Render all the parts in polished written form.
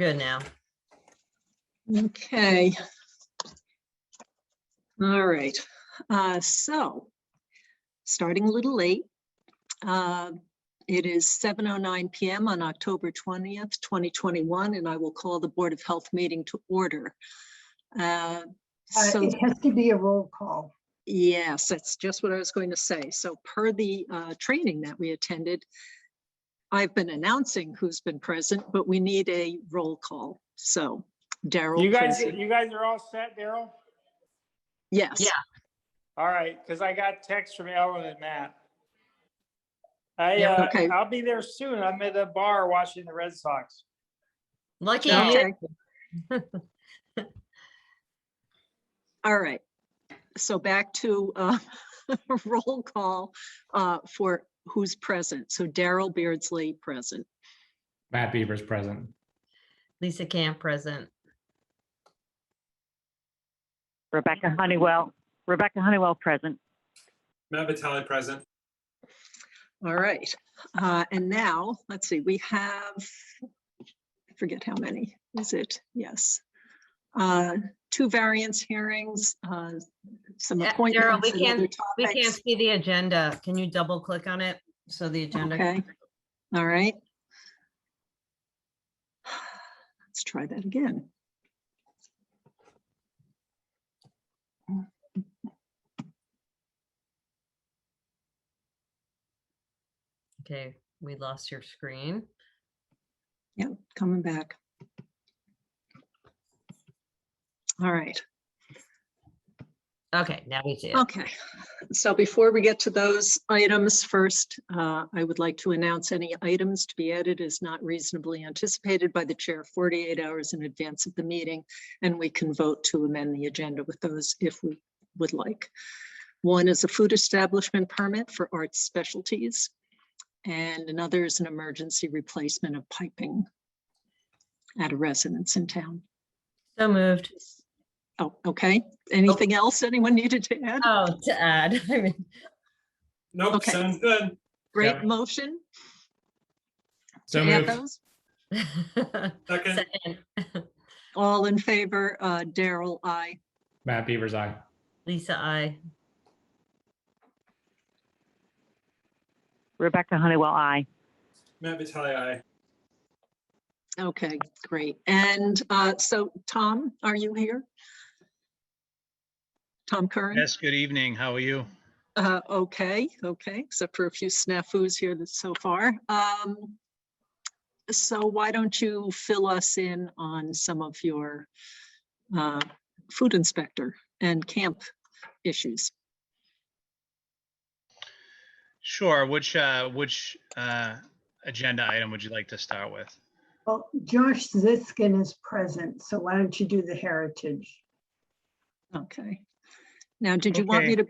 good now. Okay. All right. So starting a little late. It is 7:09 p.m. on October 20th, 2021, and I will call the Board of Health meeting to order. It has to be a roll call. Yes, that's just what I was going to say. So per the training that we attended, I've been announcing who's been present, but we need a roll call. So Daryl. You guys are all set, Daryl? Yes. Yeah. All right, because I got text from Ellen and Matt. Okay. I'll be there soon. I'm at a bar watching the Red Sox. Lucky Okay. you. All right. So back to roll call for who's present. So Daryl Beardsley present. Matt Beavers present. Lisa Camp present. Rebecca Honeywell present. Matt Vitale present. All right. And now, let's see, we have, I forget how many, is it? Yes. 2 variance hearings, some appointments. Daryl, and other we can't topics. see the agenda. Can you double click on it? So the agenda. Okay. All right. Let's try that again. Okay, we lost your screen. Yep, coming back. All right. Okay, now we see it. Okay, so before we get to those items first, I would like to announce any items to be added as not reasonably anticipated by the chair 48 hours in advance of the meeting, and we can vote to amend the agenda with those if we would like. One is a food establishment permit for Arts Specialties, and another is an emergency replacement of piping at a residence in town. So moved. Oh, okay. Anything else anyone needed to add? Oh, to add. I mean, Nope, Okay. sounds good. Great Yep. motion So to add moved. those. Second. second. All in favor, Daryl, aye. Matt Beavers, aye. Lisa, I. Rebecca Honeywell, aye. Matt Vitale, aye. Okay, great. And so Tom, are you here? Tom Curran? Yes, good evening. How are you? Okay, except for a few snafus here so far. So why don't you fill us in on some of your food inspector and camp issues? Sure. Which agenda item would you like to start with? Well, Josh Ziskin is present, so why don't you do the heritage? Okay. Now, did you want me Okay. to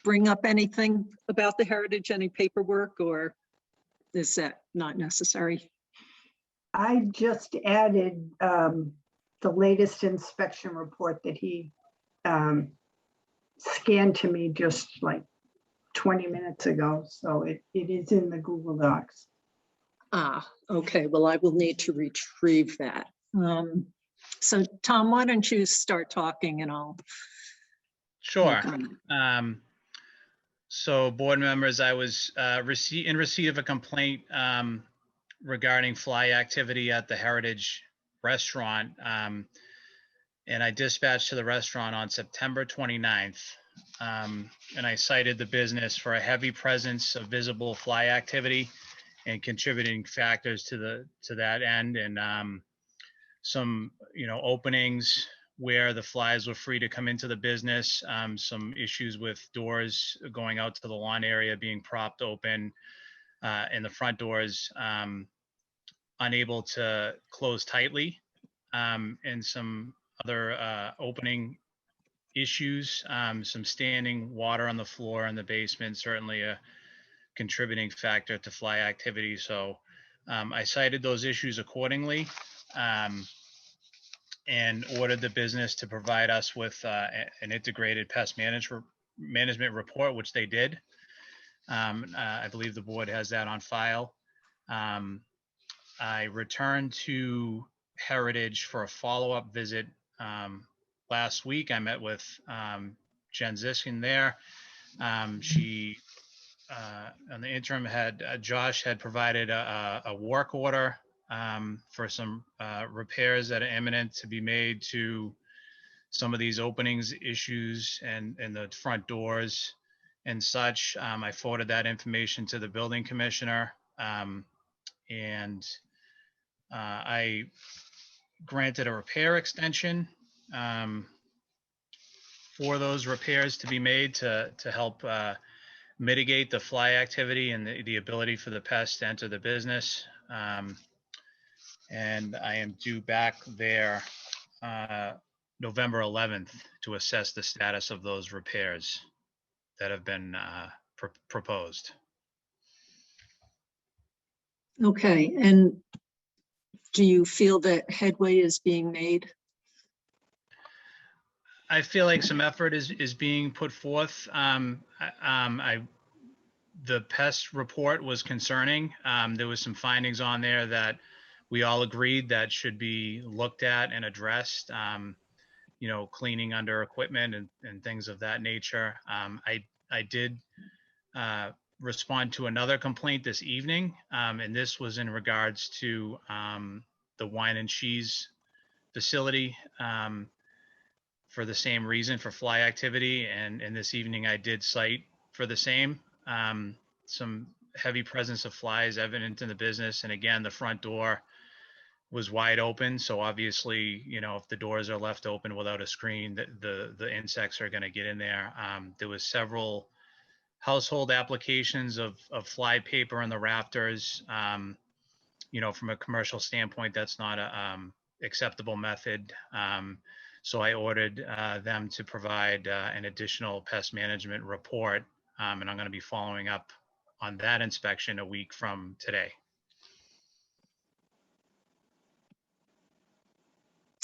bring up anything about the heritage, any paperwork, or is that not necessary? I just added the latest inspection report that he scanned to me just like 20 minutes ago. So it is in the Google Docs. Ah, okay. Well, I will need to retrieve that. So Tom, why don't you start talking and I'll. Sure. work on it. So board members, I was in receipt of a complaint regarding fly activity at the Heritage Restaurant. And I dispatched to the restaurant on September 29th. And I cited the business for a heavy presence of visible fly activity and contributing factors to that end, and some openings where the flies were free to come into the business, some issues with doors going out to the lawn area being propped open, and the front doors unable to close tightly, and some other opening issues, some standing water on the floor in the basement, certainly a contributing factor to fly activity. So I cited those issues accordingly, and ordered the business to provide us with an integrated pest management report, which they did. I believe the board has that on file. I returned to Heritage for a follow-up visit last week. I met with Jen Ziskin there. She, on the interim, had Josh had provided a work order for some repairs that are imminent to be made to some of these openings issues and the front doors and such. I forwarded that information to the building commissioner, and I granted a repair extension for those repairs to be made to help mitigate the fly activity and the ability for the pests to enter the business. And I am due back there November 11th to assess the status of those repairs that have been proposed. Okay, and do you feel that headway is being made? I feel like some effort is being put forth. The pest report was concerning. There was some findings on there that we all agreed that should be looked at and addressed. Cleaning under equipment and things of that nature. I did respond to another complaint this evening, and this was in regards to the wine and cheese facility for the same reason, for fly activity. And this evening I did cite for the same, some heavy presence of flies evident in the business. And again, the front door was wide open. So obviously, if the doors are left open without a screen, the insects are going to get in there. There was several household applications of fly paper in the rafters. From a commercial standpoint, that's not a acceptable method. So I ordered them to provide an additional pest management report. And I'm going to be following up on that inspection a week from today.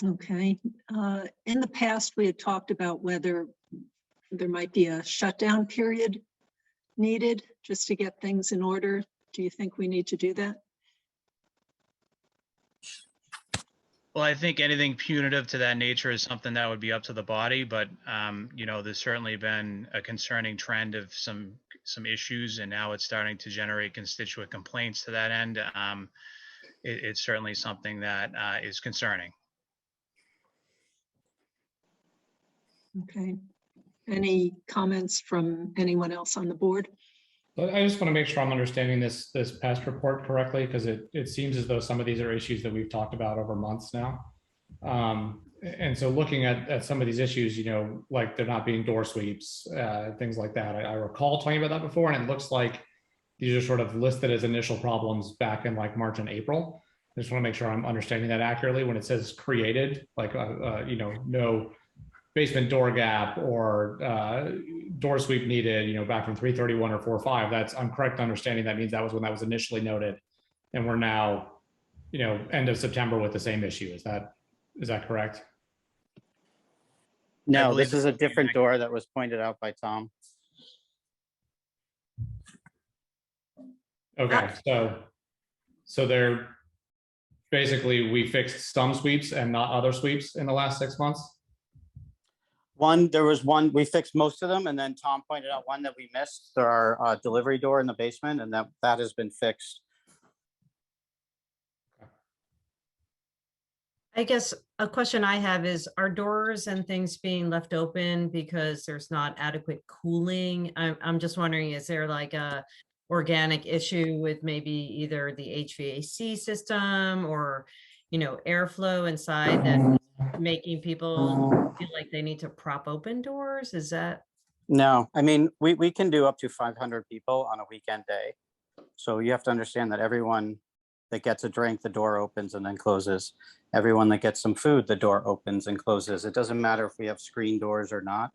Okay. In the past, we had talked about whether there might be a shutdown period needed just to get things in order. Do you think we need to do that? Well, I think anything punitive to that nature is something that would be up to the body, but there's certainly been a concerning trend of some issues, and now it's starting to generate constituent complaints to that end. It's certainly something that is concerning. Okay. Any comments from anyone else on the board? But I just want to make sure I'm understanding this past report correctly, because it seems as though some of these are issues that we've talked about over months now. And so looking at some of these issues, like there not being door sweeps, things like that. I recall talking about that before, and it looks like these are sort of listed as initial problems back in like March and April. I just want to make sure I'm understanding that accurately when it says created, like, no basement door gap or door sweep needed, back from 3/31 or 4/5. I'm correct understanding that means that was when that was initially noted, and we're now, end of September with the same issue. Is that correct? No, believe this is a different door that was pointed out by Tom. Okay, so they're basically, we fixed some sweeps and not other sweeps in the last 6 months. There was one, we fixed most of them, and then Tom pointed out one that we missed, our delivery door in the basement, and that has been fixed. I guess a question I have is, are doors and things being left open because there's not adequate cooling? I'm just wondering, is there like a organic issue with maybe either the HVAC system or, airflow inside that making people feel like they need to prop open doors? Is that? No, I mean, we can do up to 500 people on a weekend day. So you have to understand that everyone that gets a drink, the door opens and then closes. Everyone that gets some food, the door opens and closes. It doesn't matter if we have screen doors or not.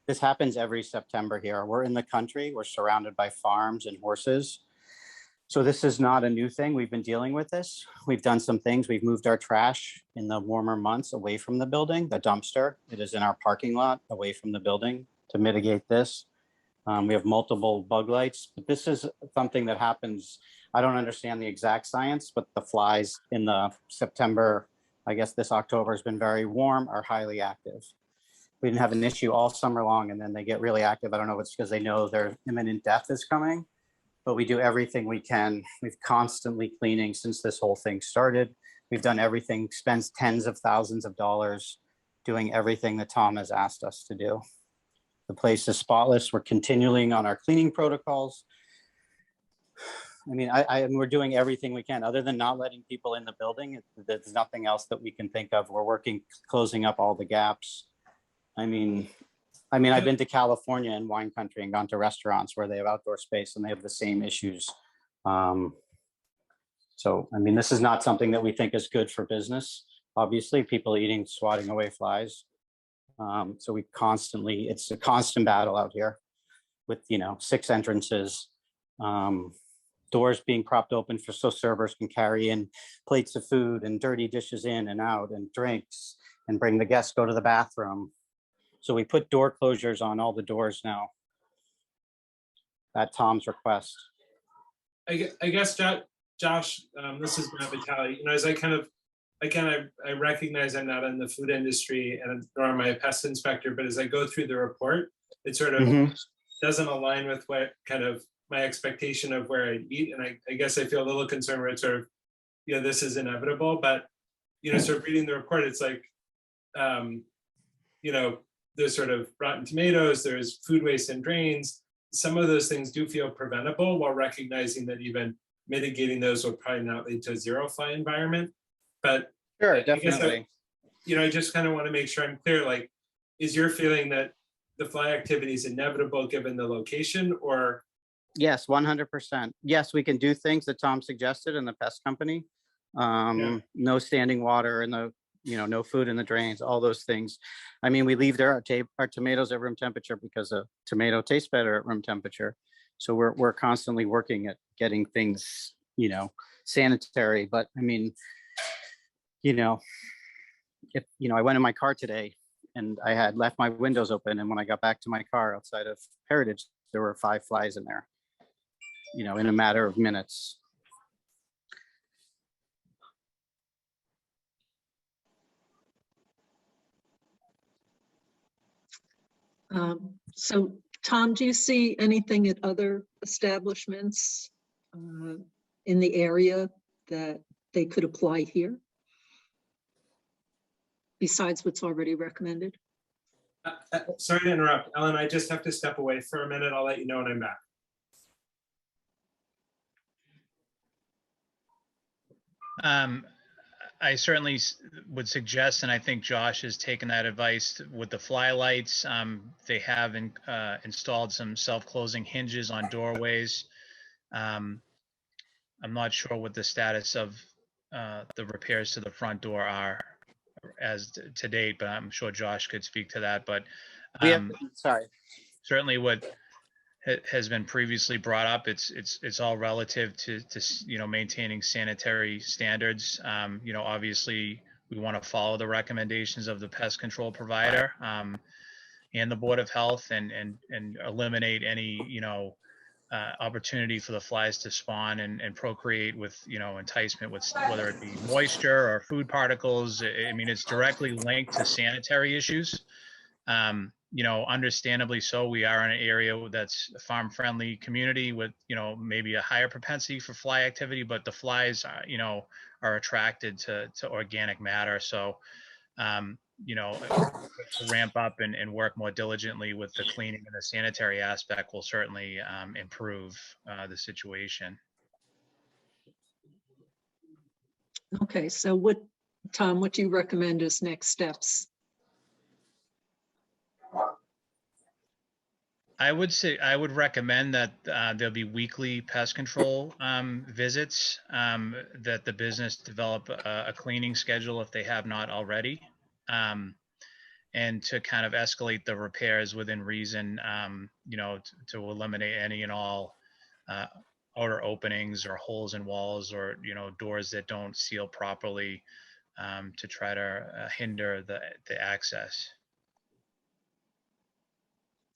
This happens every September here. We're in the country. We're surrounded by farms and horses. So this is not a new thing. We've been dealing with this. We've done some things. We've moved our trash in the warmer months away from the building, the dumpster. It is in our parking lot away from the building to mitigate this. We have multiple bug lights, but this is something that happens. I don't understand the exact science, but the flies in the September I guess this October has been very warm, are highly active. We didn't have an issue all summer long, and then they get really active. I don't know if it's because they know their imminent death is coming, but we do everything we can. We've constantly cleaning since this whole thing started. We've done everything, spends tens of thousands of dollars doing everything that Tom has asked us to do. The place is spotless. We're continuing on our cleaning protocols. I mean, we're doing everything we can other than not letting people in the building. There's nothing else that we can think of. We're working, closing up all the gaps. I mean, I've been to California and wine country and gone to restaurants where they have outdoor space and they have the same issues. So, I mean, this is not something that we think is good for business. Obviously, people eating, swatting away flies. So we constantly, it's a constant battle out here with, 6 entrances, doors being propped open so servers can carry in plates of food and dirty dishes in and out and drinks and bring the guests, go to the bathroom. So we put door closures on all the doors now at Tom's request. I guess, Josh, this is Matt Vitale. As I recognize I'm not in the food industry and nor am I a pest inspector, but as I go through the report, it sort of doesn't align with what kind of my expectation of where I eat. And I guess I feel a little concerned where it's sort of, this is inevitable, but, sort of reading the report, it's like, there's sort of rotten tomatoes, there's food waste and drains. Some of those things do feel preventable while recognizing that even mitigating those will probably not lead to a zero fly environment. But sure, definitely. I just kind of want to make sure I'm clear, like, is your feeling that the fly activity is inevitable given the location, or? Yes, 100%. Yes, we can do things that Tom suggested in the pest company. No standing water in the, no food in the drains, all those things. I mean, we leave our tomatoes at room temperature because a tomato tastes better at room temperature. So we're constantly working at getting things, sanitary. But I mean, if, I went in my car today and I had left my windows open. And when I got back to my car outside of Heritage, there were 5 flies in there, in a matter of minutes. So Tom, do you see anything at other establishments in the area that they could apply here? Besides what's already recommended? Sorry to interrupt, Ellen, I just have to step away for a minute. I'll let you know when I'm back. I certainly would suggest, and I think Josh has taken that advice with the fly lights. They have installed some self-closing hinges on doorways. I'm not sure what the status of the repairs to the front door are as to date, but I'm sure Josh could speak to that. But certainly what has been previously brought up, it's all relative to maintaining sanitary standards. Obviously we want to follow the recommendations of the pest control provider and the Board of Health and eliminate any opportunity for the flies to spawn and procreate with enticement, with whether it be moisture or food particles. I mean, it's directly linked to sanitary issues. Understandably so, we are in an area that's a farm-friendly community with, maybe a higher propensity for fly activity, but the flies, are attracted to organic matter. So, to ramp up and work more diligently with the cleaning and the sanitary aspect will certainly improve the situation. Okay, so Tom, what do you recommend as next steps? I would recommend that there'll be weekly pest control visits, that the business develop a cleaning schedule if they have not already, and to kind of escalate the repairs within reason, to eliminate any and all outer openings or holes in walls or, doors that don't seal properly, to try to hinder the access.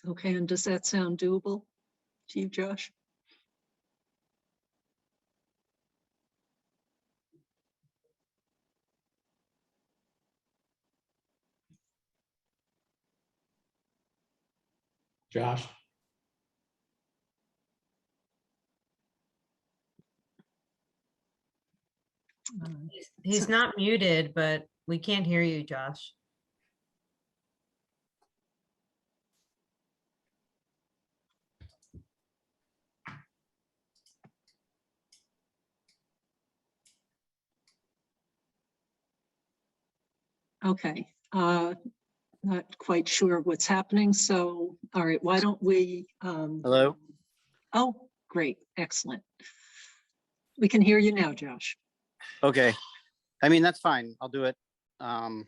Okay, and does that sound doable to you, Josh? Josh? He's not muted, but we can't hear you, Josh. Okay, not quite sure what's happening. So, all right, why don't we, Hello? oh, great, excellent. We can hear you now, Josh. Okay. I mean, that's fine. I'll do it. I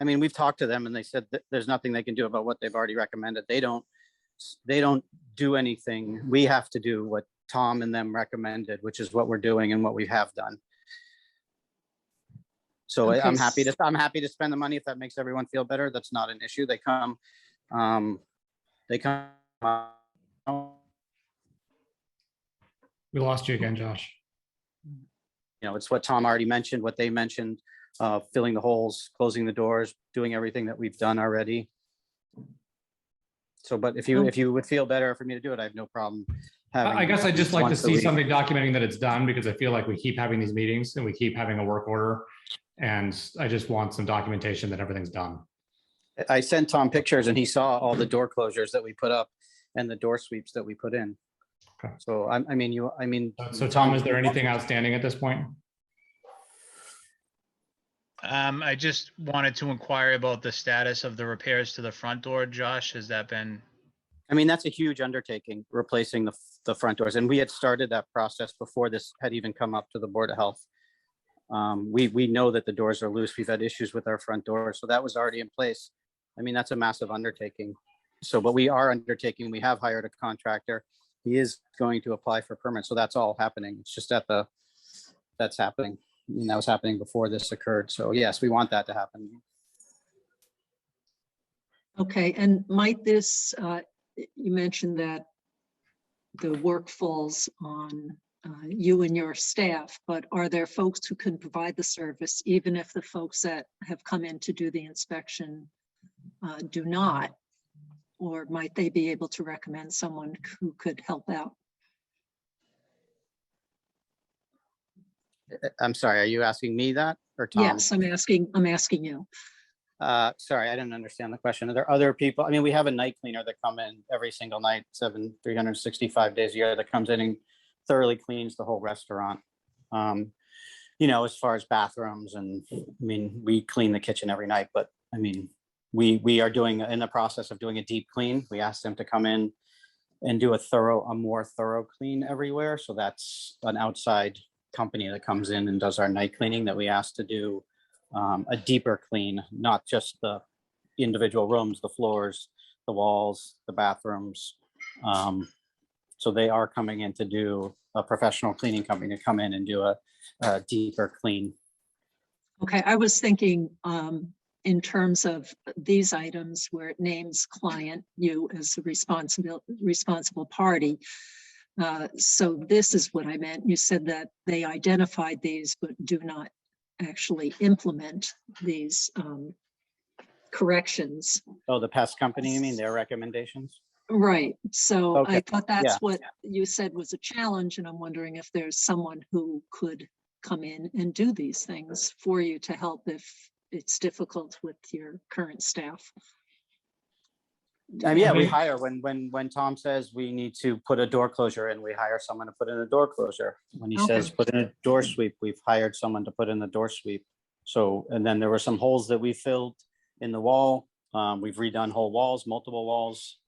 mean, we've talked to them and they said that there's nothing they can do about what they've already recommended. They don't do anything. We have to do what Tom and them recommended, which is what we're doing and what we have done. So Okay, I'm happy to spend the money if that makes everyone feel better. That's not an issue. They come. We lost you again, Josh. You know, it's what Tom already mentioned, what they mentioned, filling the holes, closing the doors, doing everything that we've done already. So, but if you would feel better for me to do it, I have no problem. I guess I'd just like to once a see week. something documenting that it's done, because I feel like we keep having these meetings and we keep having a work order. And I just want some documentation that everything's done. I sent Tom pictures and he saw all the door closures that we put up and the door sweeps that we put in. Okay. So I mean. So Tom, is there anything outstanding at this point? I just wanted to inquire about the status of the repairs to the front door. Josh, has that been? I mean, that's a huge undertaking, replacing the front doors. And we had started that process before this had even come up to the Board of Health. We know that the doors are loose. We've had issues with our front doors. So that was already in place. I mean, that's a massive undertaking. So, but we are undertaking, we have hired a contractor. He is going to apply for permits. So that's all happening. It's just that's happening. I mean, that was happening before this occurred. So yes, we want that to happen. Okay, and might this, you mentioned that the work falls on you and your staff, but are there folks who can provide the service, even if the folks that have come in to do the inspection do not? Or might they be able to recommend someone who could help out? I'm sorry, are you asking me that or Tom? Yes, I'm asking you. Sorry, I didn't understand the question. Are there other people? I mean, we have a night cleaner that come in every single night, 365 days a year, that comes in and thoroughly cleans the whole restaurant. You know, as far as bathrooms, and I mean, we clean the kitchen every night, but I mean, we are in the process of doing a deep clean. We asked them to come in and do a more thorough clean everywhere. So that's an outside company that comes in and does our night cleaning that we asked to do a deeper clean, not just the individual rooms, the floors, the walls, the bathrooms. So they are coming in to do a professional cleaning company to come in and do a deeper clean. Okay, I was thinking in terms of these items where it names client, you as a responsible party. So this is what I meant. You said that they identified these, but do not actually implement these corrections. Oh, the pest company, you mean, their recommendations? Right. So Okay. I thought that's Yeah. what you said was a challenge, and I'm wondering if there's someone who could come in and do these things for you to help if it's difficult with your current staff. Yeah, we hire when Tom says we need to put a door closure in, we hire someone to put in a door closure. When he says put in a door sweep, we've hired someone to put in the door sweep. So, and then there were some holes that we filled in the wall. We've redone whole walls, multiple walls.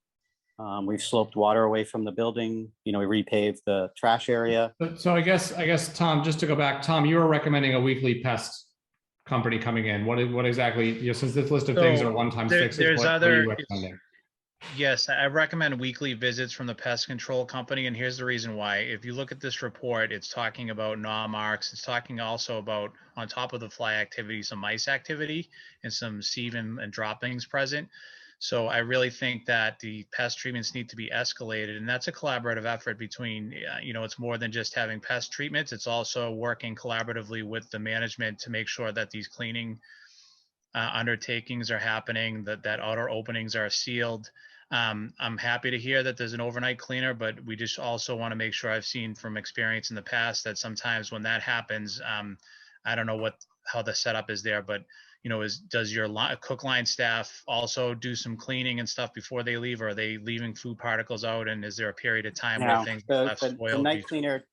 We've sloped water away from the building. You know, we repaved the trash area. So I guess, Tom, just to go back, Tom, you were recommending a weekly pest company coming in. What exactly, you know, since this list of things are one-time fixes, There's what are other. you recommending? Yes, I recommend weekly visits from the pest control company, and here's the reason why. If you look at this report, it's talking about gnaw marks. It's talking also about, on top of the fly activity, some mice activity and some sieve and droppings present. So I really think that the pest treatments need to be escalated, and that's a collaborative effort between, you know, it's more than just having pest treatments. It's also working collaboratively with the management to make sure that these cleaning undertakings are happening, that outer openings are sealed. I'm happy to hear that there's an overnight cleaner, but we just also want to make sure, I've seen from experience in the past that sometimes when that happens, I don't know how the setup is there, but does your cook line staff also do some cleaning and stuff before they leave, or are they leaving food particles out? And is there a period of time where No, things are left the spoiled? night cleaner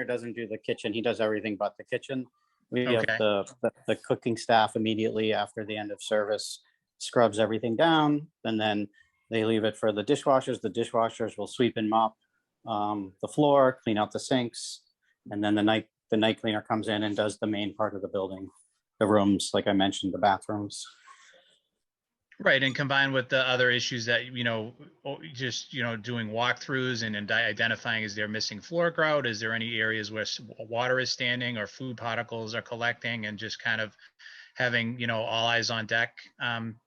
doesn't do the kitchen. He does everything but the kitchen. We have Okay. the cooking staff immediately after the end of service scrubs everything down, and then they leave it for the dishwashers. The dishwashers will sweep and mop the floor, clean out the sinks, and then the night cleaner comes in and does the main part of the building, the rooms, like I mentioned, the bathrooms. Right, and combined with the other issues that, just, doing walkthroughs and identifying, is there missing floor grout? Is there any areas where water is standing or food particles are collecting, and just kind of having, all eyes on deck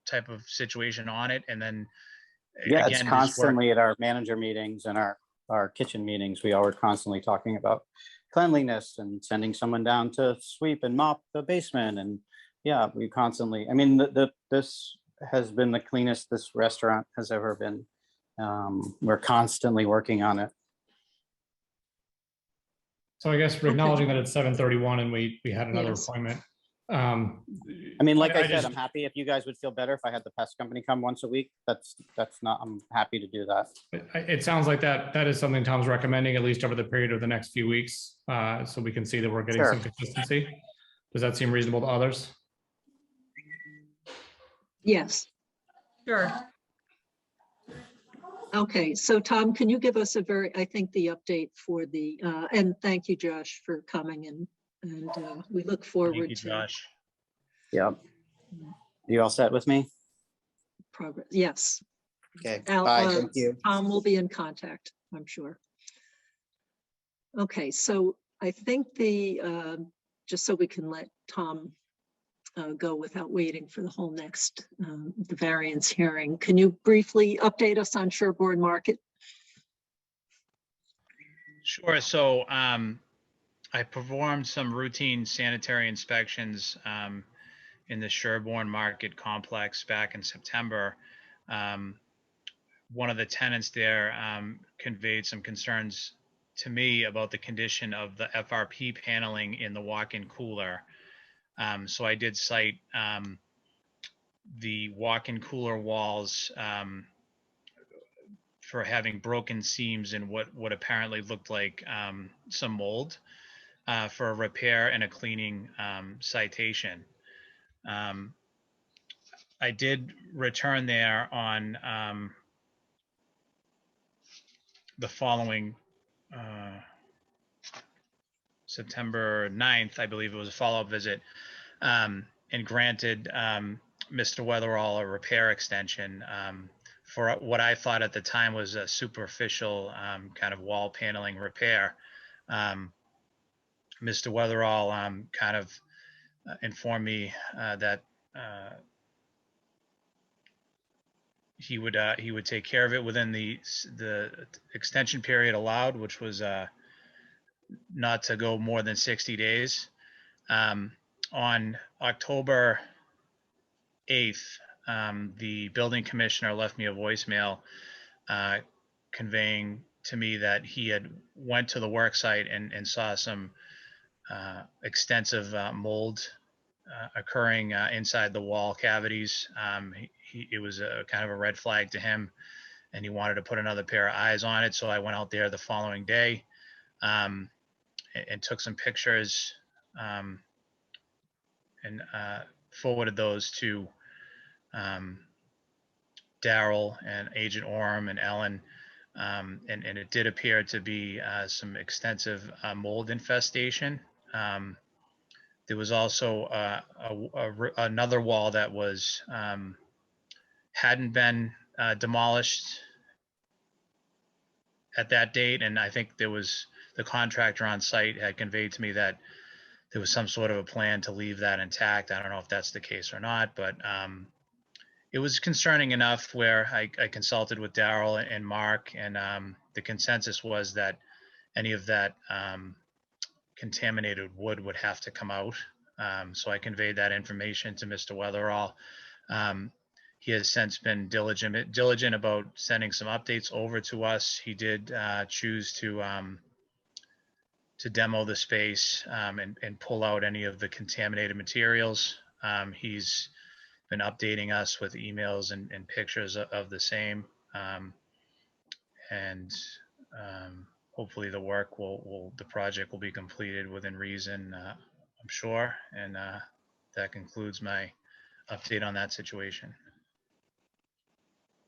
type of situation on it. And then Yeah, again, it's constantly at our manager meetings and our kitchen meetings. We are constantly talking about cleanliness and sending someone down to sweep and mop the basement. And yeah, we constantly, I mean, this has been the cleanest this restaurant has ever been. We're constantly working on it. So I guess we're acknowledging that it's 7:31 and we had another Yes. appointment. I mean, like I said, just- I'm happy if you guys would feel better if I had the pest company come once a week. That's not, I'm happy to do that. It sounds like that is something Tom's recommending, at least over the period of the next few weeks, so we can see that we're getting Sure. some consistency. Does that seem reasonable to others? Yes. Sure. Okay, so Tom, can you give us I think the update for the, and thank you, Josh, for coming and we look Thank forward you, to Josh. Yep. You all set with me? progress. Yes. Okay, Al- bye, thank you. Tom will be in contact, I'm sure. Okay, so I think just so we can let Tom go without waiting for the whole next, the variance hearing, can you briefly update us on Sherborne Market? Sure. So I performed some routine sanitary inspections in the Sherborne Market complex back in September. One of the tenants there conveyed some concerns to me about the condition of the FRP paneling in the walk-in cooler. So I did cite the walk-in cooler walls for having broken seams and what apparently looked like some mold for a repair and a cleaning citation. I did return there on the following September 9th, I believe it was a follow-up visit, and granted Mr. Weatherall a repair extension for what I thought at the time was a superficial kind of wall paneling repair. Mr. Weatherall kind of informed me that he would take care of it within the extension period allowed, which was not to go more than 60 days. On October 8th, the building commissioner left me a voicemail conveying to me that he had went to the work site and saw some extensive mold occurring inside the wall cavities. It was a kind of a red flag to him, and he wanted to put another pair of eyes on it. So I went out there the following day and took some pictures and forwarded those to Daryl and Agent Orem and Ellen. And it did appear to be some extensive mold infestation. There was also another wall that was hadn't been demolished at that date, and I think there was the contractor on site had conveyed to me that there was some sort of a plan to leave that intact. I don't know if that's the case or not, but it was concerning enough where I consulted with Daryl and Mark, and the consensus was that any of that contaminated wood would have to come out. So I conveyed that information to Mr. Weatherall. he has since been diligent about sending some updates over to us. He did choose to demo the space and pull out any of the contaminated materials. He's been updating us with emails and pictures of the same. And hopefully the work the project will be completed within reason, I'm sure. And that concludes my update on that situation.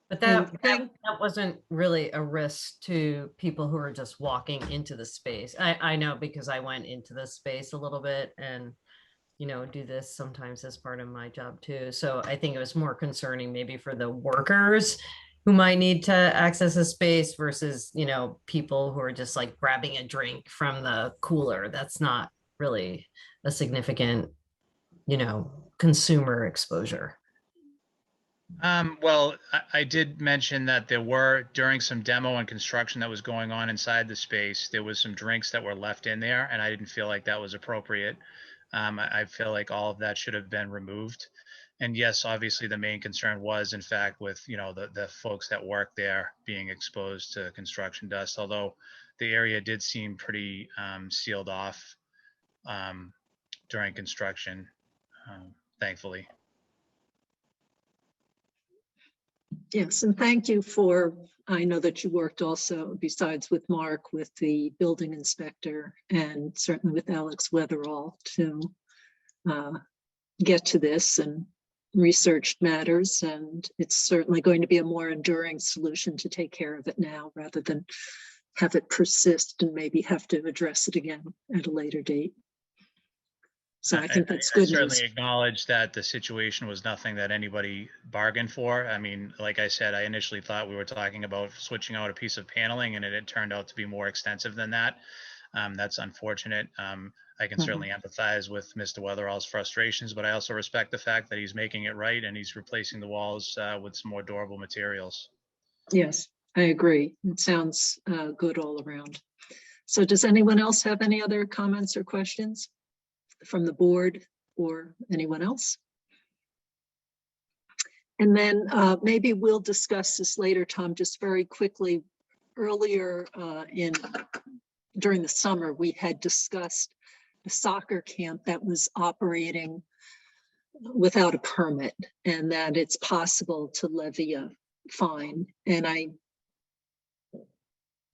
But And that wasn't really a risk to people who are just walking into the space. I know because I went into the space a little bit and, you know, do this sometimes as part of my job too. So I think it was more concerning maybe for the workers who might need to access a space versus, you know, people who are just like grabbing a drink from the cooler. That's not really a significant, you know, consumer exposure. Well, I did mention that there were, during some demo and construction that was going on inside the space, there was some drinks that were left in there, and I didn't feel like that was appropriate. I feel like all of that should have been removed. And yes, obviously the main concern was, in fact, with, you know, the folks that work there being exposed to construction dust, although the area did seem pretty sealed off during construction, thankfully. yes, and thank you for, I know that you worked also, besides with Mark, with the building inspector and certainly with Alex Weatherall to get to this and researched matters. And it's certainly going to be a more enduring solution to take care of it now rather than have it persist and maybe have to address it again at a later date. So I think that's good I certainly news. acknowledge that the situation was nothing that anybody bargained for. I mean, like I said, I initially thought we were talking about switching out a piece of paneling, and it turned out to be more extensive than that. That's unfortunate. I can certainly empathize with Mr. Weatherall's frustrations, but I also respect the fact that he's making it right and he's replacing the walls with some more durable materials. Yes, I agree. It sounds good all around. So does anyone else have any other comments or questions from the board or anyone else? And then maybe we'll discuss this later, Tom, just very quickly. Earlier during the summer, we had discussed a soccer camp that was operating without a permit and that it's possible to levy a fine.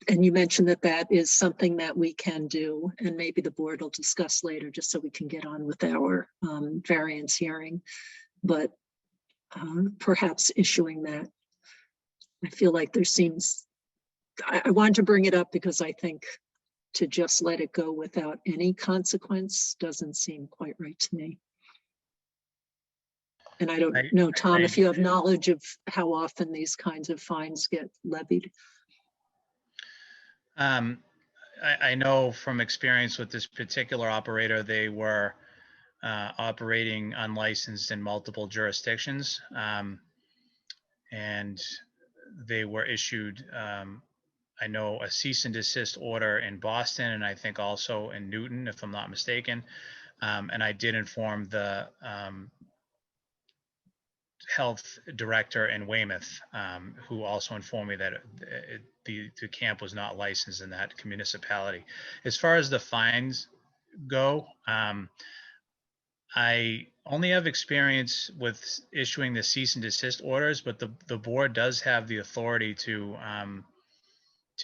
And you mentioned that that is something that we can do, and maybe the board will discuss later just so we can get on with our variance hearing, but perhaps issuing that. I feel like there seems, I wanted to bring it up because I think to just let it go without any consequence doesn't seem quite right to me. And I don't know, Tom, if you have knowledge of how often these kinds of fines get levied. I know from experience with this particular operator, they were operating unlicensed in multiple jurisdictions, and they were issued, I know, a cease and desist order in Boston, and I think also in Newton, if I'm not mistaken. And I did inform the health director in Weymouth, who also informed me that the camp was not licensed in that municipality. As far as the fines go, I only have experience with issuing the cease and desist orders, but the board does have the authority to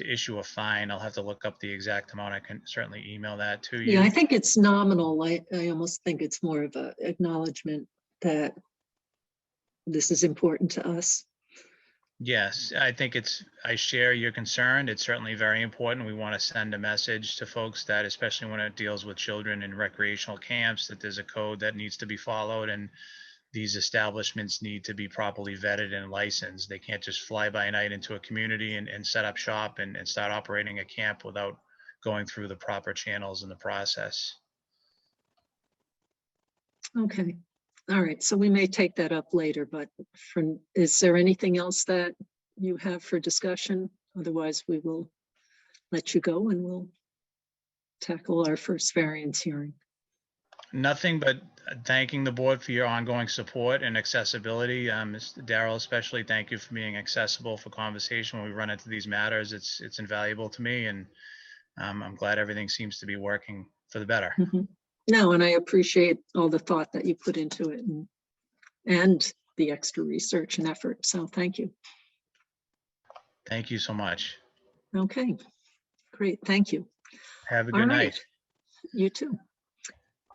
issue a fine. I'll have to look up the exact amount. I can certainly email that to you. Yeah, I think it's nominal. I almost think it's more of an acknowledgement that this is important to us. Yes, I think I share your concern. It's certainly very important. We want to send a message to folks that, especially when it deals with children in recreational camps, that there's a code that needs to be followed, and these establishments need to be properly vetted and licensed. They can't just fly by night into a community and set up shop and start operating a camp without going through the proper channels in the process. Okay. All right, so we may take that up later, but is there anything else that you have for discussion? Otherwise, we will let you go and we'll tackle our first variance hearing. Nothing but thanking the board for your ongoing support and accessibility. Mr. Darrell, especially, thank you for being accessible for conversation when we run into these matters. It's invaluable to me, and I'm glad everything seems to be working for the better. No, and I appreciate all the thought that you put into it and the extra research and effort. So thank you. Thank you so much. Okay, great. Thank you. Have a All good right. night. You too.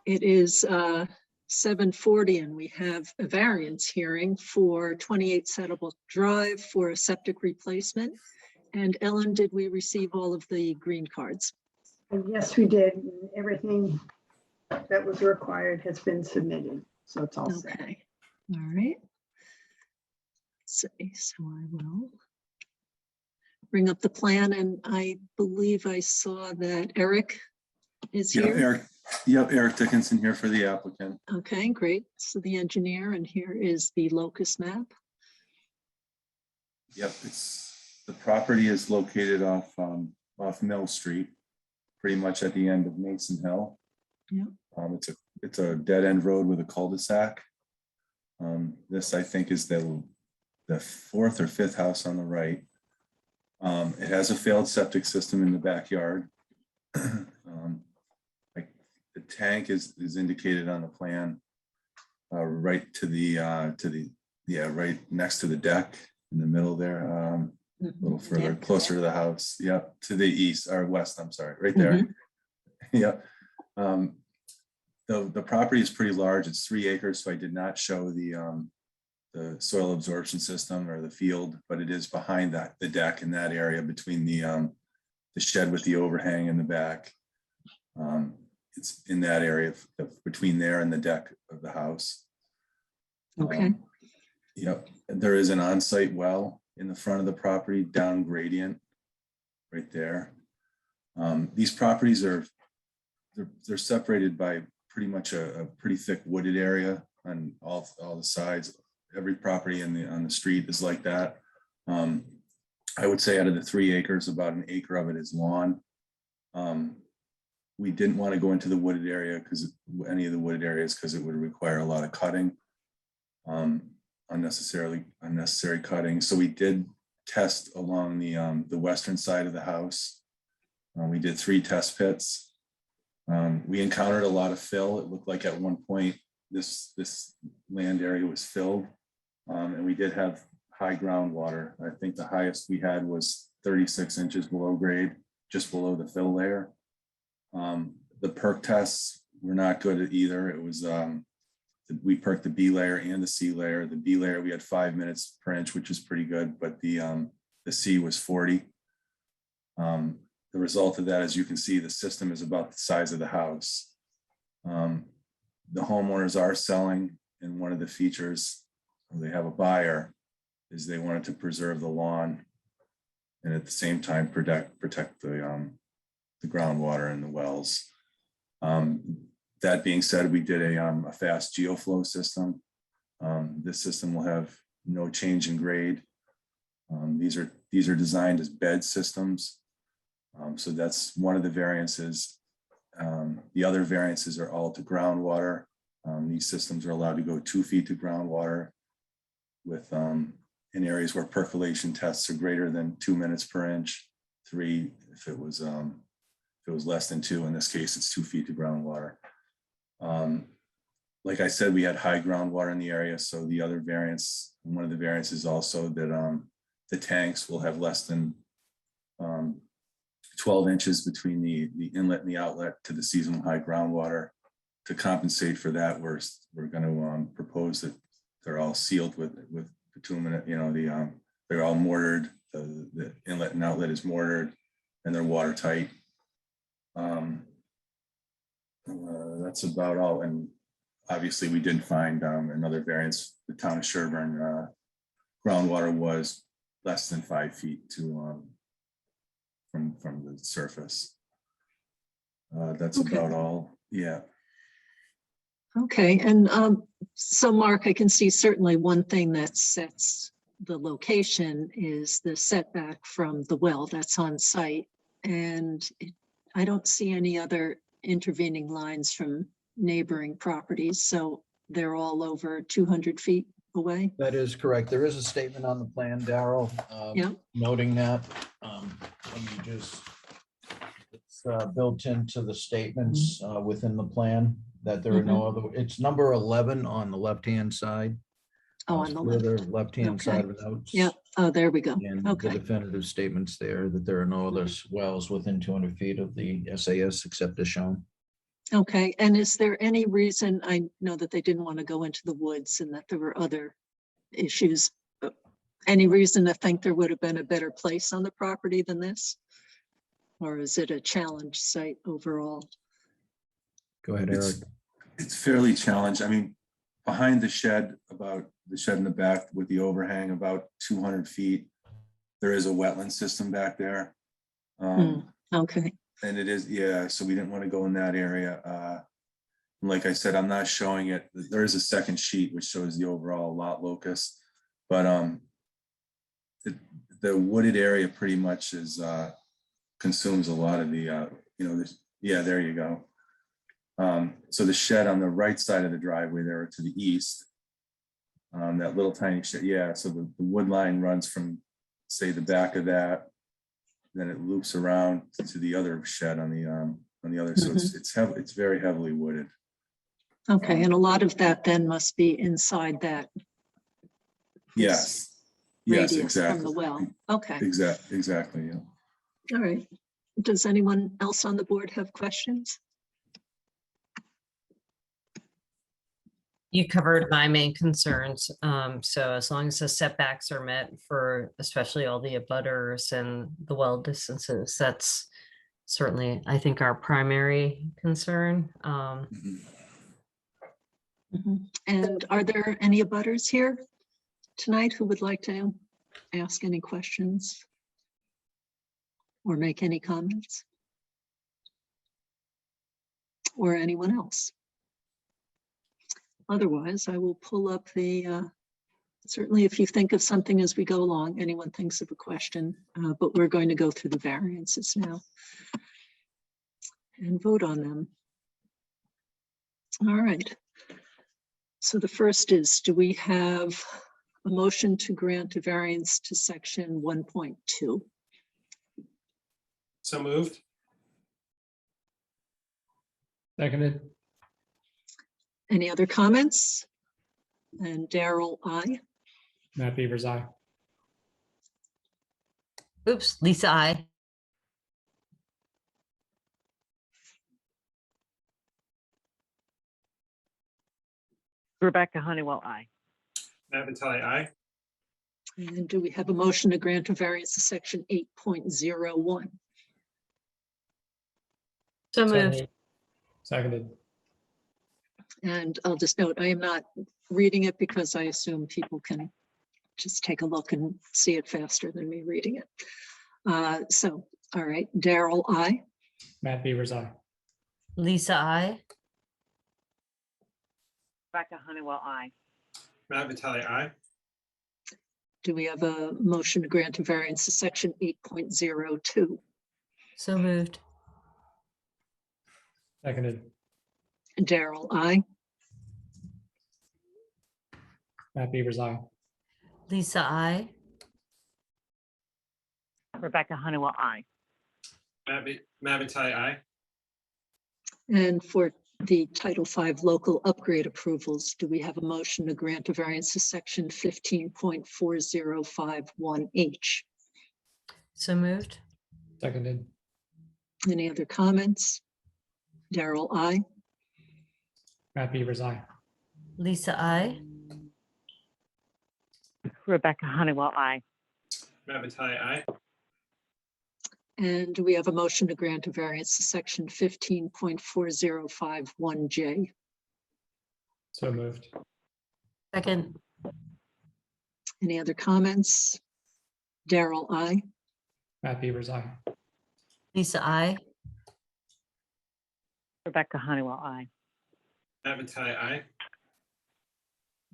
It is 7:40 and we have a variance hearing for 28 Setback Drive for a septic replacement. And Ellen, did we receive all of the green cards? Yes, we did. Everything that was required has been submitted, so it's all set. Okay, all right. So I will bring up the plan, and I believe I saw that Eric is Yeah, here. Eric. Yep, Eric Dickinson here for the applicant. Okay, great. So the engineer, and here is the locus map. Yep, the property is located off Mill Street, pretty much at the end of Mason Hill. Yeah. It's a dead end road with a cul-de-sac. This, I think, is the fourth or fifth house on the right. It has a failed septic system in the backyard. The tank is indicated on the plan, right to the right next to the deck in the middle there, a little further, Yeah. closer to the house. Yep, to the east or west. I'm sorry, right there. Yep. The property is pretty large. It's 3 acres, so I did not show the soil absorption system or the field, but it is behind the deck in that area between the shed with the overhang in the back. It's in that area between there and the deck of the house. Okay. Yep. There is an on-site well in the front of the property, down gradient, right there. These properties they're separated by pretty much a pretty thick wooded area on all the sides. Every property on the street is like that. I would say out of the 3 acres, about an acre of it is lawn. We didn't want to go into the wooded area because it would require a lot of cutting, unnecessary cutting. So we did test along the western side of the house. We did 3 test pits. We encountered a lot of fill. It looked like at one point this land area was filled, and we did have high groundwater. I think the highest we had was 36 inches below grade, just below the fill layer. The perk tests were not good at either. It was we perked the B layer and the C layer. The B layer we had 5 minutes per inch, which is pretty good, but the C was 40. The result of that, as you can see, the system is about the size of the house. The homeowners are selling, and one of the features, they have a buyer, is they wanted to preserve the lawn and at the same time protect the groundwater and the wells. That being said, we did a fast geoflow system. This system will have no change in grade. These are designed as bed systems. So that's one of the variances. The other variances are all to groundwater. These systems are allowed to go 2 feet to groundwater with in areas where percolation tests are greater than 2 minutes per inch, 3 if it was less than 2. In this case, it's 2 feet to groundwater. Like I said, we had high groundwater in the area. So the other variance, one of the variances also that the tanks will have less than 12 inches between the inlet and the outlet to the seasonal high groundwater. To compensate for that, we're going to propose that they're all sealed with bitumen. They're all mortared. The inlet and outlet is mortared, and they're watertight. That's about all. And obviously, we did find another variance. The town of Sherburne groundwater was less than 5 feet to from the surface. That's Okay. about all. Yeah. Okay, and so Mark, I can see certainly one thing that sets the location is the setback from the well that's on site. And I don't see any other intervening lines from neighboring properties, so they're all over 200 feet away. That is correct. There is a statement on the plan, Daryl, Yeah. noting that. Let me just, it's built into the statements within the plan that there are no other, it's number 11 on the left-hand side. Oh, on the further left. left-hand Okay. side of the notes. Yeah. Oh, there we go. And the Okay. definitive statements there that there are no other wells within 200 feet of the SAS except as shown. Okay. And is there any reason, I know that they didn't want to go into the woods and that there were other issues. But any reason to think there would have been a better place on the property than this? Or is it a challenge site overall? Go ahead, Eric. It's fairly challenged. I mean, behind the shed, about the shed in the back with the overhang, about 200 feet, there is a wetland system back there. Okay. And it is, yeah, so we didn't want to go in that area. Like I said, I'm not showing it. There is a second sheet which shows the overall lot locus, but the wooded area pretty much is consumes a lot of the, yeah, there you go. So the shed on the right side of the driveway there to the east, that little tiny shed, yeah, so the wood line runs from, say, the back of that, then it loops around to the other shed on the other, so it's very heavily wooded. Okay, and a lot of that then must be inside that Yes, radius yes, exactly. from the well. Okay, Exactly, yeah. all right. Does anyone else on the board have questions? You covered my main concerns. So as long as the setbacks are met for especially all the abutters and the well distances, that's certainly, I think, our primary concern. And are there any abutters here tonight who would like to ask any questions or make any comments? Or anyone else? Otherwise, I will pull up the, certainly if you think of something as we go along, anyone thinks of a question, but we're going to go through the variances now and vote on them. All right. So the first is, do we have a motion to grant a variance to section 1.2? So moved. Seconded. Any other comments? And Daryl, aye. Matt Beavers, aye. Oops, Lisa, I. Rebecca Honeywell, aye. Matt Vitale, aye. And do we have a motion to grant a variance to section 8.01? So moved. Seconded. And I'll just note, I am not reading it because I assume people can just take a look and see it faster than me reading it. So, all right, Daryl, aye. Matt Beavers, aye. Lisa, I. Rebecca Honeywell, aye. Matt Vitale, aye. Do we have a motion to grant a variance to section 8.02? So moved. Seconded. Daryl, aye. Matt Beavers, aye. Lisa, I. Rebecca Honeywell, aye. Matt Vitale, aye. And for the Title V local upgrade approvals, do we have a motion to grant a variance to section 15.4051H? So moved. Seconded. Any other comments? Daryl, aye. Matt Beavers, aye. Lisa, I. Rebecca Honeywell, aye. Matt Vitale, aye. And do we have a motion to grant a variance to section 15.4051J? So moved. Second. Any other comments? Daryl, aye. Matt Beavers, aye. Lisa, I. Rebecca Honeywell, aye. Matt Vitale, aye.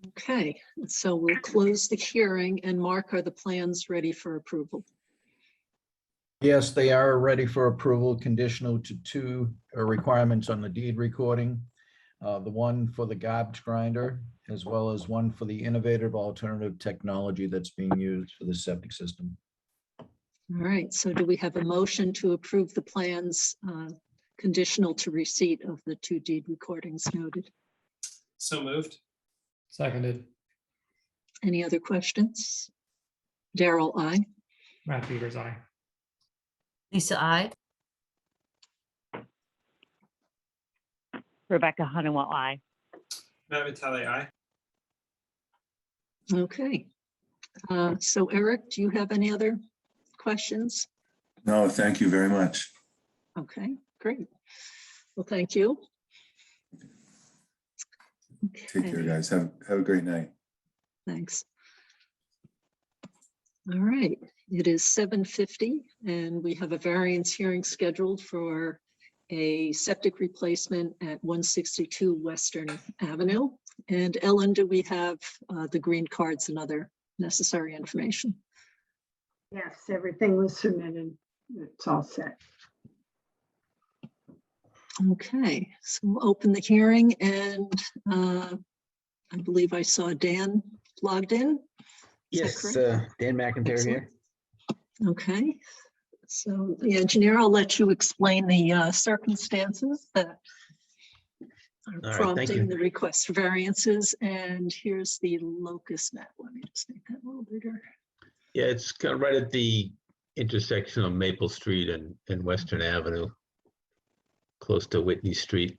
Okay, so we'll close the hearing, and Mark, are the plans ready for approval? Yes, they are ready for approval, conditional to two requirements on the deed recording. the one for the garbage grinder, as well as one for the innovative alternative technology that's being used for the septic system. All right, so do we have a motion to approve the plans conditional to receipt of the 2 deed recordings noted? So moved. Seconded. Any other questions? Daryl, I. Matt Peters, aye. Lisa, I. Rebecca Honeywell, I. Matt Vitale, aye. Okay. So Eric, do you have any other questions? No, thank you very much. Okay, great. Well, thank you. Take care, Okay, guys. Have a great night. thanks. All right, it is 7:50 and we have a variance hearing scheduled for a septic replacement at 162 Western Avenue. And Ellen, do we have the green cards and other necessary information? Yes, everything was submitted. It's all set. Okay, so we'll open the hearing and I believe I saw Dan logged in. Is that Yes, correct? Dan McIntyre Excellent. here. Okay, so the engineer, I'll let you explain the circumstances that are All right, thank prompting you. the request for variances. And here's the locus map. Let me just make that a little bigger. Yeah, it's kind of right at the intersection of Maple Street and Western Avenue, close to Whitney Street.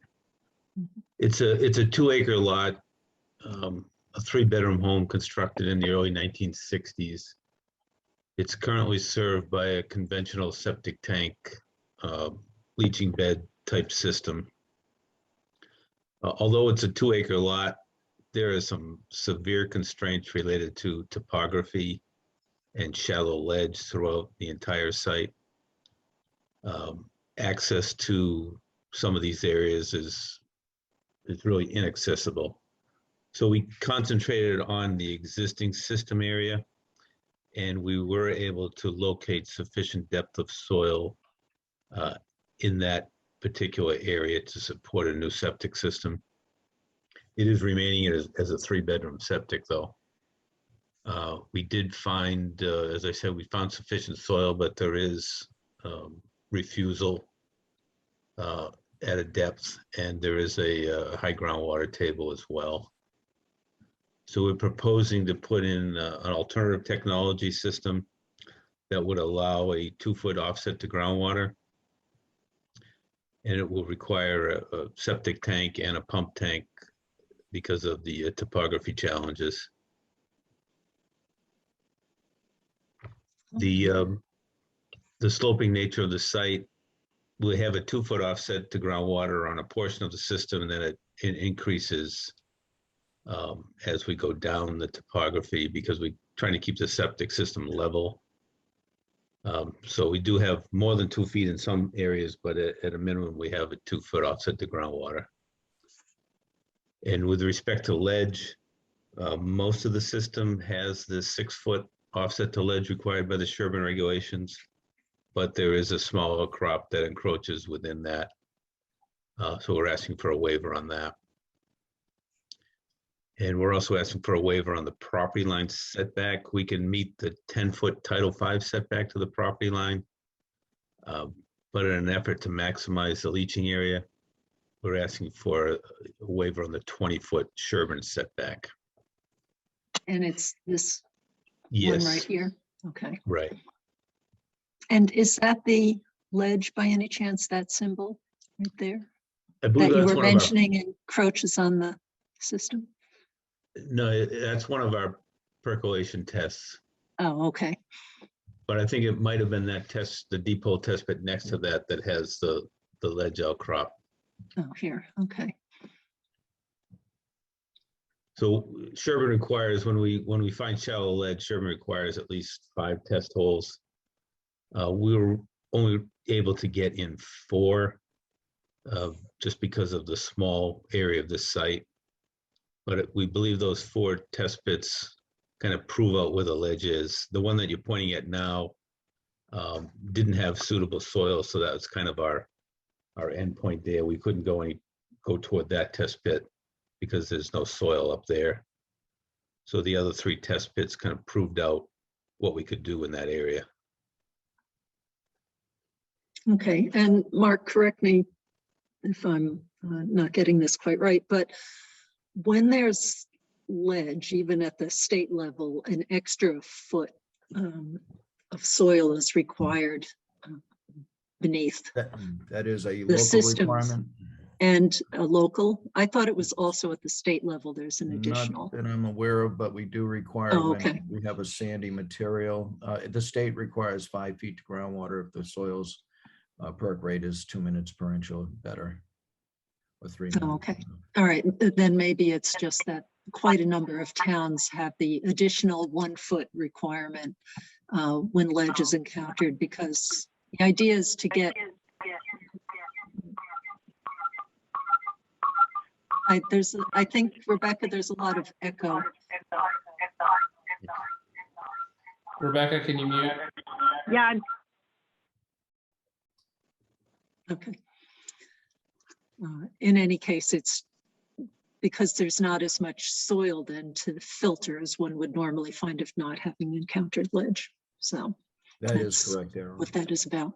It's a 2-acre lot, a 3-bedroom home constructed in the early 1960s. It's currently served by a conventional septic tank, leaching bed type system. Although it's a 2-acre lot, there are some severe constraints related to topography and shallow ledge throughout the entire site. Access to some of these areas is really inaccessible. So we concentrated on the existing system area, and we were able to locate sufficient depth of soil in that particular area to support a new septic system. It is remaining as a 3-bedroom septic, though. We did find, as I said, we found sufficient soil, but there is refusal at a depth, and there is a high groundwater table as well. So we're proposing to put in an alternative technology system that would allow a 2-foot offset to groundwater. And it will require a septic tank and a pump tank because of the topography challenges. The sloping nature of the site will have a 2-foot offset to groundwater on a portion of the system, and then it increases as we go down the topography because we're trying to keep the septic system level. So we do have more than 2 feet in some areas, but at a minimum, we have a 2-foot offset to groundwater. And with respect to ledge, most of the system has the 6-foot offset to ledge required by the Sherburne regulations, but there is a small crop that encroaches within that. So we're asking for a waiver on that. And we're also asking for a waiver on the property line setback. We can meet the 10-foot Title V setback to the property line, but in an effort to maximize the leaching area, we're asking for a waiver on the 20-foot Sherburne setback. And it's this Yes. one right here? Okay. Right. And is that the ledge by any chance, that symbol right there? I believe That you that's were one of our, mentioning encroaches on the system? no, that's one of our percolation tests. Oh, okay. But I think it might have been that test, the depot test pit next to that has the ledge outcrop. Oh, here, okay. So Sherburne requires, when we find shallow ledge, Sherburne requires at least 5 test holes. We were only able to get in 4 just because of the small area of this site. But we believe those 4 test pits kind of prove out where the ledge is. The one that you're pointing at now didn't have suitable soil, so that was kind of our endpoint there. We couldn't go any go toward that test pit because there's no soil up there. So the other 3 test pits kind of proved out what we could do in that area. Okay, and Mark, correct me if I'm not getting this quite right, but when there's ledge, even at the state level, an extra foot of soil is required beneath That is a the local systems. requirement. And a local, I thought it was also at the state level, there's an Not additional. that I'm aware of, but we do require Oh, when okay. we have a sandy material. The state requires 5 feet to groundwater if the soil's perk rate is 2 minutes per inch or better. Or 3 minutes. Oh, okay. All right, then maybe it's just that quite a number of towns have the additional 1 foot requirement when ledge is encountered, because the idea is to get. I think, Rebecca, there's a lot of echo. Rebecca, can you mute? Yeah, Okay. In any case, it's because there's not as much soil then to filter as one would normally find if not having encountered ledge. So That is that's correct, Aaron. what that is about.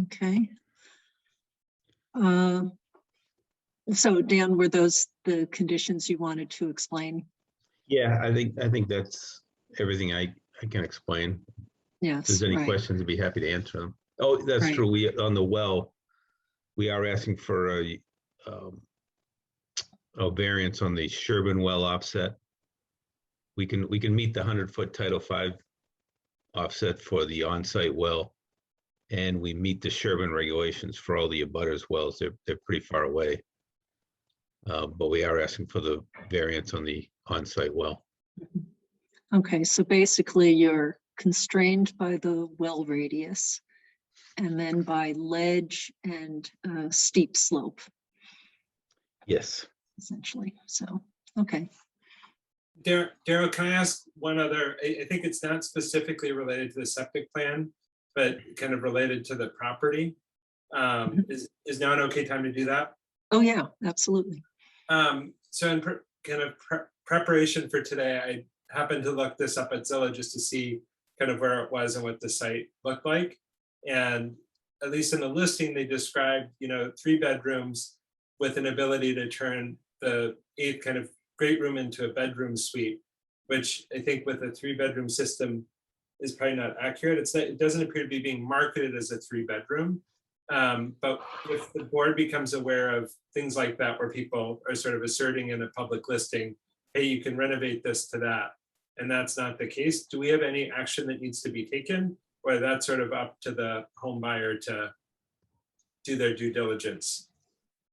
Okay. So Dan, were those the conditions you wanted to explain? Yeah, I think that's everything I can explain. If Yes, there's any right. questions, I'd be happy to answer them. Oh, that's Right. true. We, on the well, we are asking for a variance on the Sherburne well offset. We can meet the 100-foot Title V offset for the on-site well, and we meet the Sherman regulations for all the abutters wells. They're pretty far away. But we are asking for the variance on the on-site well. Okay, so basically you're constrained by the well radius and then by ledge and steep slope, Yes. essentially. So, okay. Daryl, can I ask one other, I think it's not specifically related to the septic plan, but kind of related to the property. Is now an okay time to do that? Oh yeah, absolutely. So in preparation for today, I happened to look this up at Zillow just to see kind of where it was and what the site looked like. And at least in the listing, they described, 3 bedrooms with an ability to turn the 8th kind of great room into a bedroom suite, which I think with a 3-bedroom system is probably not accurate. It doesn't appear to be being marketed as a 3-bedroom. But if the board becomes aware of things like that, where people are sort of asserting in a public listing, hey, you can renovate this to that, and that's not the case, do we have any action that needs to be taken, or that's sort of up to the home buyer to do their due diligence?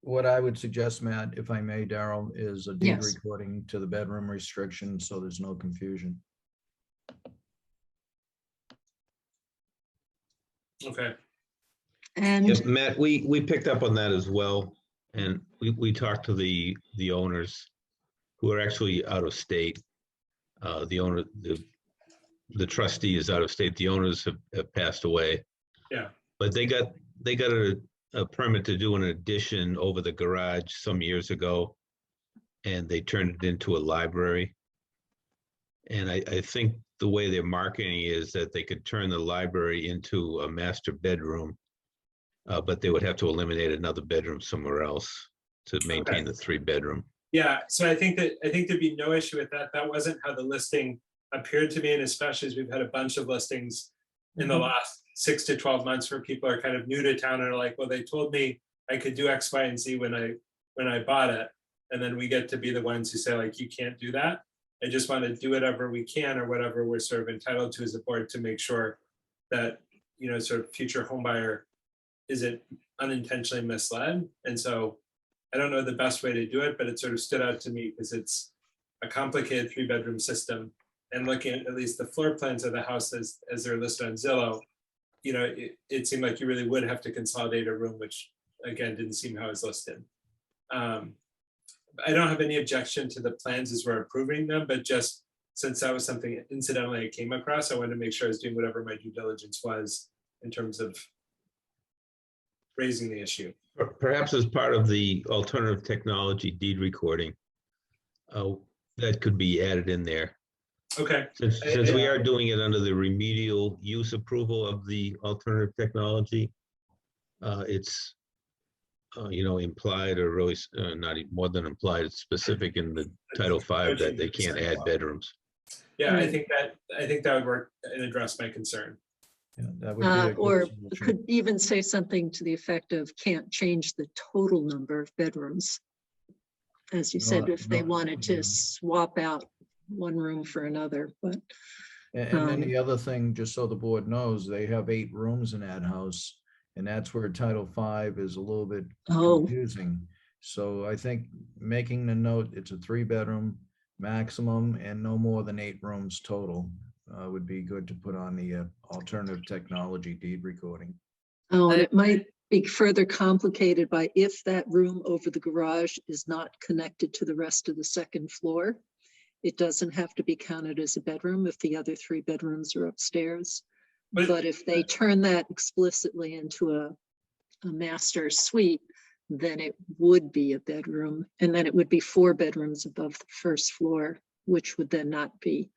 What I would suggest, Matt, if I may, Daryl, is a deed Yes. recording to the bedroom restriction so there's no confusion. Okay. And Yes, Matt, we picked up on that as well. And we talked to the owners who are actually out of state. The trustee is out of state. The owners have passed away. Yeah. But they got a permit to do an addition over the garage some years ago, and they turned it into a library. And I think the way they're marketing is that they could turn the library into a master bedroom, but they would have to eliminate another bedroom somewhere else to maintain the 3-bedroom. Yeah, so I think there'd be no issue with that. That wasn't how the listing appeared to me, and especially as we've had a bunch of listings in the last 6 to 12 months where people are kind of new to town and are like, well, they told me I could do X, Y, and Z when I bought it. And then we get to be the ones who say, like, you can't do that. I just want to do whatever we can or whatever we're sort of entitled to as a board to make sure that, sort of future home buyer isn't unintentionally misled. And so I don't know the best way to do it, but it sort of stood out to me because it's a complicated 3-bedroom system. And looking at least the floor plans of the house as they're listed on Zillow, it seemed like you really would have to consolidate a room, which again, didn't seem how it was listed. I don't have any objection to the plans as we're approving them, but just since that was something incidentally I came across, I wanted to make sure I was doing whatever my due diligence was in terms of raising the issue. Perhaps as part of the alternative technology deed recording, that could be added in there. Okay. Since we are doing it under the remedial use approval of the alternative technology, it's, implied or really not more than implied, it's specific in the Title V that they can't add bedrooms. Yeah, I think that would work and address my concern. Yeah, that would be a good Or solution. could even say something to the effect of can't change the total number of bedrooms. As you said, if they wanted to swap out one room for another, but. And then the other thing, just so the board knows, they have 8 rooms in that house, and that's where Title V is a little bit confusing. So I think making the note, it's a 3-bedroom maximum and no more than 8 rooms total would be good to put on the alternative technology deed recording. Oh, and it might be further complicated by if that room over the garage is not connected to the rest of the second floor. It doesn't have to be counted as a bedroom if the other 3 bedrooms are upstairs. But if they turn that explicitly into a master suite, then it would be a bedroom. And then it would be 4 bedrooms above the first floor, which would then not be.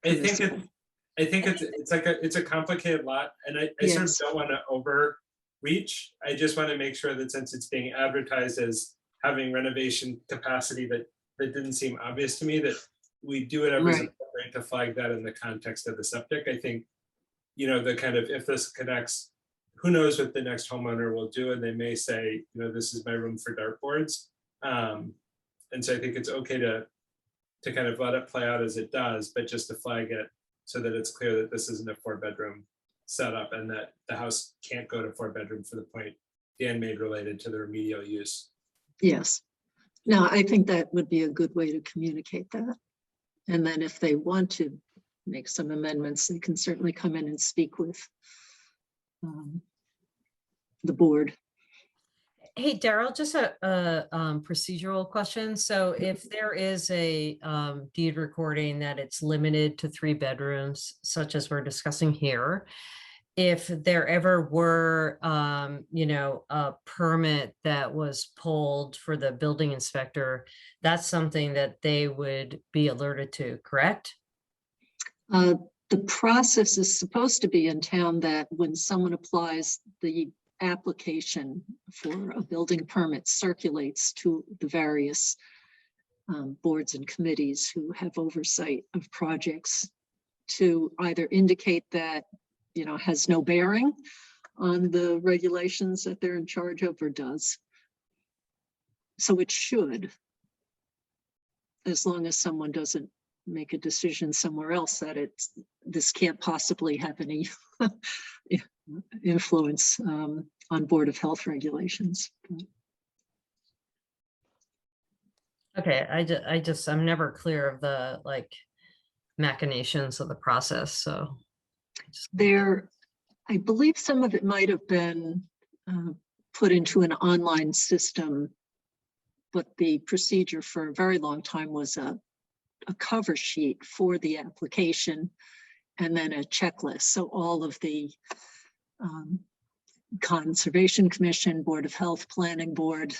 I think it's a complicated lot, and I sort of don't want to overreach. I just want to make sure that since it's being advertised as having renovation capacity that didn't seem obvious to me, that we do whatever is appropriate to flag that in the context of the septic. I think, the kind of, if this connects, who knows what the next homeowner will do, and they may say, this is my room for dartboards. And so I think it's okay to kind of let it play out as it does, but just to flag it so that it's clear that this isn't a 4-bedroom setup and that the house can't go to 4-bedroom for the point Dan made related to the remedial use. Yes. No, I think that would be a good way to communicate that. And then if they want to make some amendments, they can certainly come in and speak with the board. Hey, Daryl, just a procedural question. So if there is a deed recording that it's limited to 3 bedrooms, such as we're discussing here, if there ever were, a permit that was pulled for the building inspector, that's something that they would be alerted to, correct? The process is supposed to be in town that when someone applies, the application for a building permit circulates to the various boards and committees who have oversight of projects to either indicate that, has no bearing on the regulations that they're in charge of or does. So it should, as long as someone doesn't make a decision somewhere else that this can't possibly have any influence on Board of Health regulations. Okay, I'm never clear of the machinations of the process, so. I believe some of it might have been put into an online system, but the procedure for a very long time was a cover sheet for the application and then a checklist. So all of the Conservation Commission, Board of Health, Planning Board,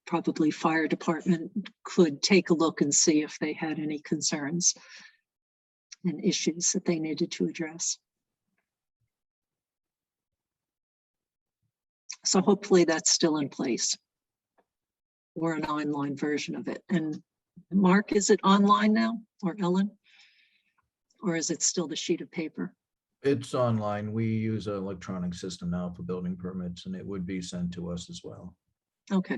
probably Fire Department could take a look and see if they had any concerns and issues that they needed to address. So hopefully that's still in place, or an online version of it. And Mark, is it online now, or Ellen? Or is it still the sheet of paper? It's online. We use an electronic system now for building permits, and it would be sent to us as well. Okay.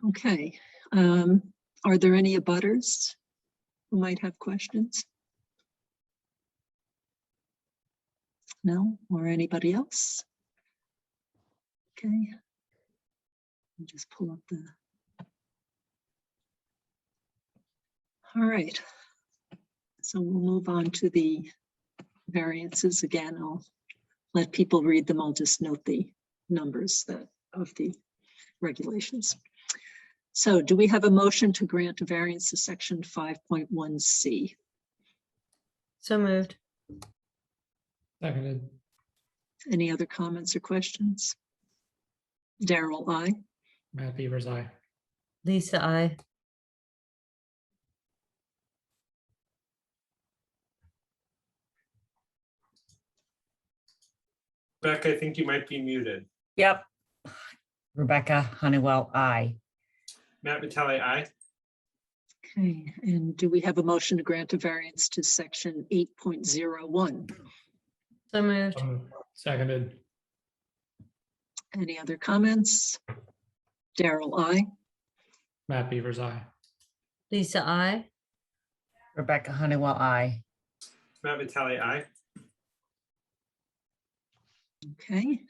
Okay. Are there any abutters who might have questions? No, or anybody else? Okay. I'll just pull up the. All right. So we'll move on to the variances again. I'll let people read them. I'll just note the numbers of the regulations. So do we have a motion to grant a variance to section 5.1C? So moved. Seconded. Any other comments or questions? Daryl, I. Matt Beavers, aye. Lisa, I. Beck, I think you might be muted. Yep. Rebecca Honeywell, I. Matt Vitale, aye. Okay, and do we have a motion to grant a variance to section 8.01? So moved. Seconded. Any other comments? Daryl, I. Matt Beavers, aye. Lisa, I. Rebecca Honeywell, I. Matt Vitale, aye. Okay.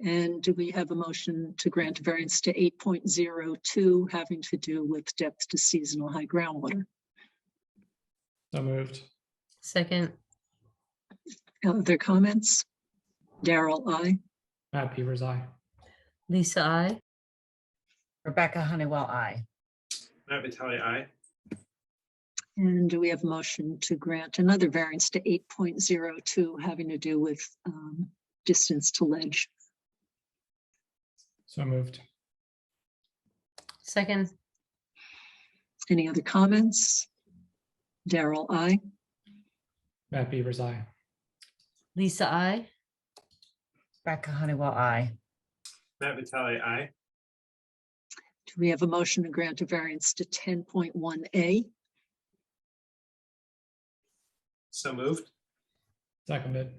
And do we have a motion to grant a variance to 8.02 having to do with depth to seasonal high groundwater? So moved. Second. Other comments? Daryl, I. Matt Beavers, aye. Lisa, I. Rebecca Honeywell, I. Matt Vitale, aye. And do we have a motion to grant another variance to 8.02 having to do with distance to ledge? So moved. Second. Any other comments? Daryl, I. Matt Beavers, aye. Lisa, I. Rebecca Honeywell, I. Matt Vitale, aye. Do we have a motion to grant a variance to 10.1A? So moved. Seconded.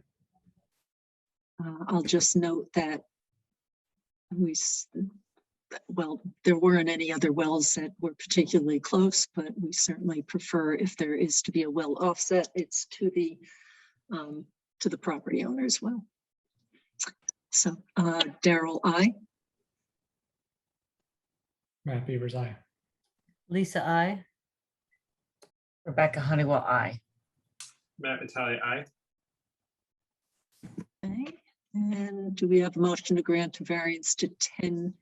I'll just note that well, there weren't any other wells that were particularly close, but we certainly prefer if there is to be a well offset, it's to the property owner as well. So Daryl, I. Matt Beavers, aye. Lisa, I. Rebecca Honeywell, I. Matt Vitale, aye. Okay. And do we have a motion to grant a variance to 10.2?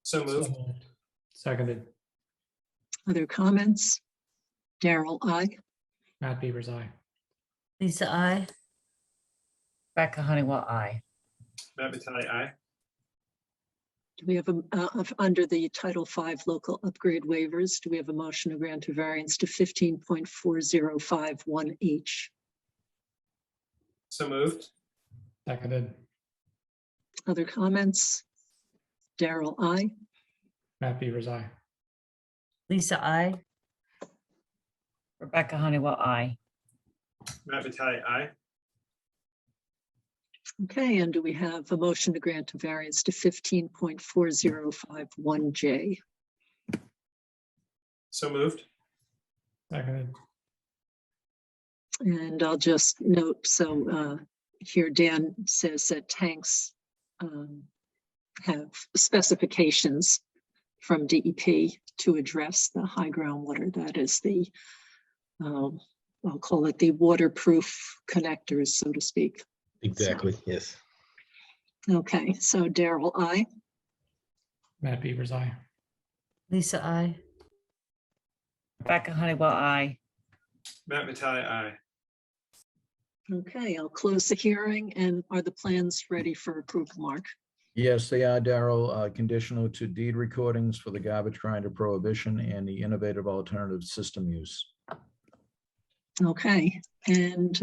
So moved. Seconded. Other comments? Daryl, I. Matt Beavers, aye. Lisa, I. Rebecca Honeywell, I. Matt Vitale, aye. Do we have under the Title V local upgrade waivers, do we have a motion to grant a variance to 15.4051H? So moved. Seconded. Other comments? Daryl, I. Matt Beavers, aye. Lisa, I. Rebecca Honeywell, I. Matt Vitale, aye. Okay, and do we have a motion to grant a variance to 15.4051J? So moved. Seconded. And I'll just note, so here Dan says that tanks have specifications from DEP to address the high groundwater. That is the, I'll call it the waterproof connectors, so to speak. Exactly, yes. Okay, so Daryl, I. Matt Beavers, aye. Lisa, I. Rebecca Honeywell, I. Matt Vitale, aye. Okay, I'll close the hearing. And are the plans ready for approval, Mark? Yes, they are, Daryl, conditional to deed recordings for the garbage grinder prohibition and the innovative alternative system use. Okay, and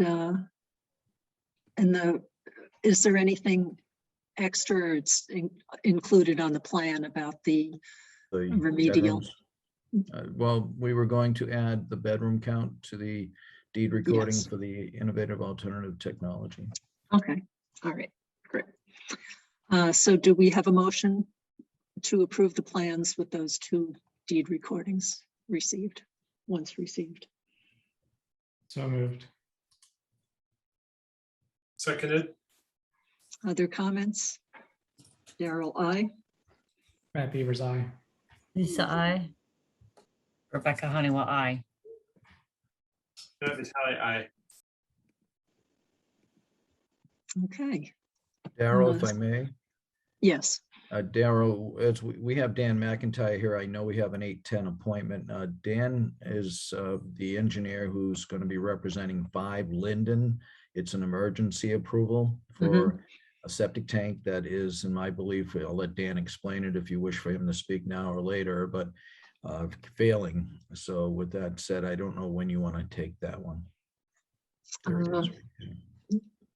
is there anything extra it's included on the plan about the The remedial? bedrooms. Well, we were going to add the bedroom count to the deed recording Yes. for the innovative alternative technology. Okay, all right, great. So do we have a motion to approve the plans with those two deed recordings received, once received? So moved. Seconded. Other comments? Daryl, I. Matt Beavers, aye. Lisa, I. Rebecca Honeywell, I. Matt Vitale, aye. Okay, Daryl, if I may, yes. Daryl, as we have Dan McIntyre here, I know we have an 8:10 appointment. Dan is the engineer who's going to be representing 5 Linden. It's an emergency approval for a septic tank that is, in my belief, I'll let Dan explain it if you wish for him to speak now or later, but failing. So with that said, I don't know when you want to take that one. There it is.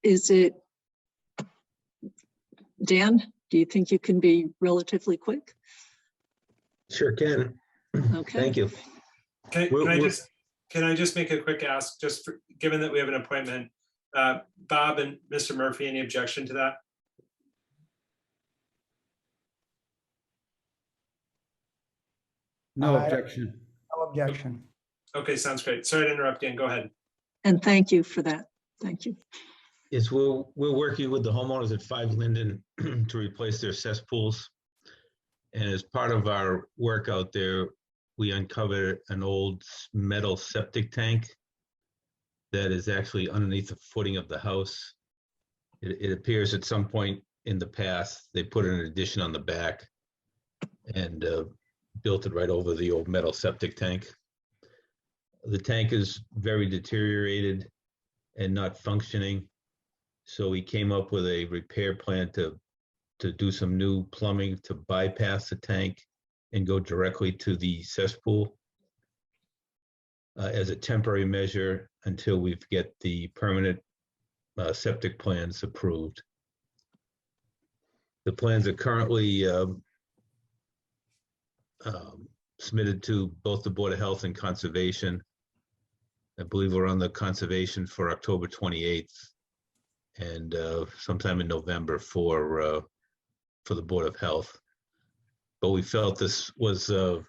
Is it, Dan, do you think you can be relatively quick? Sure can. Okay. Thank you. Can I just make a quick ask, just for, given that we have an appointment, Bob and Mr. Murphy, any objection to that? No objection. No objection. Okay, sounds great. Sorry to interrupt, Dan. Go ahead. And thank you for that. Thank you. Is we're working with the homeowners at 5 Linden to replace their cesspools. And as part of our work out there, we uncovered an old metal septic tank that is actually underneath the footing of the house. It appears at some point in the past, they put an addition on the back and built it right over the old metal septic tank. The tank is very deteriorated and not functioning. So we came up with a repair plan to do some new plumbing to bypass the tank and go directly to the cesspool as a temporary measure until we get the permanent septic plans approved. The plans are currently submitted to both the Board of Health and Conservation. I believe we're on the conservation for October 28th and sometime in November for the Board of Health. But we felt this was an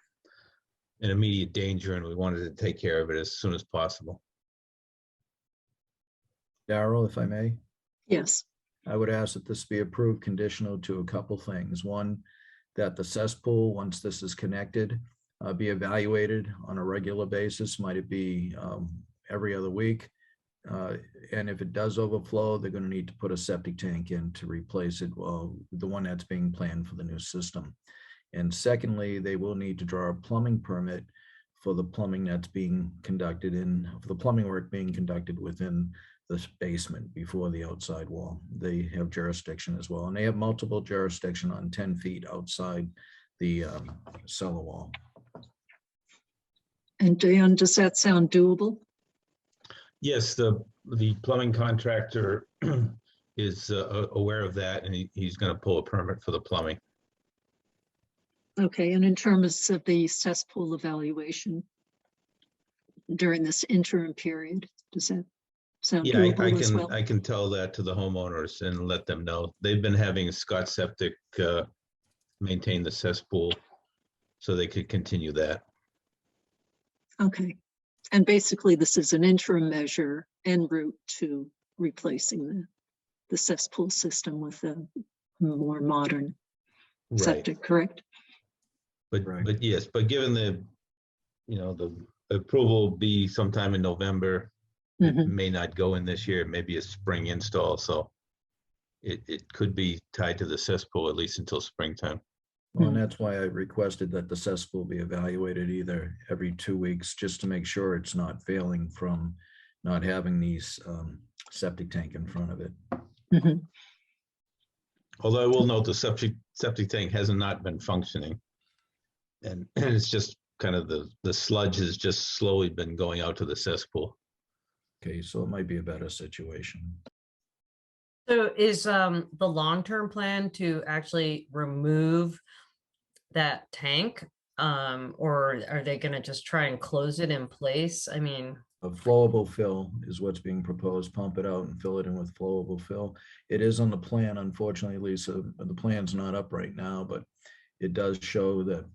immediate danger and we wanted to take care of it as soon as possible. Daryl, if I may? Yes. I would ask that this be approved conditional to a couple things. One, that the cesspool, once this is connected, be evaluated on a regular basis. Might it be every other week? And if it does overflow, they're going to need to put a septic tank in to replace it, the one that's being planned for the new system. And secondly, they will need to draw a plumbing permit for the plumbing that's being conducted for the plumbing work being conducted within this basement before the outside wall. They have jurisdiction as well. And they have multiple jurisdiction on 10 feet outside the cellar wall. And Dan, does that sound doable? Yes, the plumbing contractor is aware of that and he's going to pull a permit for the plumbing. Okay, and in terms of the cesspool evaluation during this interim period, does that sound doable as well? I can tell that to the homeowners and let them know. They've been having Scott Septic maintain the cesspool so they could continue that. Okay, and basically this is an interim measure en route to replacing the cesspool system with a more modern septic, correct? But yes, but given the approval will be sometime in November, it may not go in this year, it may be a spring install, so it could be tied to the cesspool at least until springtime. Well, and that's why I requested that the cesspool be evaluated either every 2 weeks, just to make sure it's not failing from not having these septic tank in front of it. Although I will note the septic tank has not been functioning. And it's just kind of the sludge has just slowly been going out to the cesspool. Okay, so it might be a better situation. So is the long-term plan to actually remove that tank? Or are they going to just try and close it in place? I mean, A flowable fill is what's being proposed. Pump it out and fill it in with flowable fill. It is on the plan, unfortunately, Lisa. The plan's not up right now, but it does show that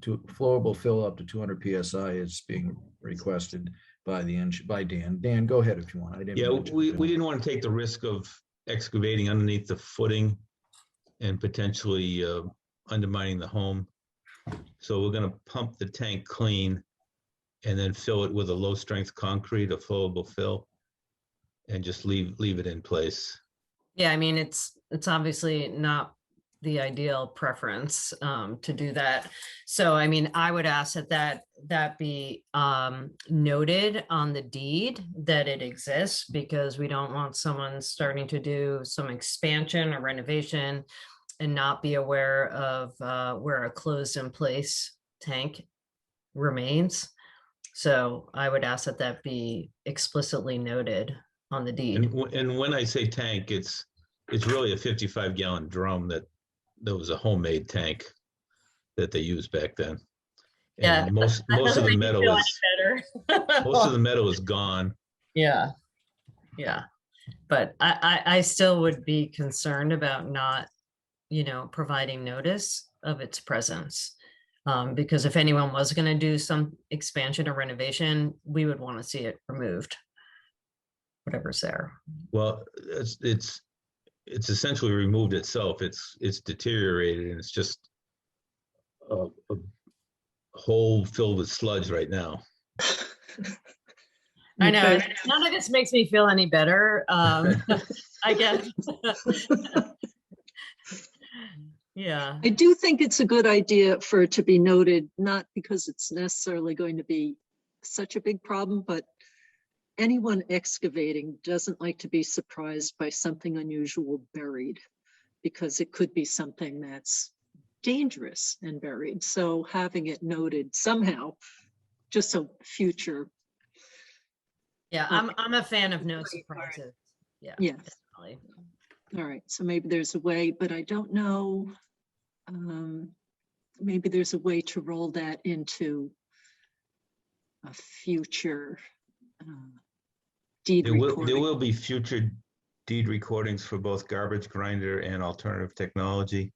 flowable fill up to 200 psi is being requested by Dan. Dan, go ahead if you want. We didn't want to take the risk of excavating underneath the footing and potentially undermining the home. So we're going to pump the tank clean and then fill it with a low strength concrete, a flowable fill, and just leave it in place. yeah, I mean, it's obviously not the ideal preference to do that. So, I mean, I would ask that be noted on the deed that it exists, because we don't want someone starting to do some expansion or renovation and not be aware of where a closed in place tank remains. So I would ask that be explicitly noted on the deed. And when I say tank, it's really a 55-gallon drum that was a homemade tank that they used back then. Yeah, And most of the metal is most of the metal is gone. Yeah, yeah, but I still would be concerned about not, providing notice of its presence. Because if anyone was going to do some expansion or renovation, we would want to see it removed, whatever's there. Well, it's essentially removed itself. It's deteriorated, and it's just a hole filled with sludge right now. I know, none of this makes me feel any better. I guess. Yeah. I do think it's a good idea for it to be noted, not because it's necessarily going to be such a big problem, but anyone excavating doesn't like to be surprised by something unusual buried, because it could be something that's dangerous and buried. So having it noted somehow, just so future. Yeah, I'm a fan of no surprises. Yeah. Yes. Definitely. All right, so maybe there's a way, but I don't know. Maybe there's a way to roll that into a future deed recording. There will be future deed recordings for both garbage grinder and alternative technology.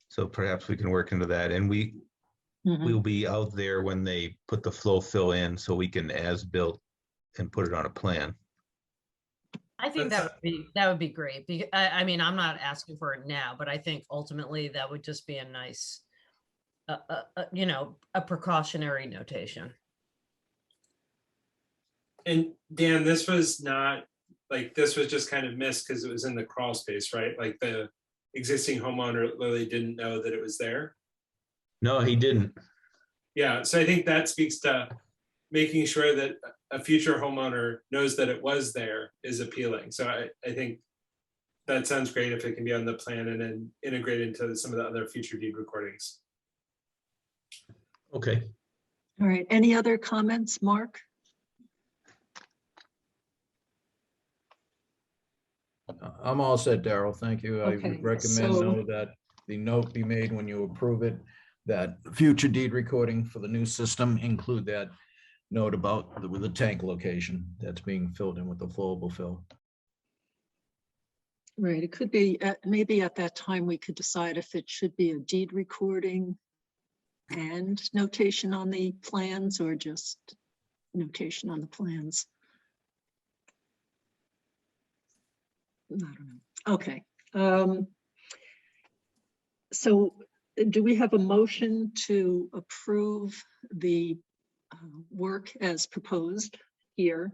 So perhaps we can work into that, and we'll be out there when they put the flow fill in, so we can as-built and put it on a plan. I think that would be great. I mean, I'm not asking for it now, but I think ultimately that would just be a nice, a precautionary notation. And Dan, this was not like, this was just kind of missed because it was in the crawl space, right? Like the existing homeowner literally didn't know that it was there. No, he didn't. Yeah, so I think that speaks to making sure that a future homeowner knows that it was there is appealing. So I think that sounds great if it can be on the plan and then integrate into some of the other future deed recordings. Okay. All right, any other comments, Mark? I'm all set, Daryl. Thank you. I Okay, would recommend so- though that the note be made when you approve it, that future deed recording for the new system include that note about with the tank location that's being filled in with the flowable fill. Right, it could be, maybe at that time we could decide if it should be a deed recording and notation on the plans, or just notation on the plans. I don't know. Okay. So do we have a motion to approve the work as proposed here,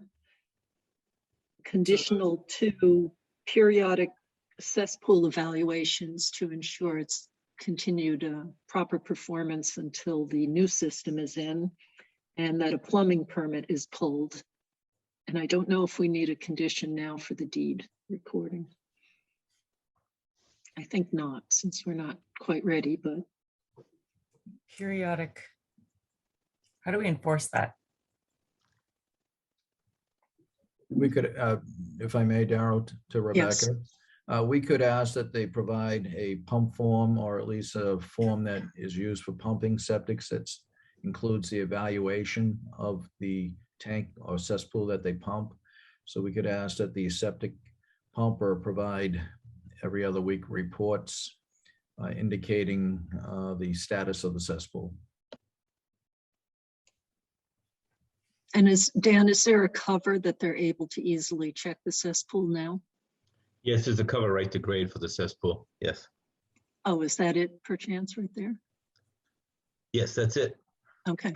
conditional to periodic cesspool evaluations to ensure its continued proper performance until the new system is in, and that a plumbing permit is pulled? And I don't know if we need a condition now for the deed recording. I think not, since we're not quite ready, but. Periodic. How do we enforce that? We could, if I may, Daryl, to Yes. Rebecca, we could ask that they provide a pump form, or at least a form that is used for pumping septics that includes the evaluation of the tank or cesspool that they pump. So we could ask that the septic pumper provide every other week reports indicating the status of the cesspool. And Dan, is there a cover that they're able to easily check the cesspool now? Yes, there's a cover right to grade for the cesspool. Yes. Oh, is that it perchance right there? Yes, that's it. Okay.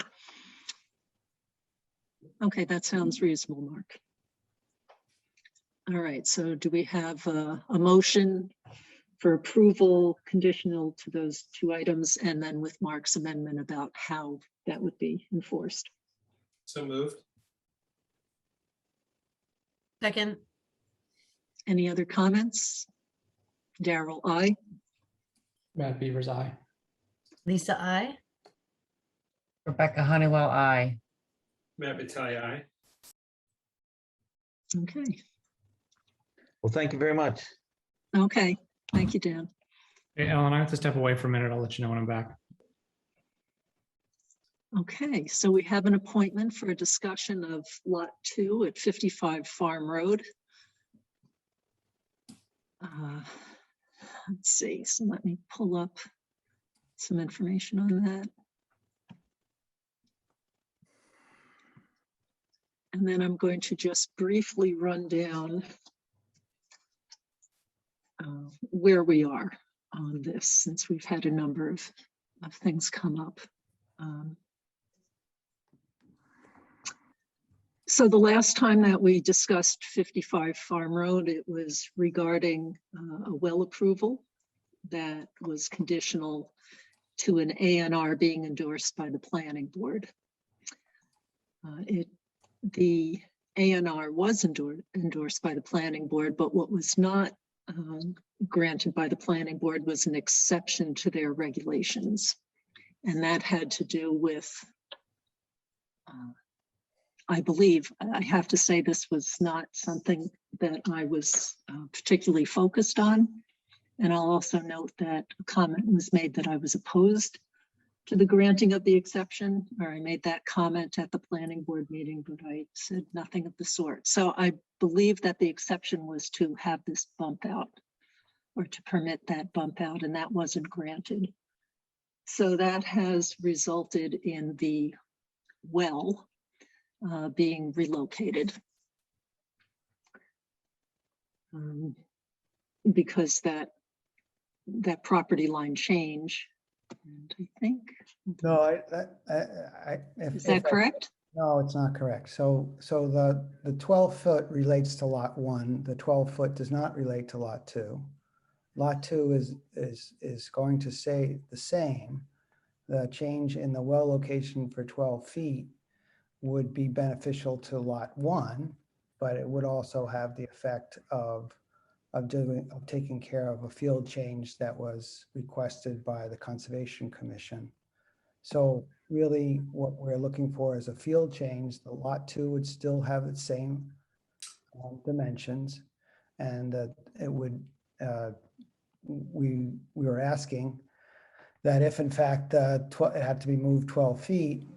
Okay, that sounds reasonable, Mark. All right, so do we have a motion for approval conditional to those two items, and then with Mark's amendment about how that would be enforced. So moved. Second, Any other comments? Daryl, aye. Matt Beaver's eye. Lisa, I. Rebecca Honeywell, I. Matt Vitale, aye. Okay, Well, thank you very much. okay. Thank you, Dan. Hey, Ellen, I have to step away for a minute. I'll let you know when I'm back. Okay, so we have an appointment for a discussion of Lot 2 at 55 Farm Road. Let's see, so let me pull up some information on that. And then I'm going to just briefly run down where we are on this, since we've had a number of things come up. So the last time that we discussed 55 Farm Road, it was regarding a well approval that was conditional to an A&R being endorsed by the planning board. The A&R was endorsed by the planning board, but what was not granted by the planning board was an exception to their regulations. And that had to do with, I believe, I have to say this was not something that I was particularly focused on. And I'll also note that a comment was made that I was opposed to the granting of the exception, or I made that comment at the planning board meeting, but I said nothing of the sort. So I believe that the exception was to have this bump out, or to permit that bump out, and that wasn't granted. So that has resulted in the well being relocated. Because that property line change, and I think. No, Is that correct? No, it's not correct. So the 12 foot relates to lot 1. The 12 foot does not relate to lot 2. Lot 2 is going to stay the same. The change in the well location for 12 feet would be beneficial to lot 1, but it would also have the effect of taking care of a field change that was requested by the Conservation Commission. So really what we're looking for is a field change. The lot 2 would still have its same dimensions, and it would, we were asking that if in fact it had to be moved 12 feet,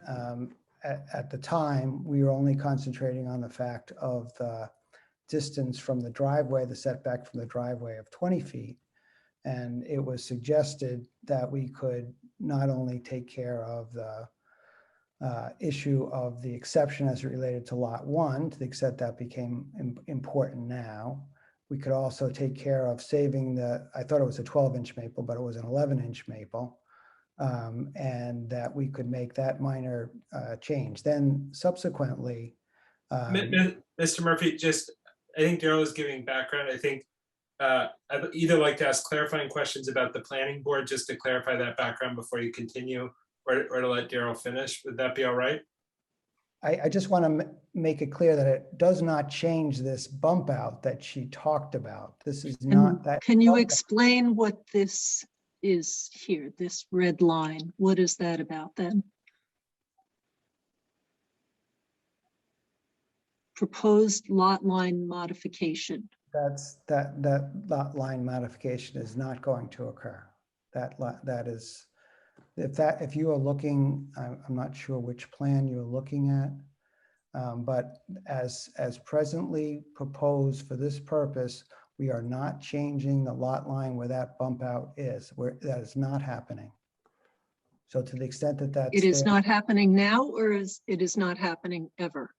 at the time, we were only concentrating on the fact of the distance from the driveway, the setback from the driveway of 20 feet. And it was suggested that we could not only take care of the issue of the exception as it related to lot 1, to the extent that became important now, we could also take care of saving I thought it was a 12-inch maple, but it was an 11-inch maple. And that we could make that minor change. Then subsequently, Mr. Murphy, I think Daryl is giving background. I think I'd either like to ask clarifying questions about the planning board, just to clarify that background before you continue, or to let Daryl finish. Would that be all right? I just want to make it clear that it does not change this bump out that she talked about. This is not that. Can you explain what this is here, this red line? What is that about then? Proposed lot line modification. That lot line modification is not going to occur. That is, if you are looking, I'm not sure which plan you're looking at, but as presently proposed for this purpose, we are not changing the lot line where that bump out is. That is not happening. So to the extent that that's it is not happening now, or it is not happening ever?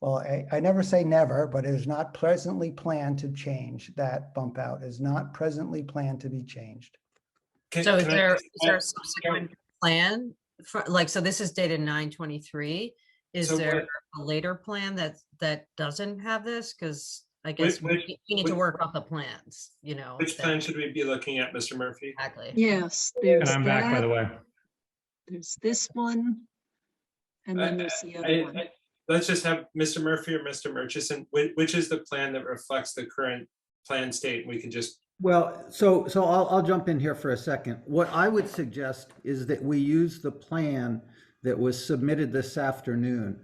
Well, I never say never, but it is not presently planned to change. That bump out is not presently planned to be changed. So is there a subsequent plan for, like, so this is dated 9/23. Is there a later plan that doesn't have this? Because I guess Which- we need to work off the plans, you know. Which that- plan should we be looking at, Mr. Murphy? Exactly. Yes, And there's I'm back, by the that, way. there's this one. And then there's the other one. Let's just have Mr. Murphy or Mr. Murchison, which is the plan that reflects the current plan state? We can just, Well, so I'll jump in here for a second. What I would suggest is that we use the plan that was submitted this afternoon.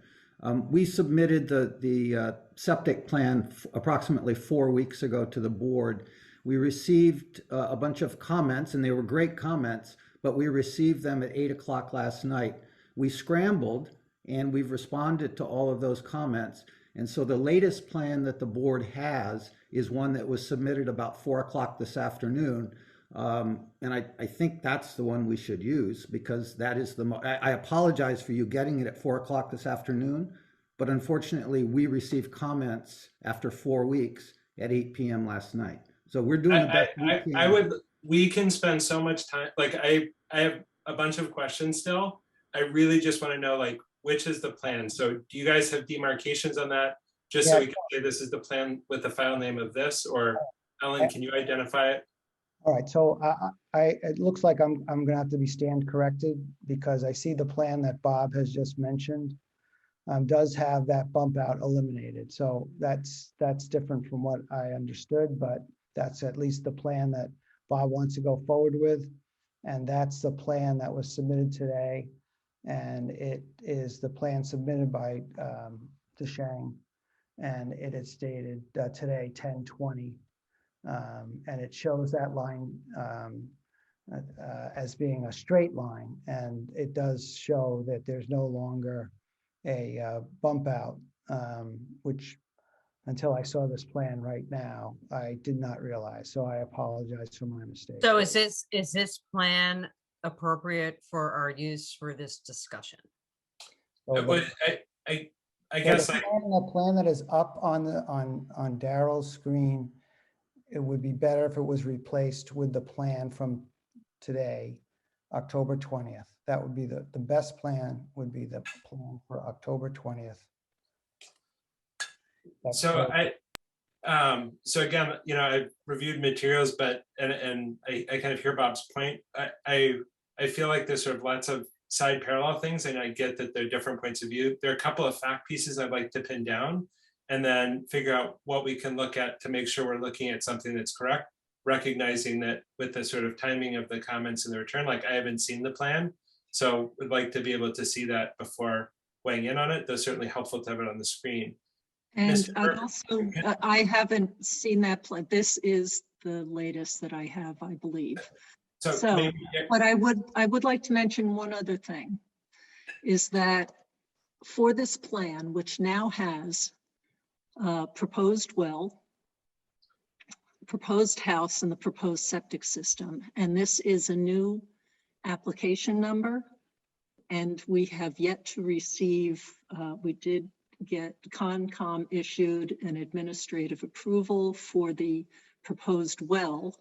We submitted the septic plan approximately 4 weeks ago to the board. We received a bunch of comments, and they were great comments, but we received them at 8 o'clock last night. We scrambled, and we've responded to all of those comments. And so the latest plan that the board has is one that was submitted about 4 o'clock this afternoon. And I think that's the one we should use, because that is I apologize for you getting it at 4 o'clock this afternoon, but unfortunately we received comments after 4 weeks at 8 p.m. last night. So we're doing the best we can. we can spend so much time, like I have a bunch of questions still. I really just want to know, like, which is the plan? So do you guys have demarcations on that? Just so we can say this is the plan with the file name of this, or Ellen, can you identify it? All right, so it looks like I'm gonna have to be stand corrected, because I see the plan that Bob has just mentioned does have that bump out eliminated. So that's different from what I understood, but that's at least the plan that Bob wants to go forward with. And that's the plan that was submitted today. And it is the plan submitted by DeShang, and it is dated today, 10/20. And it shows that line as being a straight line. And it does show that there's no longer a bump out, which until I saw this plan right now, I did not realize. So I apologize for my mistake. So is this plan appropriate for our use for this discussion? So I guess the plan that is up on Daryl's screen, it would be better if it was replaced with the plan from today, October 20th. That would be the best plan, would be the plan for October 20th. That's so correct. so again, you know, I've reviewed materials, but and I kind of hear Bob's point. I feel like there's sort of lots of side parallel things, and I get that there are different points of view. There are a couple of fact pieces I'd like to pin down, and then figure out what we can look at to make sure we're looking at something that's correct, recognizing that with the sort of timing of the comments and the return, like I haven't seen the plan, so would like to be able to see that before weighing in on it. That's certainly helpful to have it on the screen. And I haven't seen that plan. This is the latest that I have, I believe. So maybe, but I would like to mention one other thing, is that for this plan, which now has proposed well, proposed house, and the proposed septic system, and this is a new application number, and we have yet to receive, we did get Concom issued an administrative approval for the proposed well,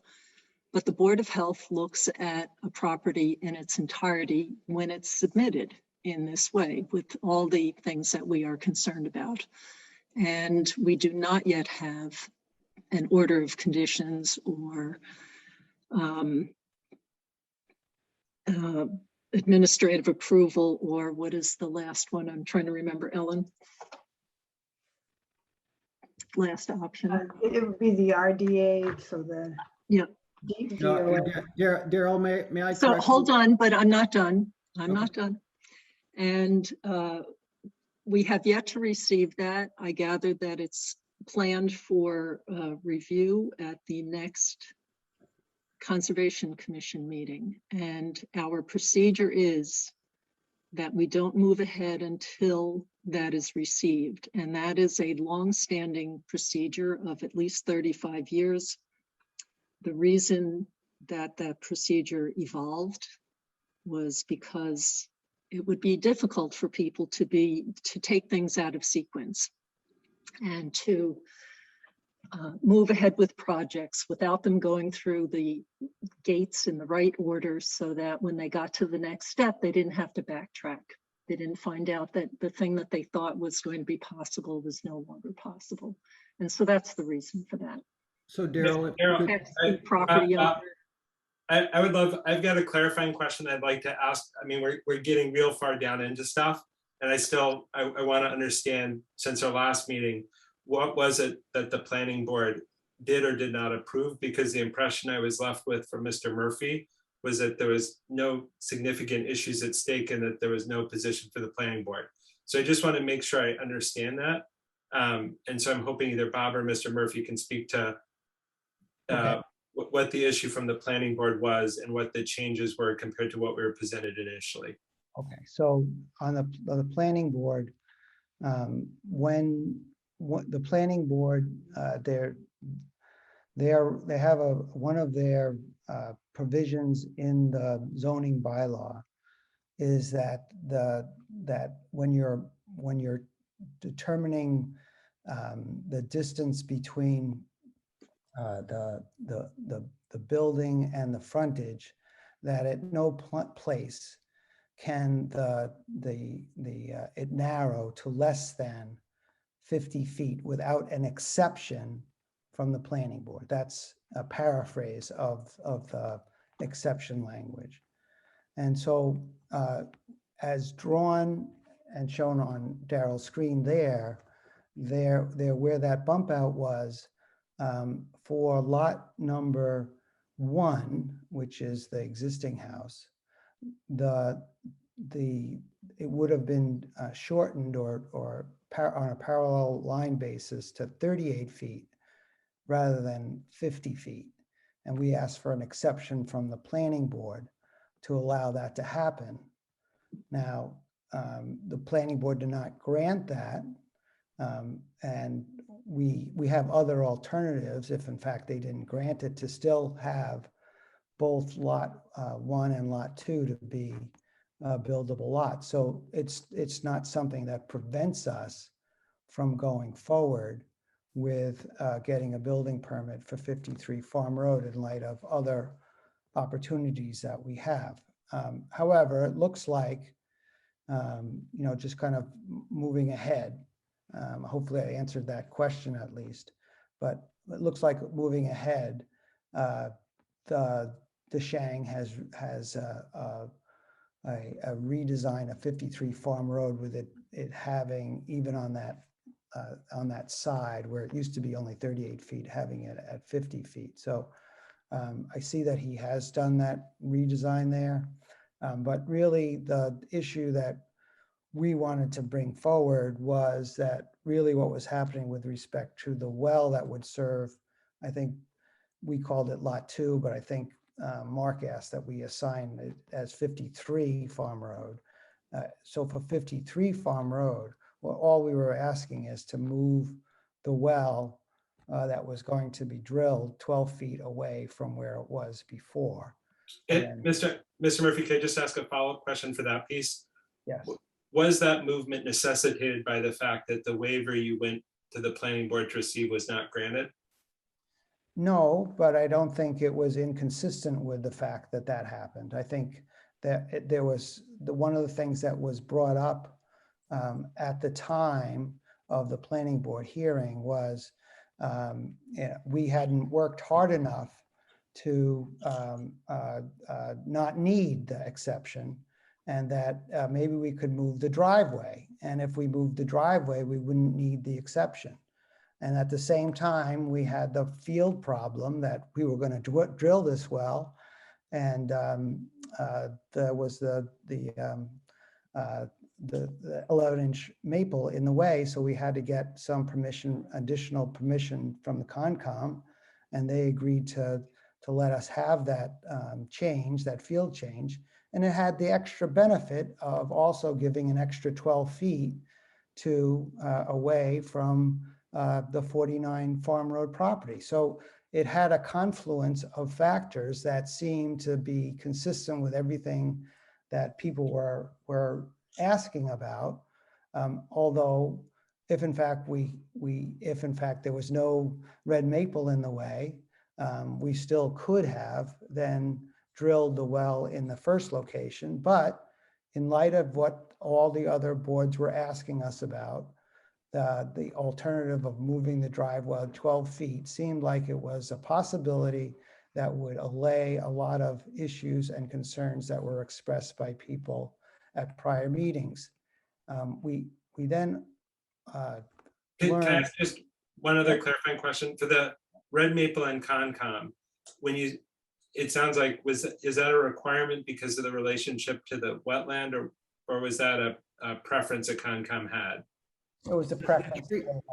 but the Board of Health looks at a property in its entirety when it's submitted in this way, with all the things that we are concerned about. And we do not yet have an order of conditions or administrative approval, or what is the last one? I'm trying to remember, Ellen. Last option. It would be the RDA, so the. Yeah. Daryl, may I? So hold on, but I'm not done. I'm not done. And we have yet to receive that. I gather that it's planned for review at the next Conservation Commission meeting. And our procedure is that we don't move ahead until that is received. And that is a long-standing procedure of at least 35 years. The reason that that procedure evolved was because it would be difficult for people to take things out of sequence and to move ahead with projects without them going through the gates in the right order, so that when they got to the next step, they didn't have to backtrack. They didn't find out that the thing that they thought was going to be possible was no longer possible. And so that's the reason for that. So Daryl, Daryl, That's the property owner. I would love, I've got a clarifying question I'd like to ask. I mean, we're getting real far down into stuff. And I want to understand, since our last meeting, what was it that the planning board did or did not approve? Because the impression I was left with from Mr. Murphy was that there was no significant issues at stake and that there was no position for the planning board. So I just want to make sure I understand that. And so I'm hoping either Bob or Mr. Murphy can speak to what the issue from the planning board was and what the changes were compared to what we were presented initially. Okay, so on the planning board, when the planning board, they have one of their provisions in the zoning bylaw is that when you're determining the distance between the building and the frontage, that at no place can it narrow to less than 50 feet without an exception from the planning board. That's a paraphrase of the exception language. And so as drawn and shown on Daryl's screen there where that bump out was for lot number 1, which is the existing house, it would have been shortened or on a parallel line basis to 38 feet rather than 50 feet. And we asked for an exception from the planning board to allow that to happen. Now, the planning board did not grant that. And we have other alternatives if in fact they didn't grant it, to still have both lot 1 and lot 2 to be buildable lots. So it's not something that prevents us from going forward with getting a building permit for 53 Farm Road in light of other opportunities that we have. However, it looks like, just kind of moving ahead, hopefully I answered that question at least, but it looks like moving ahead, the Shang has a redesign of 53 Farm Road with it having, even on that side where it used to be only 38 feet, having it at 50 feet. So I see that he has done that redesign there. But really the issue that we wanted to bring forward was that really what was happening with respect to the well that would serve, I think we called it lot 2, but I think Mark asked that we assign it as 53 Farm Road. So for 53 Farm Road, well, all we were asking is to move the well that was going to be drilled 12 feet away from where it was before. And Mr. Murphy, could I just ask a follow-up question for that piece? Yes. Was that movement necessitated by the fact that the waiver you went to the planning board to receive was not granted? No, but I don't think it was inconsistent with the fact that that happened. I think that there was one of the things that was brought up at the time of the planning board hearing was we hadn't worked hard enough to not need the exception, and that maybe we could move the driveway. And if we moved the driveway, we wouldn't need the exception. And at the same time, we had the field problem that we were going to drill this well. And there was the 11-inch maple in the way. So we had to get some additional permission from the Concom. And they agreed to let us have that change, that field change. And it had the extra benefit of also giving an extra 12 feet away from the 49 Farm Road property. So it had a confluence of factors that seemed to be consistent with everything that people were asking about. Although if in fact there was no red maple in the way, we still could have then drilled the well in the first location. But in light of what all the other boards were asking us about. The alternative of moving the driveway 12 feet seemed like it was a possibility that would allay a lot of issues and concerns that were expressed by people at prior meetings. We then Can I learned. ask just one other clarifying question for the Red Maple and Concom? When you, it sounds like, is that a requirement because of the relationship to the wetland, or was that a preference that Concom had? It was a preference.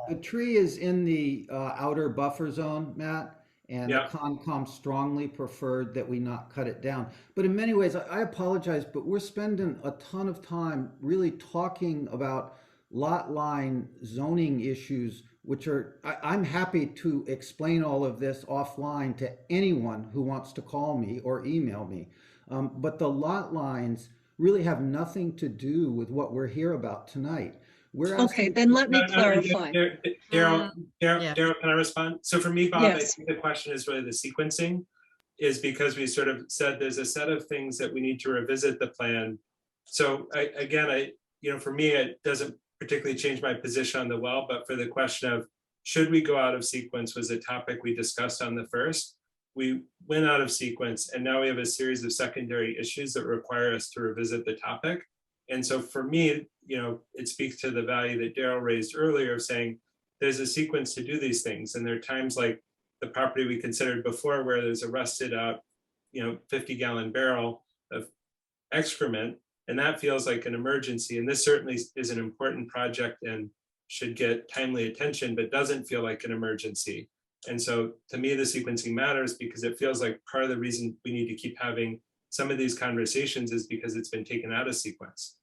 The tree is in the outer buffer zone, Matt, and Yeah. the Concom strongly preferred that we not cut it down. But in many ways, I apologize, but we're spending a ton of time really talking about lot line zoning issues, which are, I'm happy to explain all of this offline to anyone who wants to call me or email me. But the lot lines really have nothing to do with what we're here about tonight. We're Okay, asking. then let me clarify. Daryl, Yeah. can I respond? So for me, Bob, I Yes. think the question is really the sequencing, is because we sort of said there's a set of things that we need to revisit the plan. So for me, it doesn't particularly change my position on the well, but for the question of should we go out of sequence was a topic we discussed on the first. We went out of sequence, and now we have a series of secondary issues that require us to revisit the topic. And so for me, it speaks to the value that Daryl raised earlier of saying there's a sequence to do these things. And there are times like the property we considered before where there's a rusted out, 50-gallon barrel of excrement, and that feels like an emergency. And this certainly is an important project and should get timely attention, but doesn't feel like an emergency. And so to me, the sequencing matters because it feels like part of the reason we need to keep having some of these conversations is because it's been taken out of sequence.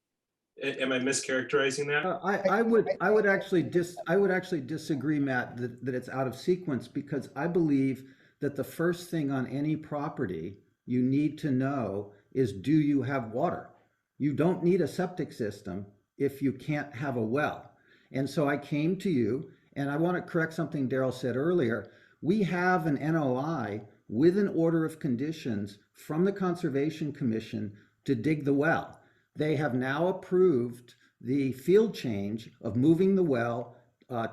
Am I mischaracterizing that? I would actually disagree, Matt, that it's out of sequence, because I believe that the first thing on any property you need to know is, do you have water? You don't need a septic system if you can't have a well. And so I came to you, and I want to correct something Daryl said earlier. We have an NOI with an order of conditions from the Conservation Commission to dig the well. They have now approved the field change of moving the well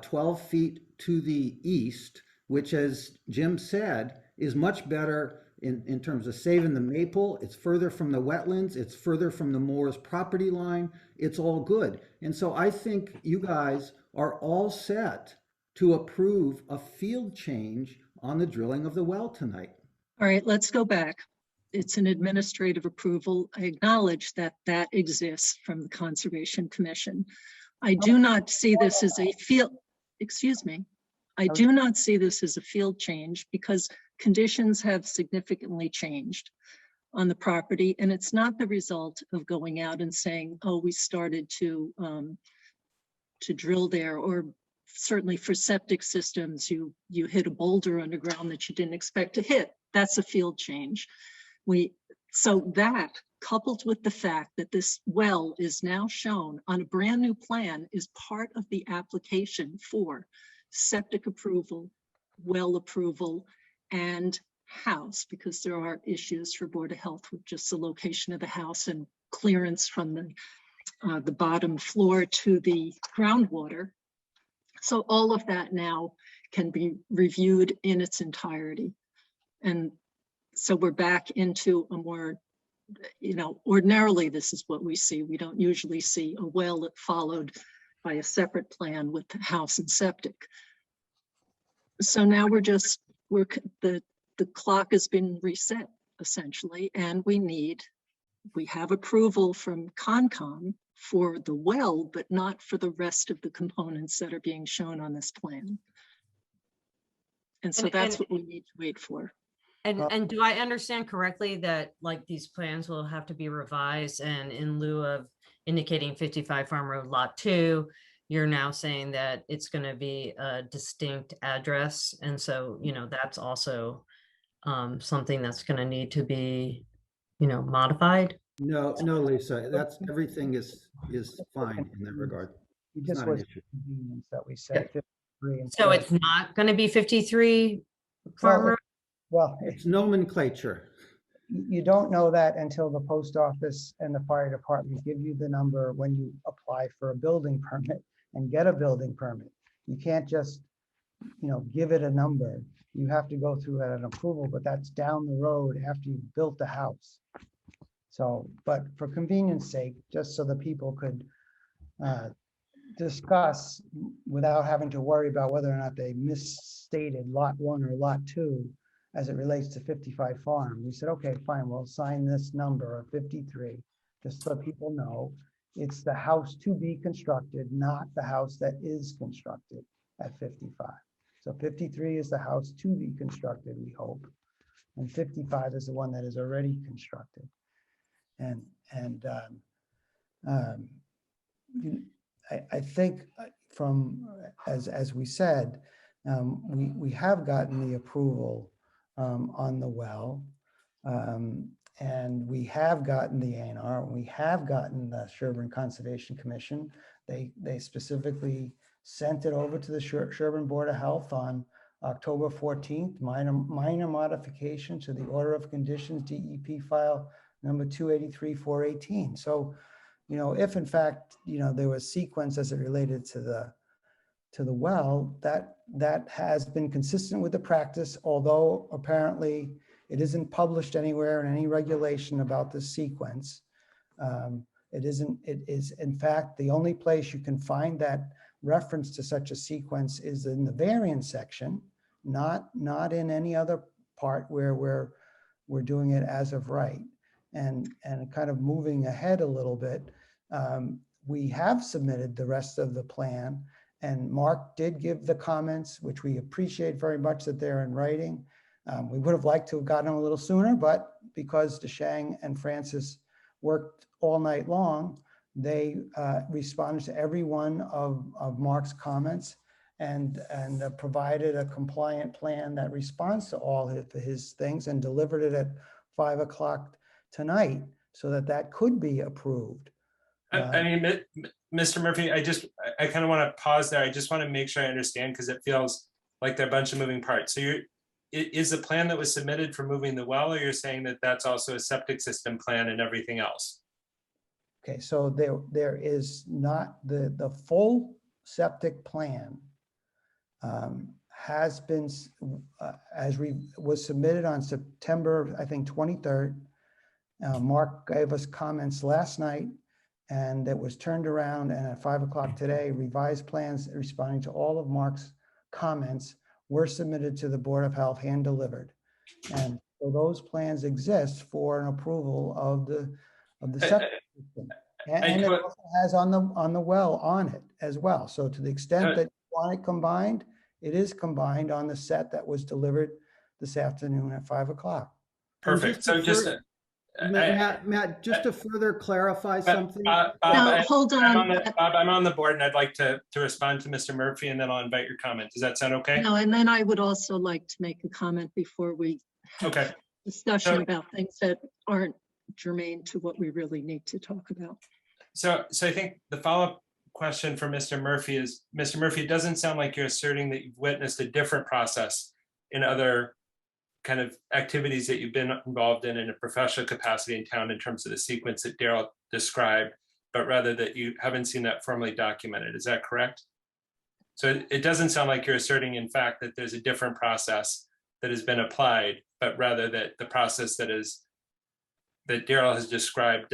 12 feet to the east, which, as Jim said, is much better in terms of saving the maple. It's further from the wetlands. It's further from the Moore's property line. It's all good. And so I think you guys are all set to approve a field change on the drilling of the well tonight. All right, let's go back. It's an administrative approval. I acknowledge that that exists from the Conservation Commission. I do not see this as a field, excuse me. I do not see this as a field change because conditions have significantly changed on the property, and it's not the result of going out and saying, oh, we started to drill there, or certainly for septic systems, you hit a boulder underground that you didn't expect to hit. That's a field change. So that, coupled with the fact that this well is now shown on a brand new plan, is part of the application for septic approval, well approval, and house, because there are issues for Board of Health with just the location of the house and clearance from the bottom floor to the groundwater. So all of that now can be reviewed in its entirety. And so we're back into a more, ordinarily this is what we see. We don't usually see a well followed by a separate plan with the house and septic. So now the clock has been reset essentially, and we have approval from Concom for the well, but not for the rest of the components that are being shown on this plan. And so that's what we need to wait for. And do I understand correctly that like these plans will have to be revised, and in lieu of indicating 55 Farm Road Lot 2, you're now saying that it's going to be a distinct address, and so that's also something that's going to need to be modified? No, Lisa, that's everything is fine in that regard. It It's just not an was issue. convenience that we said 53. So it's not going to be 53 Farm Road? Well, It's nomenclature. you don't know that until the post office and the fire department give you the number when you apply for a building permit and get a building permit. You can't just, give it a number. You have to go through an approval, but that's down the road after you've built the house. So, but for convenience sake, just so that people could discuss without having to worry about whether or not they misstated lot 1 or lot 2 as it relates to 55 Farm. We said, okay, fine, we'll assign this number of 53, just so people know it's the house to be constructed, not the house that is constructed at 55. So 53 is the house to be constructed, we hope, and 55 is the one that is already constructed. And I think from, as we said, we have gotten the approval on the well, and we have gotten the A&R, we have gotten the Sherburne Conservation Commission. They specifically sent it over to the Sherburne Board of Health on October 14th, minor modification to the order of conditions, DEP file number 283-418. So, if in fact, there was sequence as it related to the well, that has been consistent with the practice, although apparently it isn't published anywhere in any regulation about the sequence. It is in fact, the only place you can find that reference to such a sequence is in the variance section, not in any other part where we're doing it as of right. And kind of moving ahead a little bit, we have submitted the rest of the plan, and Mark did give the comments, which we appreciate very much that they're in writing. We would have liked to have gotten them a little sooner, but because DeShang and Francis worked all night long, they responded to every one of Mark's comments and provided a compliant plan that responds to all his things, and delivered it at 5 o'clock tonight so that could be approved. I mean, Mr. Murphy, I kind of want to pause there. I just want to make sure I understand, because it feels like there are a bunch of moving parts. So is the plan that was submitted for moving the well, or you're saying that that's also a septic system plan and everything else? Okay, so there is not the full septic plan has been was submitted on September, I think, 23rd. Mark gave us comments last night, and it was turned around, and at 5 o'clock today, revised plans responding to all of Mark's comments were submitted to the Board of Health, hand delivered. And so those plans exist for an approval of the septic system. And it also has on the well on it as well. So to the extent that you want it combined, it is combined on the set that was delivered this afternoon at 5 o'clock. Perfect. So Matt, just to further clarify something. Hold on. Bob, I'm on the board, and I'd like to respond to Mr. Murphy, and then I'll invite your comment. Does that sound okay? No, and then I would also like to make a comment before we have discussion about things that aren't germane to what we really need to talk about. So I think the follow-up question for Mr. Murphy is, Mr. Murphy, it doesn't sound like you're asserting that you've witnessed a different process in other kind of activities that you've been involved in a professional capacity in town in terms of the sequence that Daryl described, but rather that you haven't seen that formally documented. Is that correct? So it doesn't sound like you're asserting, in fact, that there's a different process that has been applied, but rather that the process that Daryl has described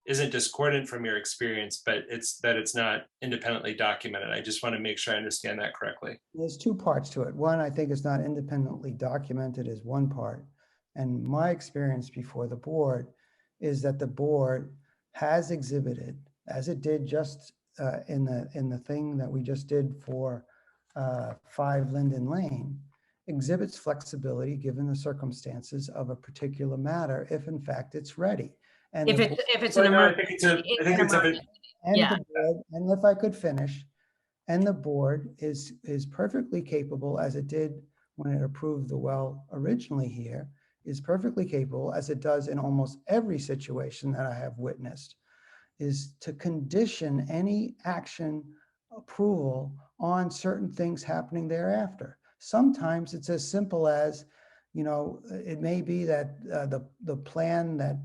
isn't discordant from your experience, but it's not independently documented. I just want to make sure I understand that correctly. There's two parts to it. One, I think, is not independently documented is one part. And my experience before the board is that the board has exhibited, as it did just in the thing that we just did for 5 Linden Lane, exhibits flexibility given the circumstances of a particular matter, if in fact it's ready. And if it's an emergency, and if I could finish, and the board is perfectly capable, as it did when it approved the well originally here, is perfectly capable, as it does in almost every situation that I have witnessed, is to condition any action approval on certain things happening thereafter. Sometimes it's as simple as, it may be that the plan that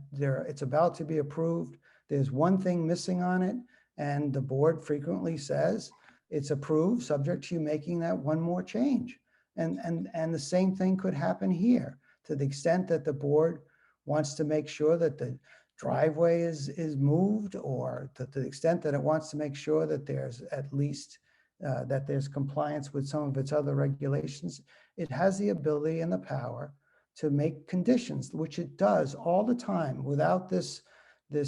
it's about to be approved, there's one thing missing on it, and the board frequently says it's approved, subject to you making that one more change. And the same thing could happen here, to the extent that the board wants to make sure that the driveway is moved, or to the extent that it wants to make sure that there's at least that there's compliance with some of its other regulations. It has the ability and the power to make conditions, which it does all the time without this. We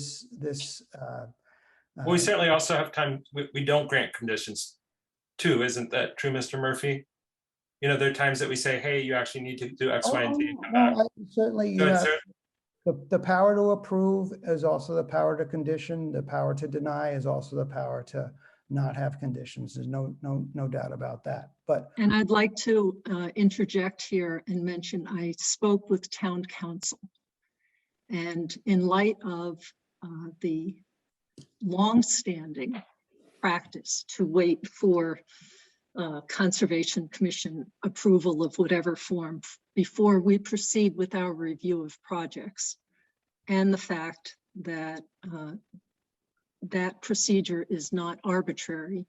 certainly also have time, we don't grant conditions too, isn't that true, Mr. Murphy? There are times that we say, hey, you actually need to do X, Y, and Z. And come back. Certainly, the power to approve is also the power to condition. The power to deny is also the power to not have conditions. There's no doubt about that. And I'd like to interject here and mention I spoke with town council, and in light of the long-standing practice to wait for Conservation Commission approval of whatever form before we proceed with our review of projects, and the fact that that procedure is not arbitrary,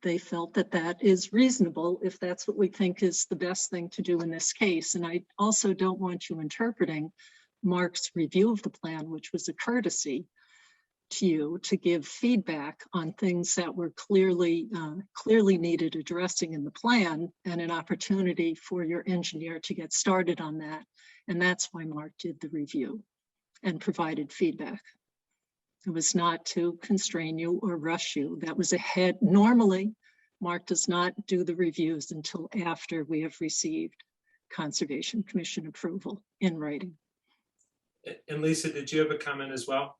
they felt that that is reasonable if that's what we think is the best thing to do in this case. And I also don't want you interpreting Mark's review of the plan, which was a courtesy to you to give feedback on things that were clearly needed addressing in the plan, and an opportunity for your engineer to get started on that. And that's why Mark did the review and provided feedback. It was not to constrain you or rush you. That was ahead. Normally, Mark does not do the reviews until after we have received Conservation Commission approval in writing. And Lisa, did you have a comment as well?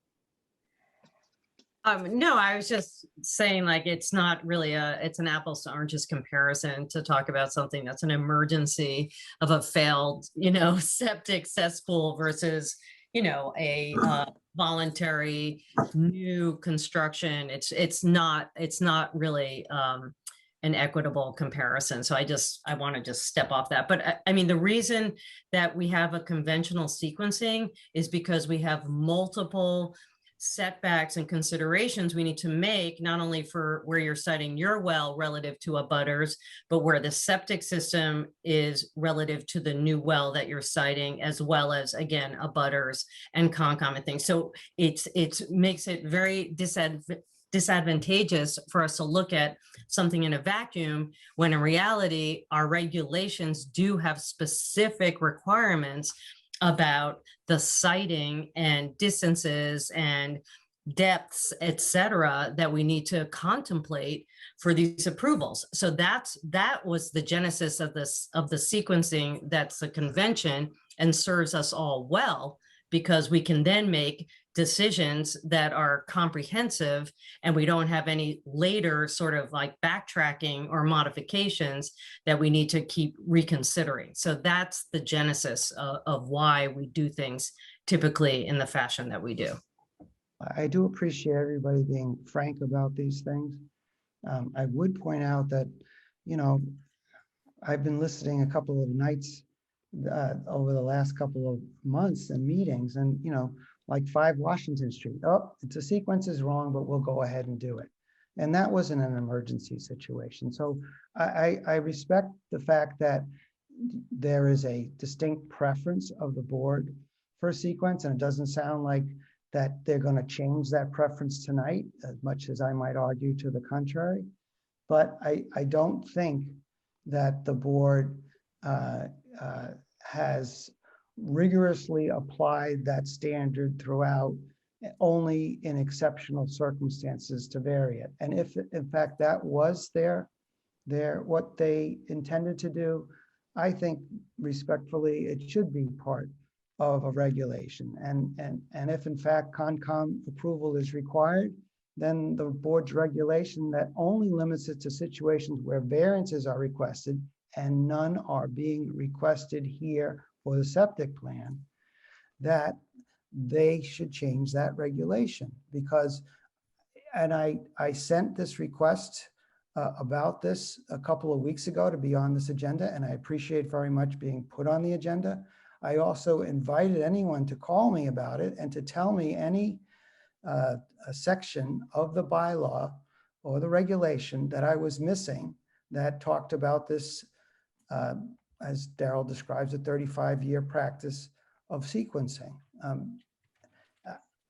No, I was just saying, like, it's not really it's an apples to oranges comparison to talk about something that's an emergency of a failed, septic cesspool versus, a voluntary new construction. It's not really an equitable comparison. So I want to just step off that. But I mean, the reason that we have a conventional sequencing is because we have multiple setbacks and considerations we need to make, not only for where you're citing your well relative to a butters, but where the septic system is relative to the new well that you're citing, as well as, again, a butters and concomitant things. So it makes it very disadvantageous for us to look at something in a vacuum, when in reality, our regulations do have specific requirements about the siting and distances and depths, et cetera, that we need to contemplate for these approvals. So that was the genesis of the sequencing. That's the convention, and serves us all well, because we can then make decisions that are comprehensive, and we don't have any later sort of like backtracking or modifications that we need to keep reconsidering. So that's the genesis of why we do things typically in the fashion that we do. I do appreciate everybody being frank about these things. I would point out that, I've been listening a couple of nights over the last couple of months and meetings, and, like 5 Washington Street. Oh, the sequence is wrong, but we'll go ahead and do it. And that wasn't an emergency situation. So I respect the fact that there is a distinct preference of the board for a sequence, and it doesn't sound like that they're going to change that preference tonight, as much as I might argue to the contrary. But I don't think that the board has rigorously applied that standard throughout, only in exceptional circumstances to vary it. And if in fact that was what they intended to do, I think respectfully it should be part of a regulation. And if in fact Concom approval is required, then the board's regulation that only limits it to situations where variances are requested, and none are being requested here for the septic plan, that they should change that regulation. Because, and I sent this request about this a couple of weeks ago to be on this agenda, and I appreciate very much being put on the agenda. I also invited anyone to call me about it and to tell me any a section of the bylaw or the regulation that I was missing that talked about this, as Daryl describes, a 35-year practice of sequencing.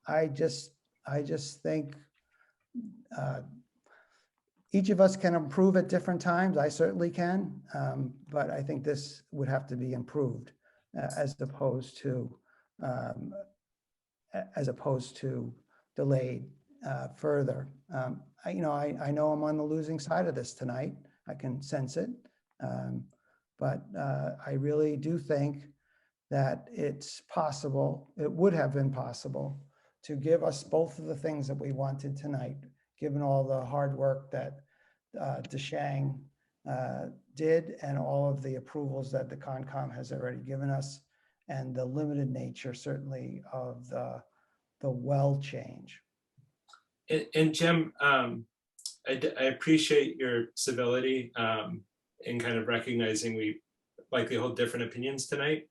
I just think each of us can improve at different times. I certainly can, but I think this would have to be improved as opposed to delayed further. I know I'm on the losing side of this tonight. I can sense it, but I really do think that it's possible. It would have been possible to give us both of the things that we wanted tonight, given all the hard work that DeShang did and all of the approvals that the Concom has already given us, and the limited nature certainly of the well change. And Jim, I appreciate your civility in kind of recognizing we likely hold different opinions tonight.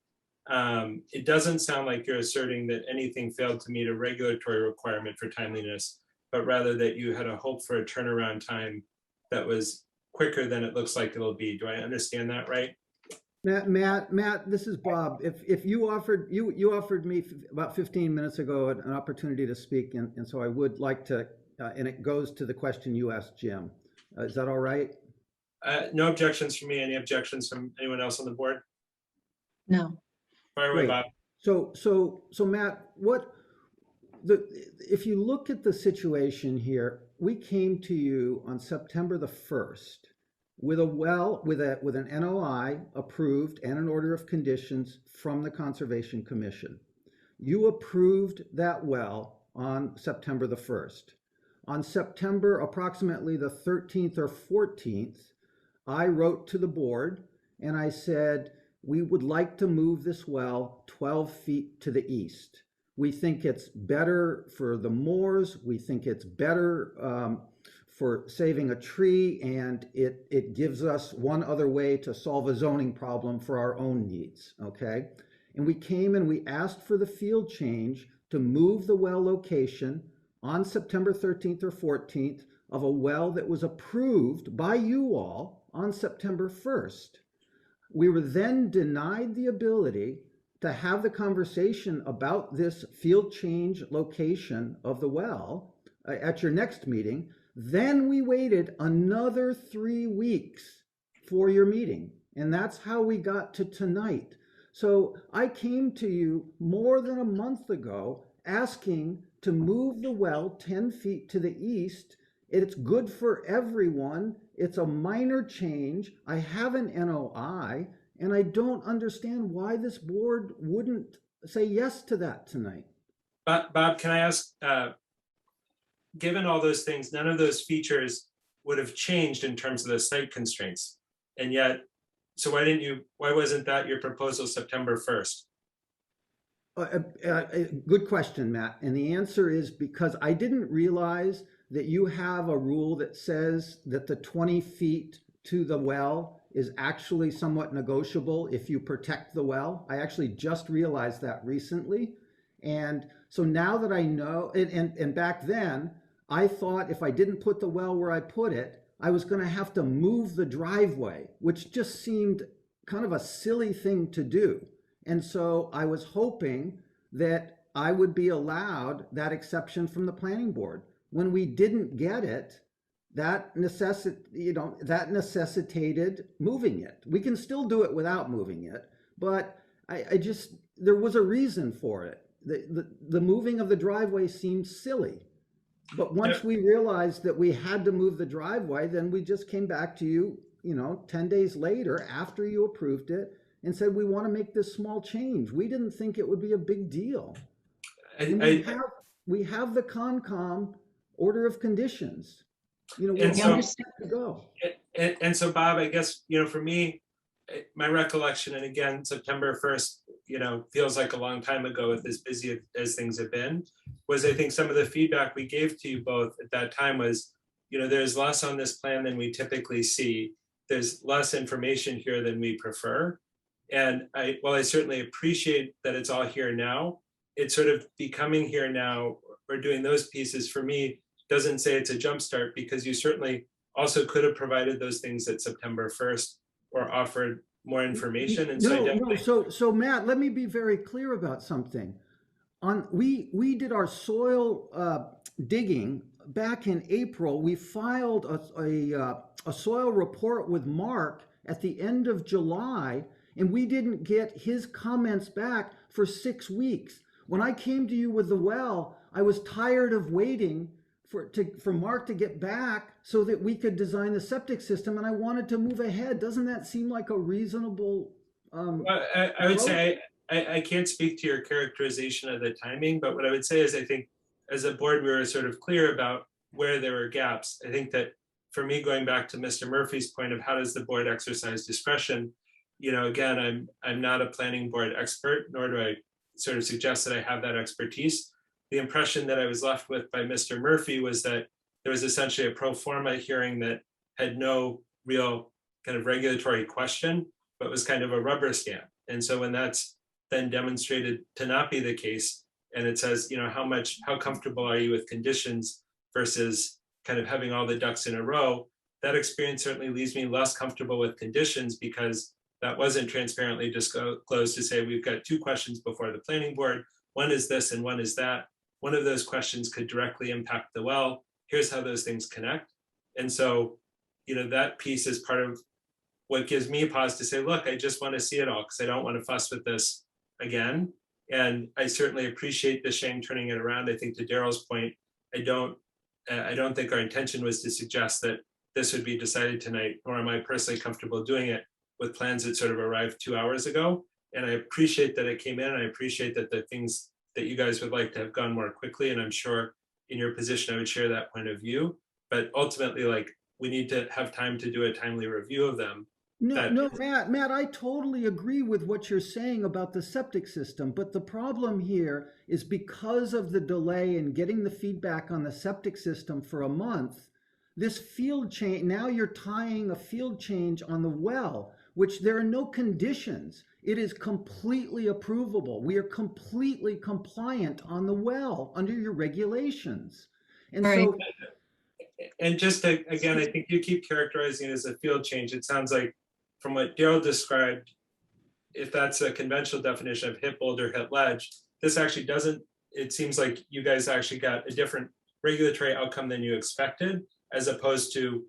It doesn't sound like you're asserting that anything failed to meet a regulatory requirement for timeliness, but rather that you had a hope for a turnaround time that was quicker than it looks like it'll be. Do I understand that right? Matt, this is Bob. If you offered me about 15 minutes ago an opportunity to speak, and so I would like to, and it goes to the question you asked Jim. Is that all right? No objections from me. Any objections from anyone else on the board? No. Fire away, Great. Bob. So Matt, if you look at the situation here, we came to you on September the 1st with an NOI approved and an order of conditions from the Conservation Commission. You approved that well on September the 1st. On September approximately the 13th or 14th, I wrote to the board and I said, we would like to move this well 12 feet to the east. We think it's better for the moors. We think it's better for saving a tree, and it gives us one other way to solve a zoning problem for our own needs, okay? And we came and we asked for the field change to move the well location on September 13th or 14th of a well that was approved by you all on September 1st. We were then denied the ability to have the conversation about this field change location of the well at your next meeting. Then we waited another 3 weeks for your meeting. And that's how we got to tonight. So I came to you more than a month ago asking to move the well 10 feet to the east. It's good for everyone. It's a minor change. I have an NOI, and I don't understand why this board wouldn't say yes to that tonight. Bob, can I ask, given all those things, none of those features would have changed in terms of the site constraints. And yet, so why wasn't that your proposal September 1st? Good question, Matt. And the answer is because I didn't realize that you have a rule that says that the 20 feet to the well is actually somewhat negotiable if you protect the well. I actually just realized that recently. And so now that I know, and back then, I thought if I didn't put the well where I put it, I was going to have to move the driveway, which just seemed kind of a silly thing to do. And so I was hoping that I would be allowed that exception from the planning board. When we didn't get it, that necessitated moving it. We can still do it without moving it, but there was a reason for it. The moving of the driveway seemed silly. But once we realized that we had to move the driveway, then we just came back to you, 10 days later after you approved it and said, we want to make this small change. We didn't think it would be a big deal. We have the Concom order of conditions. And so Bob, I guess, for me, my recollection, and again, September 1st, feels like a long time ago with as busy as things have been, was I think some of the feedback we gave to you both at that time was there's less on this plan than we typically see. There's less information here than we prefer. And while I certainly appreciate that it's all here now, it's sort of becoming here now, or doing those pieces for me doesn't say it's a jumpstart, because you certainly also could have provided those things at September 1st or offered more information. And So Matt, let me be very clear about something. We did our soil digging back in April. We filed a soil report with Mark at the end of July, and we didn't get his comments back for 6 weeks. When I came to you with the well, I was tired of waiting for Mark to get back so that we could design the septic system, and I wanted to move ahead. Doesn't that seem like a reasonable I would say I can't speak to your characterization of the timing, but what I would say is I think as a board, we were sort of clear about where there were gaps. I think that for me, going back to Mr. Murphy's point of how does the board exercise discretion, again, I'm not a planning board expert, nor do I sort of suggest that I have that expertise. The impression that I was left with by Mr. Murphy was that there was essentially a pro forma hearing that had no real kind of regulatory question, but was kind of a rubber stamp. And so when that's then demonstrated to not be the case, and it says, how comfortable are you with conditions versus kind of having all the ducks in a row, that experience certainly leaves me less comfortable with conditions, because that wasn't transparently disclosed to say we've got 2 questions before the planning board. One is this and one is that. One of those questions could directly impact the well. Here's how those things connect. And so, that piece is part of what gives me pause to say, look, I just want to see it all, because I don't want to fuss with this again. And I certainly appreciate the Shane turning it around. I think to Daryl's point, I don't think our intention was to suggest that this would be decided tonight, nor am I personally comfortable doing it with plans that sort of arrived 2 hours ago. And I appreciate that it came in. I appreciate that the things that you guys would like to have gone more quickly. And I'm sure in your position, I would share that point of view. But ultimately, we need to have time to do a timely review of them. No, Matt, I totally agree with what you're saying about the septic system, but the problem here is because of the delay in getting the feedback on the septic system for a month, this field change, now you're tying a field change on the well, which there are no conditions. It is completely approvable. We are completely compliant on the well under your regulations. And so, and just to, again, I think you keep characterizing it as a field change. It sounds like from what Daryl described, if that's a conventional definition of hit boulder, hit ledge, this actually doesn't, it seems like you guys actually got a different regulatory outcome than you expected, as opposed to,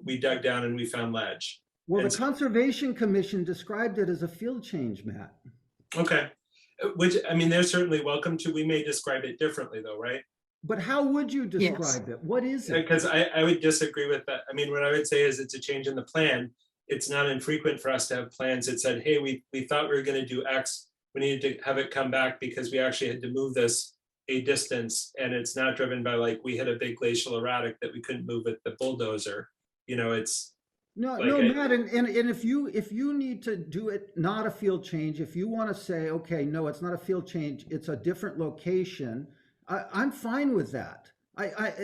we dug down and we found ledge. Well, the Conservation Commission described it as a field change, Matt. Okay, which, they're certainly welcome to. We may describe it differently though, right? But how would you describe it? What is it? Because I would disagree with that. What I would say is it's a change in the plan. It's not infrequent for us to have plans that said, hey, we thought we were going to do X. We needed to have it come back because we actually had to move this a distance, and it's not driven by we hit a big glacial erratic that we couldn't move with the bulldozer. It's no, Matt, and if you need to do it, not a field change, if you want to say, okay, no, it's not a field change, it's a different location, I'm fine with that.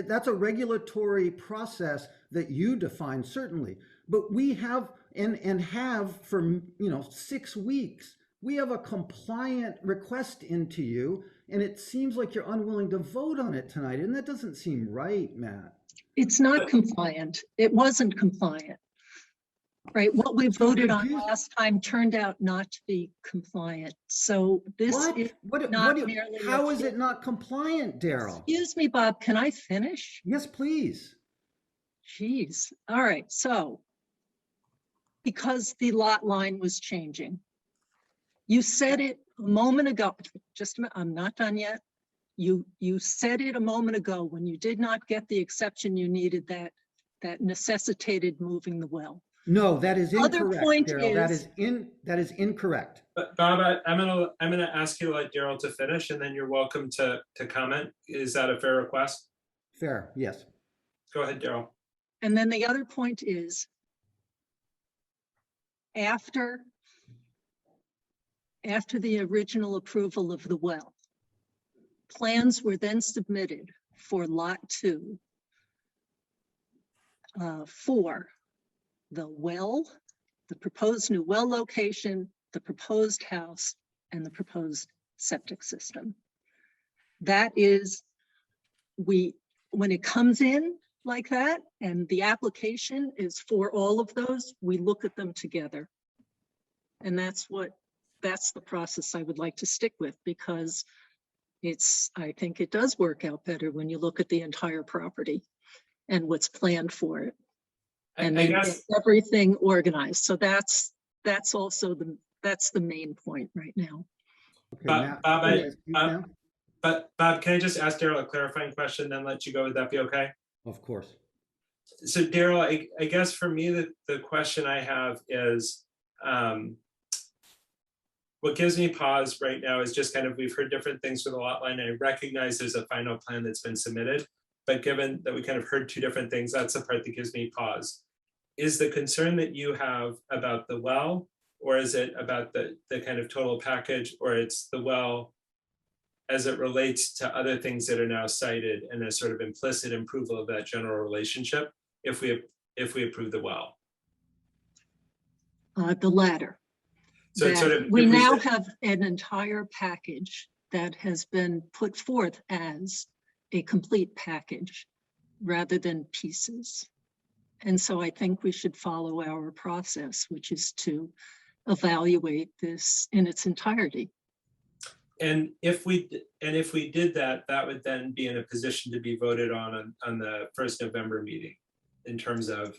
That's a regulatory process that you define, certainly. But we have, and have for 6 weeks, we have a compliant request into you, and it seems like you're unwilling to vote on it tonight, and that doesn't seem right, Matt. It's not compliant. It wasn't compliant. Right, what we voted on last time turned out not to be compliant. So this is not merely. How is it not compliant, Daryl? Excuse me, Bob, can I finish? Yes, please. Jeez. All right, so because the lot line was changing, you said it a moment ago. Just a minute, I'm not done yet. You said it a moment ago when you did not get the exception you needed that necessitated moving the well. No, that is incorrect. Other point Daryl. is, that is incorrect. But Bob, I'm gonna ask you to let Daryl to finish, and then you're welcome to comment. Is that a fair request? Fair, yes. Go ahead, Daryl. And then the other point is, after the original approval of the well, plans were then submitted for lot 2 for the well, the proposed new well location, the proposed house, and the proposed septic system. That is, when it comes in like that, and the application is for all of those, we look at them together. And that's the process I would like to stick with, because I think it does work out better when you look at the entire property and what's planned for it. And then get everything organized. So that's also that's the main point right now. Okay, Matt, Bob, can I just ask Daryl a clarifying question, then let you go? Would that be okay? of course. So Daryl, I guess for me, the question I have is, what gives me pause right now is just kind of, we've heard different things for the lot line. And I recognize there's a final plan that's been submitted, but given that we kind of heard two different things, that's the part that gives me pause. Is the concern that you have about the well, or is it about the kind of total package, or it's the well as it relates to other things that are now cited and a sort of implicit approval of that general relationship if we approve the well? The latter. So it's sort of, we now have an entire package that has been put forth as a complete package rather than pieces. And so I think we should follow our process, which is to evaluate this in its entirety. And if we did that, that would then be in a position to be voted on the 1st November meeting in terms of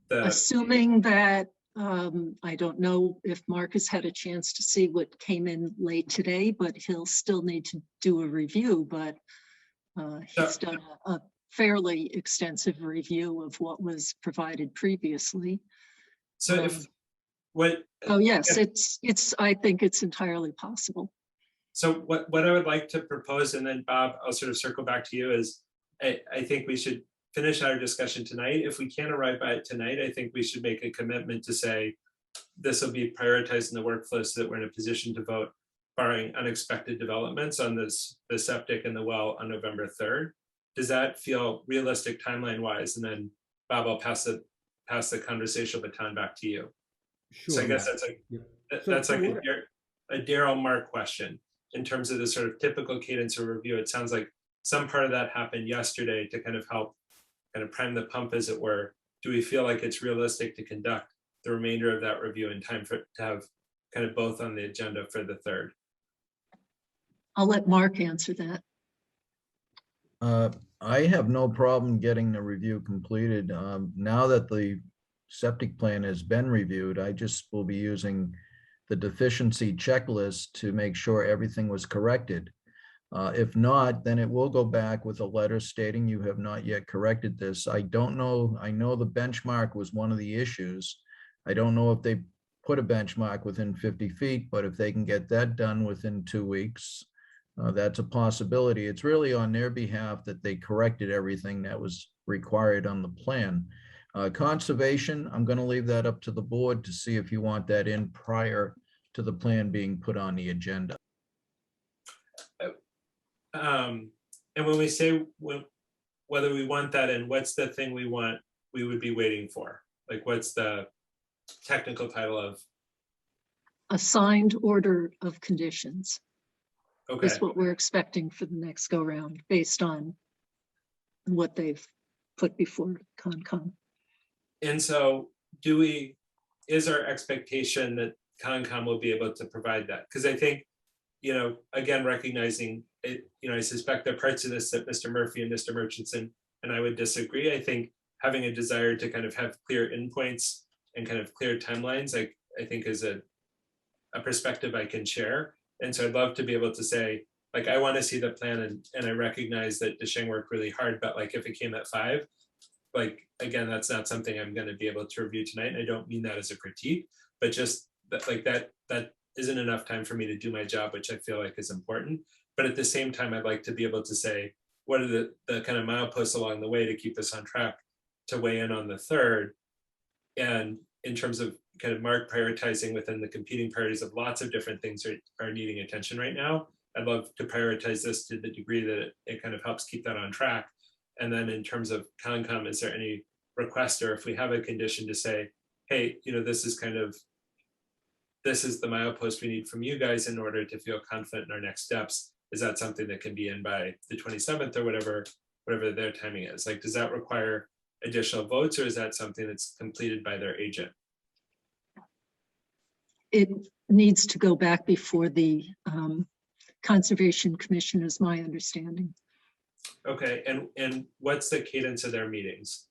the. Assuming that, I don't know if Mark has had a chance to see what came in late today, but he'll still need to do a review, but he's done a fairly extensive review of what was provided previously. So oh yes, I think it's entirely possible. So what I would like to propose, and then Bob, I'll sort of circle back to you, is I think we should finish our discussion tonight. If we can't arrive by it tonight, I think we should make a commitment to say this will be prioritized in the workflow so that we're in a position to vote, barring unexpected developments on the septic and the well on November 3rd. Does that feel realistic timeline wise? And then Bob, I'll pass the conversational baton back to you. Sure, so I guess Matt. that's like a Daryl Mark question in terms of the sort of typical cadence of review. It sounds like some part of that happened yesterday to kind of help kind of prime the pump, as it were. Do we feel like it's realistic to conduct the remainder of that review in time to have kind of both on the agenda for the 3rd? I'll let Mark answer that. I have no problem getting the review completed. Now that the septic plan has been reviewed, I just will be using the deficiency checklist to make sure everything was corrected. If not, then it will go back with a letter stating you have not yet corrected this. I don't know. I know the benchmark was one of the issues. I don't know if they put a benchmark within 50 feet, but if they can get that done within 2 weeks, that's a possibility. It's really on their behalf that they corrected everything that was required on the plan. Conservation, I'm going to leave that up to the board to see if you want that in prior to the plan being put on the agenda. And when we say whether we want that in, what's the thing we would be waiting for? Like, what's the technical title of? Assigned order of conditions. Okay. Is what we're expecting for the next go round based on what they've put before Concom. And so is our expectation that Concom will be able to provide that? Because I think, again, recognizing it, I suspect there are parts of this that Mr. Murphy and Mr. Murchison and I would disagree. I think having a desire to kind of have clear endpoints and kind of clear timelines, I think is a perspective I can share. And so I'd love to be able to say, like, I want to see the plan, and I recognize that Desheng worked really hard, but like if it came at 5, like, again, that's not something I'm going to be able to review tonight. And I don't mean that as a critique, but just that isn't enough time for me to do my job, which I feel like is important. But at the same time, I'd like to be able to say, what are the kind of mileposts along the way to keep us on track to weigh in on the 3rd? And in terms of kind of Mark prioritizing within the competing priorities of lots of different things are needing attention right now, I'd love to prioritize this to the degree that it kind of helps keep that on track. And then in terms of Concom, is there any requester, if we have a condition to say, hey, this is the milepost we need from you guys in order to feel confident in our next steps. Is that something that can be in by the 27th or whatever their timing is? Like, does that require additional votes, or is that something that's completed by their agent? It needs to go back before the Conservation Commission, is my understanding. Okay, and what's the cadence of their meetings?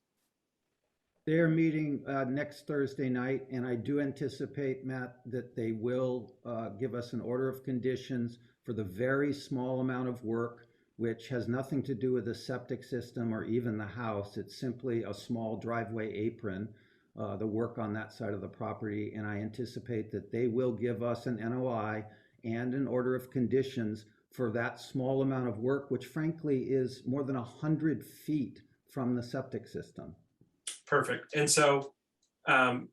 They're meeting next Thursday night, and I do anticipate, Matt, that they will give us an order of conditions for the very small amount of work, which has nothing to do with the septic system or even the house. It's simply a small driveway apron, the work on that side of the property. And I anticipate that they will give us an NOI and an order of conditions for that small amount of work, which frankly is more than 100 feet from the septic system. Perfect. And so, and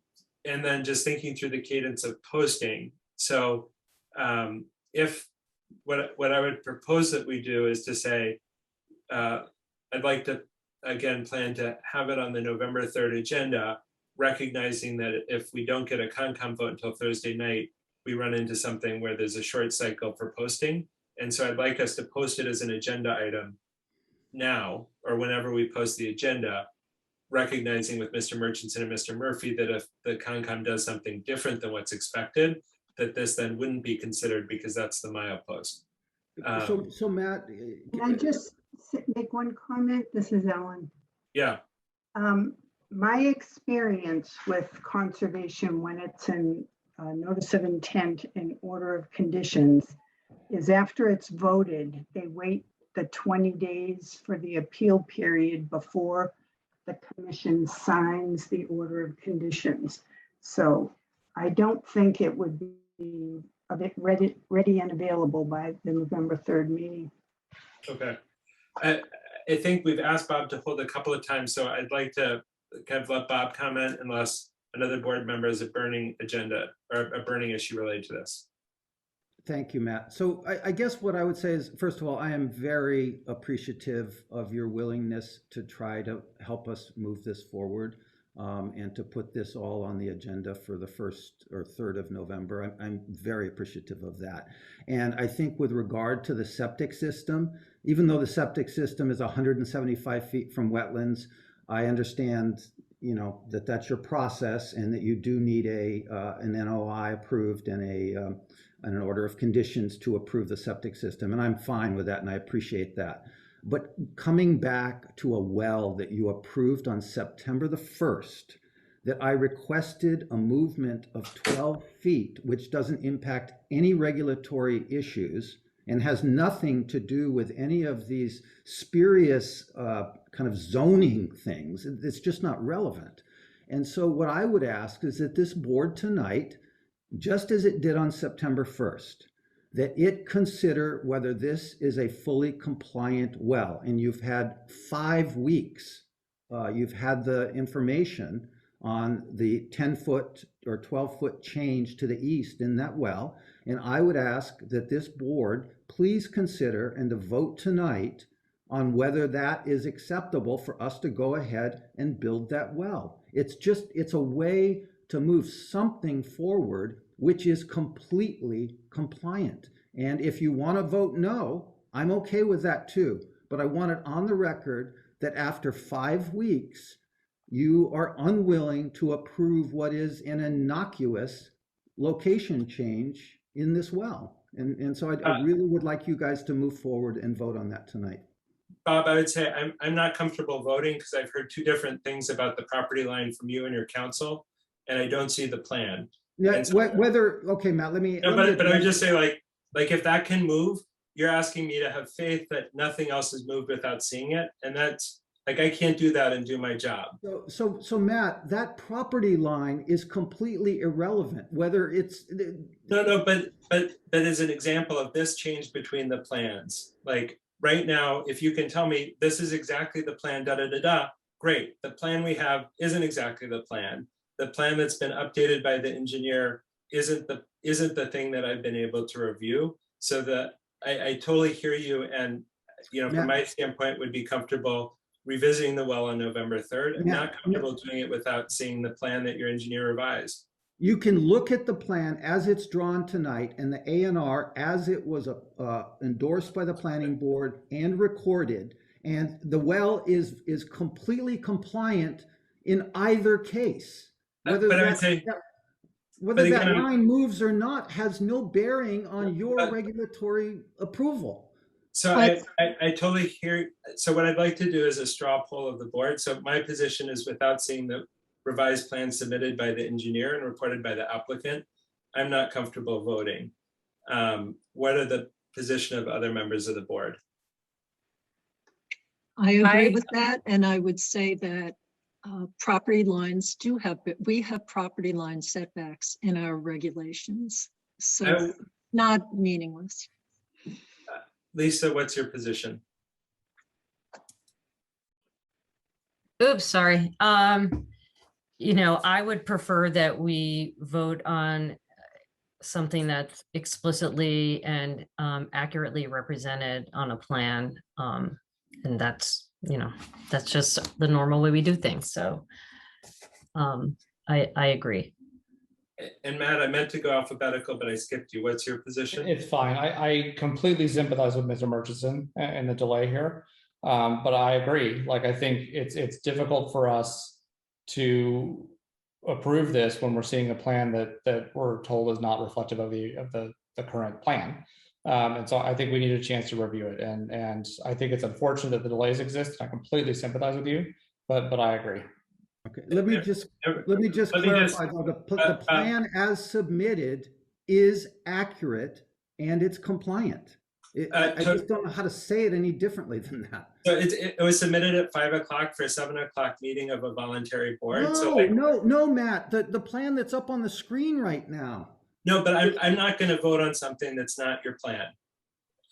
then just thinking through the cadence of posting. So if what I would propose that we do is to say, I'd like to, again, plan to have it on the November 3rd agenda, recognizing that if we don't get a Concom vote until Thursday night, we run into something where there's a short cycle for posting. And so I'd like us to post it as an agenda item now, or whenever we post the agenda, recognizing with Mr. Murchison and Mr. Murphy that if the Concom does something different than what's expected, that this then wouldn't be considered because that's the milepost. So Matt, Can I just make one comment? This is Ellen. Yeah. My experience with conservation when it's in notice of intent and order of conditions is after it's voted, they wait the 20 days for the appeal period before the commission signs the order of conditions. So I don't think it would be a bit ready and available by the November 3rd meeting. Okay. I think we've asked Bob to hold a couple of times, so I'd like to kind of let Bob comment unless another board member has a burning agenda or a burning issue related to this. Thank you, Matt. So I guess what I would say is, first of all, I am very appreciative of your willingness to try to help us move this forward and to put this all on the agenda for the 1st or 3rd of November. I'm very appreciative of that. And I think with regard to the septic system, even though the septic system is 175 feet from wetlands, I understand, that that's your process and that you do need an NOI approved and an order of conditions to approve the septic system. And I'm fine with that and I appreciate that. But coming back to a well that you approved on September the 1st, that I requested a movement of 12 feet, which doesn't impact any regulatory issues and has nothing to do with any of these spurious kind of zoning things. It's just not relevant. And so what I would ask is that this board tonight, just as it did on September 1st, that it consider whether this is a fully compliant well. And you've had 5 weeks. You've had the information on the 10-foot or 12-foot change to the east in that well. And I would ask that this board please consider and to vote tonight on whether that is acceptable for us to go ahead and build that well. It's a way to move something forward which is completely compliant. And if you want to vote no, I'm okay with that too. But I want it on the record that after 5 weeks, you are unwilling to approve what is an innocuous location change in this well. And so I really would like you guys to move forward and vote on that tonight. Bob, I would say I'm not comfortable voting because I've heard 2 different things about the property line from you and your council, and I don't see the plan. Yeah, so, okay, Matt, let me. No, but I would just say like if that can move, you're asking me to have faith that nothing else has moved without seeing it, and that's like I can't do that and do my job. So Matt, that property line is completely irrelevant. Whether it's no, but as an example of this change between the plans, like right now, if you can tell me this is exactly the plan, great. The plan we have isn't exactly the plan. The plan that's been updated by the engineer isn't the thing that I've been able to review. So that I totally hear you, and from my standpoint would be comfortable revisiting the well on November 3rd. I'm Yeah, not comfortable doing it without seeing the plan that your engineer revised. You can look at the plan as it's drawn tonight and the A&R as it was endorsed by the planning board and recorded. And the well is completely compliant in either case. Whether But I would that, say, whether but that again, line moves or not has no bearing on your regulatory approval. so I totally hear. So what I'd like to do is a straw poll of the board. So my position is, without seeing the revised plan submitted by the engineer and reported by the applicant, I'm not comfortable voting. What are the position of other members of the board? I agree with that, and I would say that property lines we have property line setbacks in our regulations, so not meaningless. Lisa, what's your position? Oops, sorry. You know, I would prefer that we vote on something that's explicitly and accurately represented on a plan. And that's, you know, that's just the normal way we do things. So I agree. And Matt, I meant to go alphabetical, but I skipped you. What's your position? It's fine. I completely sympathize with Mr. Murchison and the delay here. But I agree. Like, I think it's difficult for us to approve this when we're seeing a plan that we're told is not reflective of the current plan. And so I think we need a chance to review it. And I think it's unfortunate that the delays exist. I completely sympathize with you, but I agree. Okay, let me just clarify, though, the plan as submitted is accurate and it's compliant. I just don't know how to say it any differently than that. So it was submitted at 5 o'clock for a 7 o'clock meeting of a voluntary board. No, Matt, the plan that's up on the screen right now. No, but I'm not going to vote on something that's not your plan.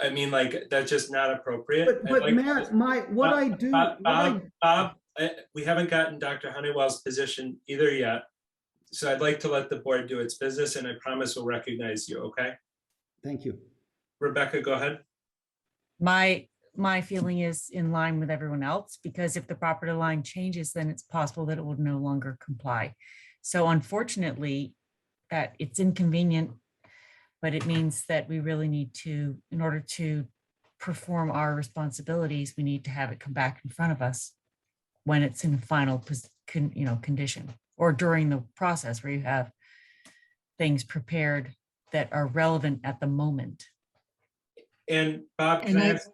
I mean, like, that's just not appropriate. But Matt, Bob, we haven't gotten Dr. Honeywell's position either yet. So I'd like to let the board do its business, and I promise we'll recognize you, okay? Thank you. Rebecca, go ahead. My feeling is in line with everyone else, because if the property line changes, then it's possible that it will no longer comply. So unfortunately, that it's inconvenient, but it means that we really need to, in order to perform our responsibilities, we need to have it come back in front of us when it's in final condition, or during the process where you have things prepared that are relevant at the moment. And Bob, can I ask?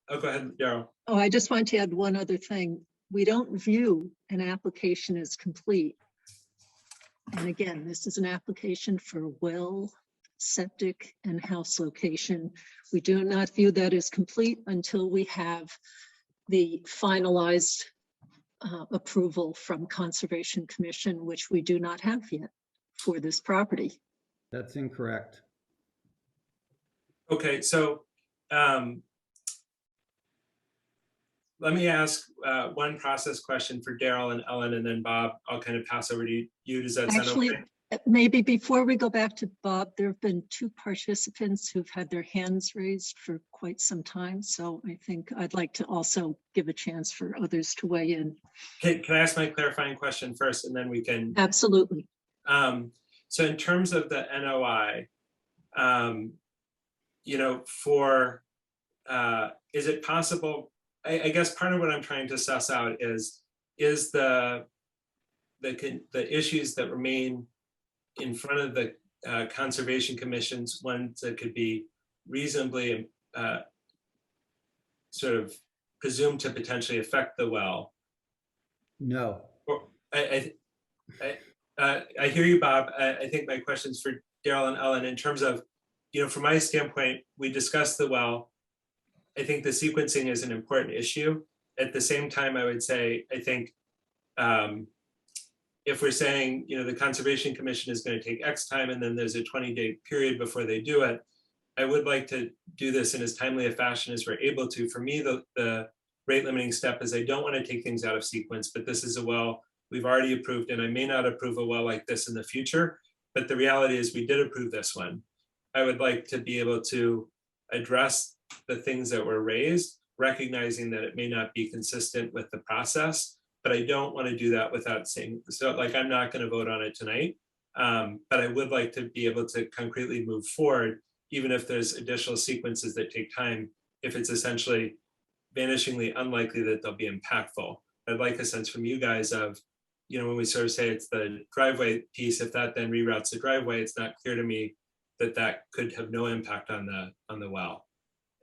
Oh, go ahead, Daryl. Oh, I just want to add one other thing. We don't view an application as complete. And again, this is an application for well, septic, and house location. We do not view that as complete until we have the finalized approval from Conservation Commission, which we do not have yet for this property. That's incorrect. Okay, so let me ask one process question for Daryl and Ellen, and then Bob, I'll kind of pass over to you. Does that sound okay? Maybe before we go back to Bob, there have been 2 participants who've had their hands raised for quite some time. So I think I'd like to also give a chance for others to weigh in. Can I ask my clarifying question first, and then we can? Absolutely. So in terms of the NOI, you know, for, is it possible, I guess part of what I'm trying to suss out is the issues that remain in front of the Conservation Commission's ones that could be reasonably sort of presumed to potentially affect the well? No. I hear you, Bob. I think my question's for Daryl and Ellen in terms of, you know, from my standpoint, we discussed the well. I think the sequencing is an important issue. At the same time, I would say, I think if we're saying, you know, the Conservation Commission is going to take X time and then there's a 20-day period before they do it, I would like to do this in as timely a fashion as we're able to. For me, the rate limiting step is I don't want to take things out of sequence, but this is a well we've already approved, and I may not approve a well like this in the future, but the reality is we did approve this one. I would like to be able to address the things that were raised recognizing that it may not be consistent with the process, but I don't want to do that without saying, so like, I'm not going to vote on it tonight. But I would like to be able to concretely move forward, even if there's additional sequences that take time, if it's essentially vanishingly unlikely that they'll be impactful. I'd like a sense from you guys of, you know, when we sort of say it's the driveway piece, if that then reroutes the driveway, it's not clear to me that that could have no impact on the well.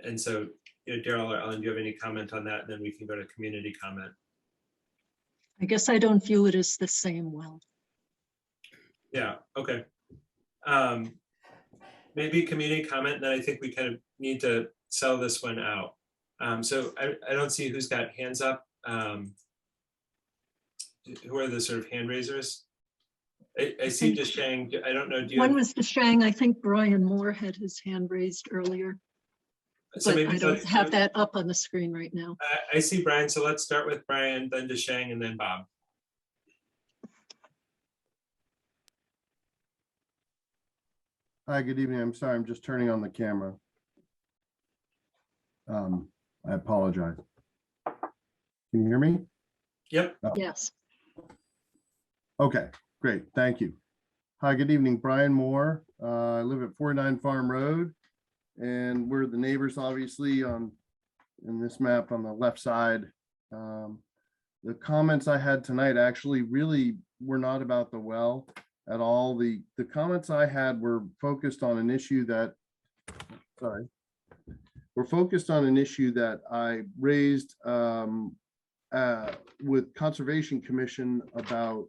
And so, you know, Daryl or Ellen, do you have any comment on that? And then we can go to community comment. I guess I don't view it as the same well. Yeah, okay. Maybe community comment, and then I think we kind of need to sell this one out. So I don't see who's got hands up. Who are the sort of hand raisers? I see Deshang. I don't know. Do you One have, was Deshang. I think Brian Moore had his hand raised earlier. so But maybe I don't have that up on the screen right now. I see Brian. So let's start with Brian, then Deshang, and then Bob. Hi, good evening. I'm sorry, I'm just turning on the camera. I apologize. Can you hear me? Yep. Oh. Yes. Okay, great. Thank you. Hi, good evening. Brian Moore. I live at 49 Farm Road, and we're the neighbors, obviously, in this map on the left side. The comments I had tonight actually really were not about the well at all. The comments I had were focused on an issue that, I raised with Conservation Commission about,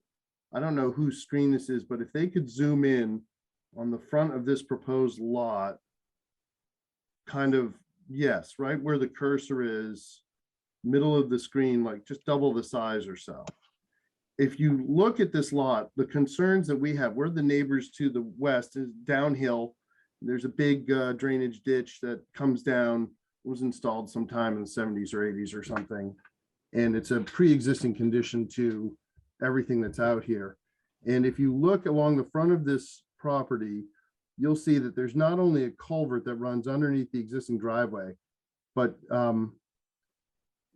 I don't know whose screen this is, but if they could zoom in on the front of this proposed lot, kind of, yes, right where the cursor is, middle of the screen, like just double the size or so. If you look at this lot, the concerns that we have, we're the neighbors to the west, is downhill. There's a big drainage ditch that comes down, was installed sometime in the 70s or 80s or something. And it's a pre-existing condition to everything that's out here. And if you look along the front of this property, you'll see that there's not only a culvert that runs underneath the existing driveway, but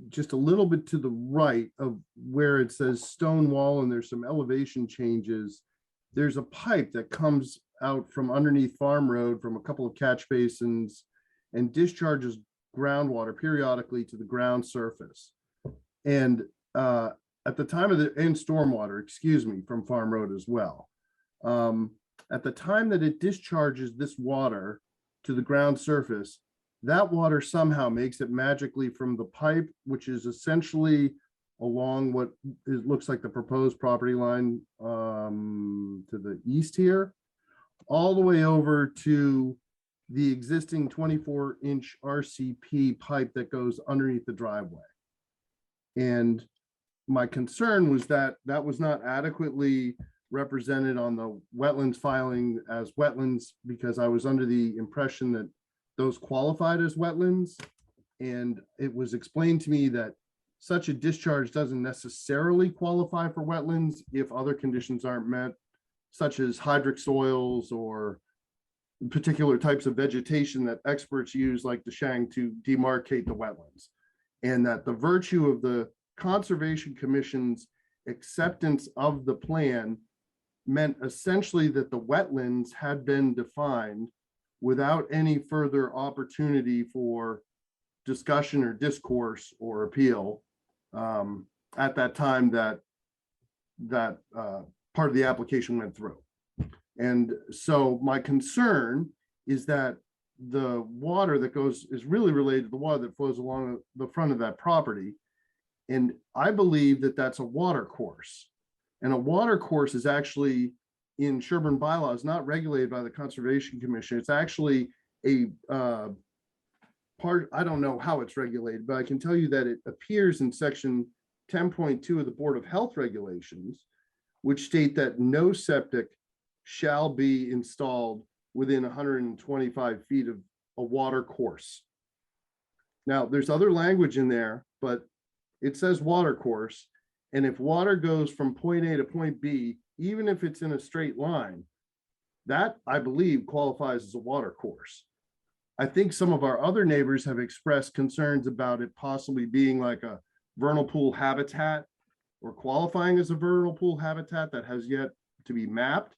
just a little bit to the right of where it says stone wall and there's some elevation changes, there's a pipe that comes out from underneath Farm Road from a couple of catch basins and discharges groundwater periodically to the ground surface. And at the time of and stormwater, excuse me, from Farm Road as well. At the time that it discharges this water to the ground surface, that water somehow makes it magically from the pipe, which is essentially along what looks like the proposed property line to the east here, all the way over to the existing 24-inch RCP pipe that goes underneath the driveway. And my concern was that that was not adequately represented on the wetlands filing as wetlands, because I was under the impression that those qualified as wetlands. And it was explained to me that such a discharge doesn't necessarily qualify for wetlands if other conditions aren't met, such as hydric soils or particular types of vegetation that experts use, like Deshang, to demarcate the wetlands. And that the virtue of the Conservation Commission's acceptance of the plan meant essentially that the wetlands had been defined without any further opportunity for discussion or discourse or appeal at that time that part of the application went through. And so my concern is that the water that goes is really related to the water that flows along the front of that property. And I believe that that's a water course. And a water course is actually in Sherburne bylaws, not regulated by the Conservation Commission. It's actually a part, I don't know how it's regulated, but I can tell you that it appears in section 10.2 of the Board of Health regulations, which state that no septic shall be installed within 125 feet of a water course. Now, there's other language in there, but it says water course. And if water goes from point A to point B, even if it's in a straight line, that I believe qualifies as a water course. I think some of our other neighbors have expressed concerns about it possibly being like a vernal pool habitat or qualifying as a vernal pool habitat that has yet to be mapped.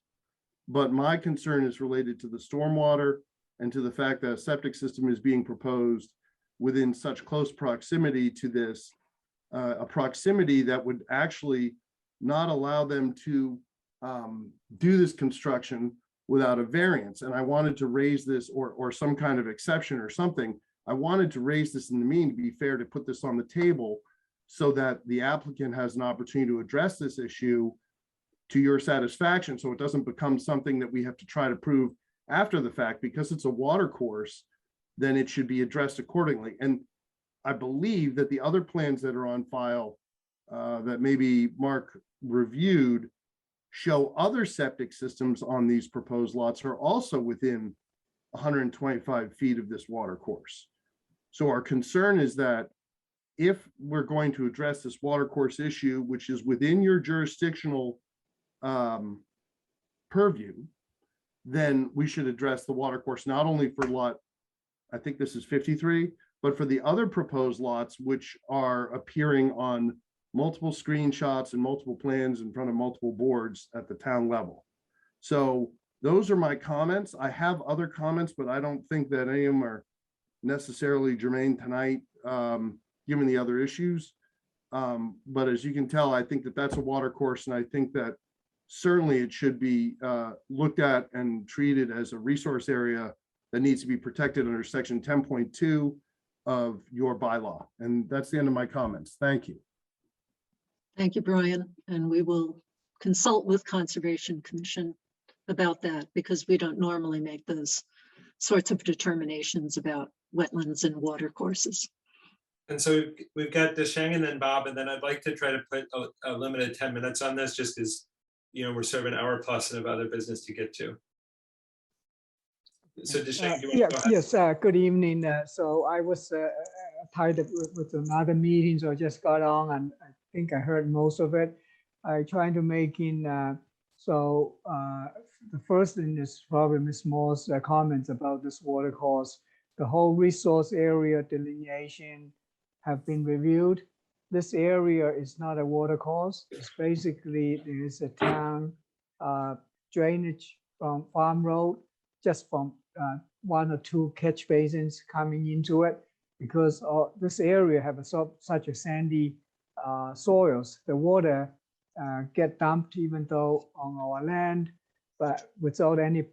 But my concern is related to the stormwater and to the fact that a septic system is being proposed within such close proximity to this, a proximity that would actually not allow them to do this construction without a variance. And I wanted to raise this, or some kind of exception or something. I wanted to raise this in the meeting to be fair, to put this on the table so that the applicant has an opportunity to address this issue to your satisfaction, so it doesn't become something that we have to try to prove after the fact. Because it's a water course, then it should be addressed accordingly. And I believe that the other plans that are on file that maybe Mark reviewed show other septic systems on these proposed lots are also within 125 feet of this water course. So our concern is that if we're going to address this water course issue, which is within your jurisdictional purview, then we should address the water course not only for lot, I think this is 53, but for the other proposed lots, which are appearing on multiple screenshots and multiple plans in front of multiple boards at the town level. So those are my comments. I have other comments, but I don't think that any of them are necessarily germane tonight, given the other issues. But as you can tell, I think that that's a water course, and I think that certainly it should be looked at and treated as a resource area that needs to be protected under section 10.2 of your bylaw. And that's the end of my comments. Thank you. Thank you, Brian. And we will consult with Conservation Commission about that, because we don't normally make those sorts of determinations about wetlands and water courses. And so we've got Desheng and then Bob, and then I'd like to try to put a limited 10 minutes on this, just as, you know, we're sort of an hour plus and have other business to get to. So Desheng, do you want to go ahead? Yes, good evening. So I was tied up with another meeting, so I just got on and I think I heard most of it. I trying to make in, the first thing is probably Ms. Moore's comments about this water course. The whole resource area delineation have been reviewed. This area is not a water course. It's basically, there is a town drainage from Farm Road, just from one or two catch basins coming into it, because this area have such a sandy soils. The water get dumped even though on our land, but without any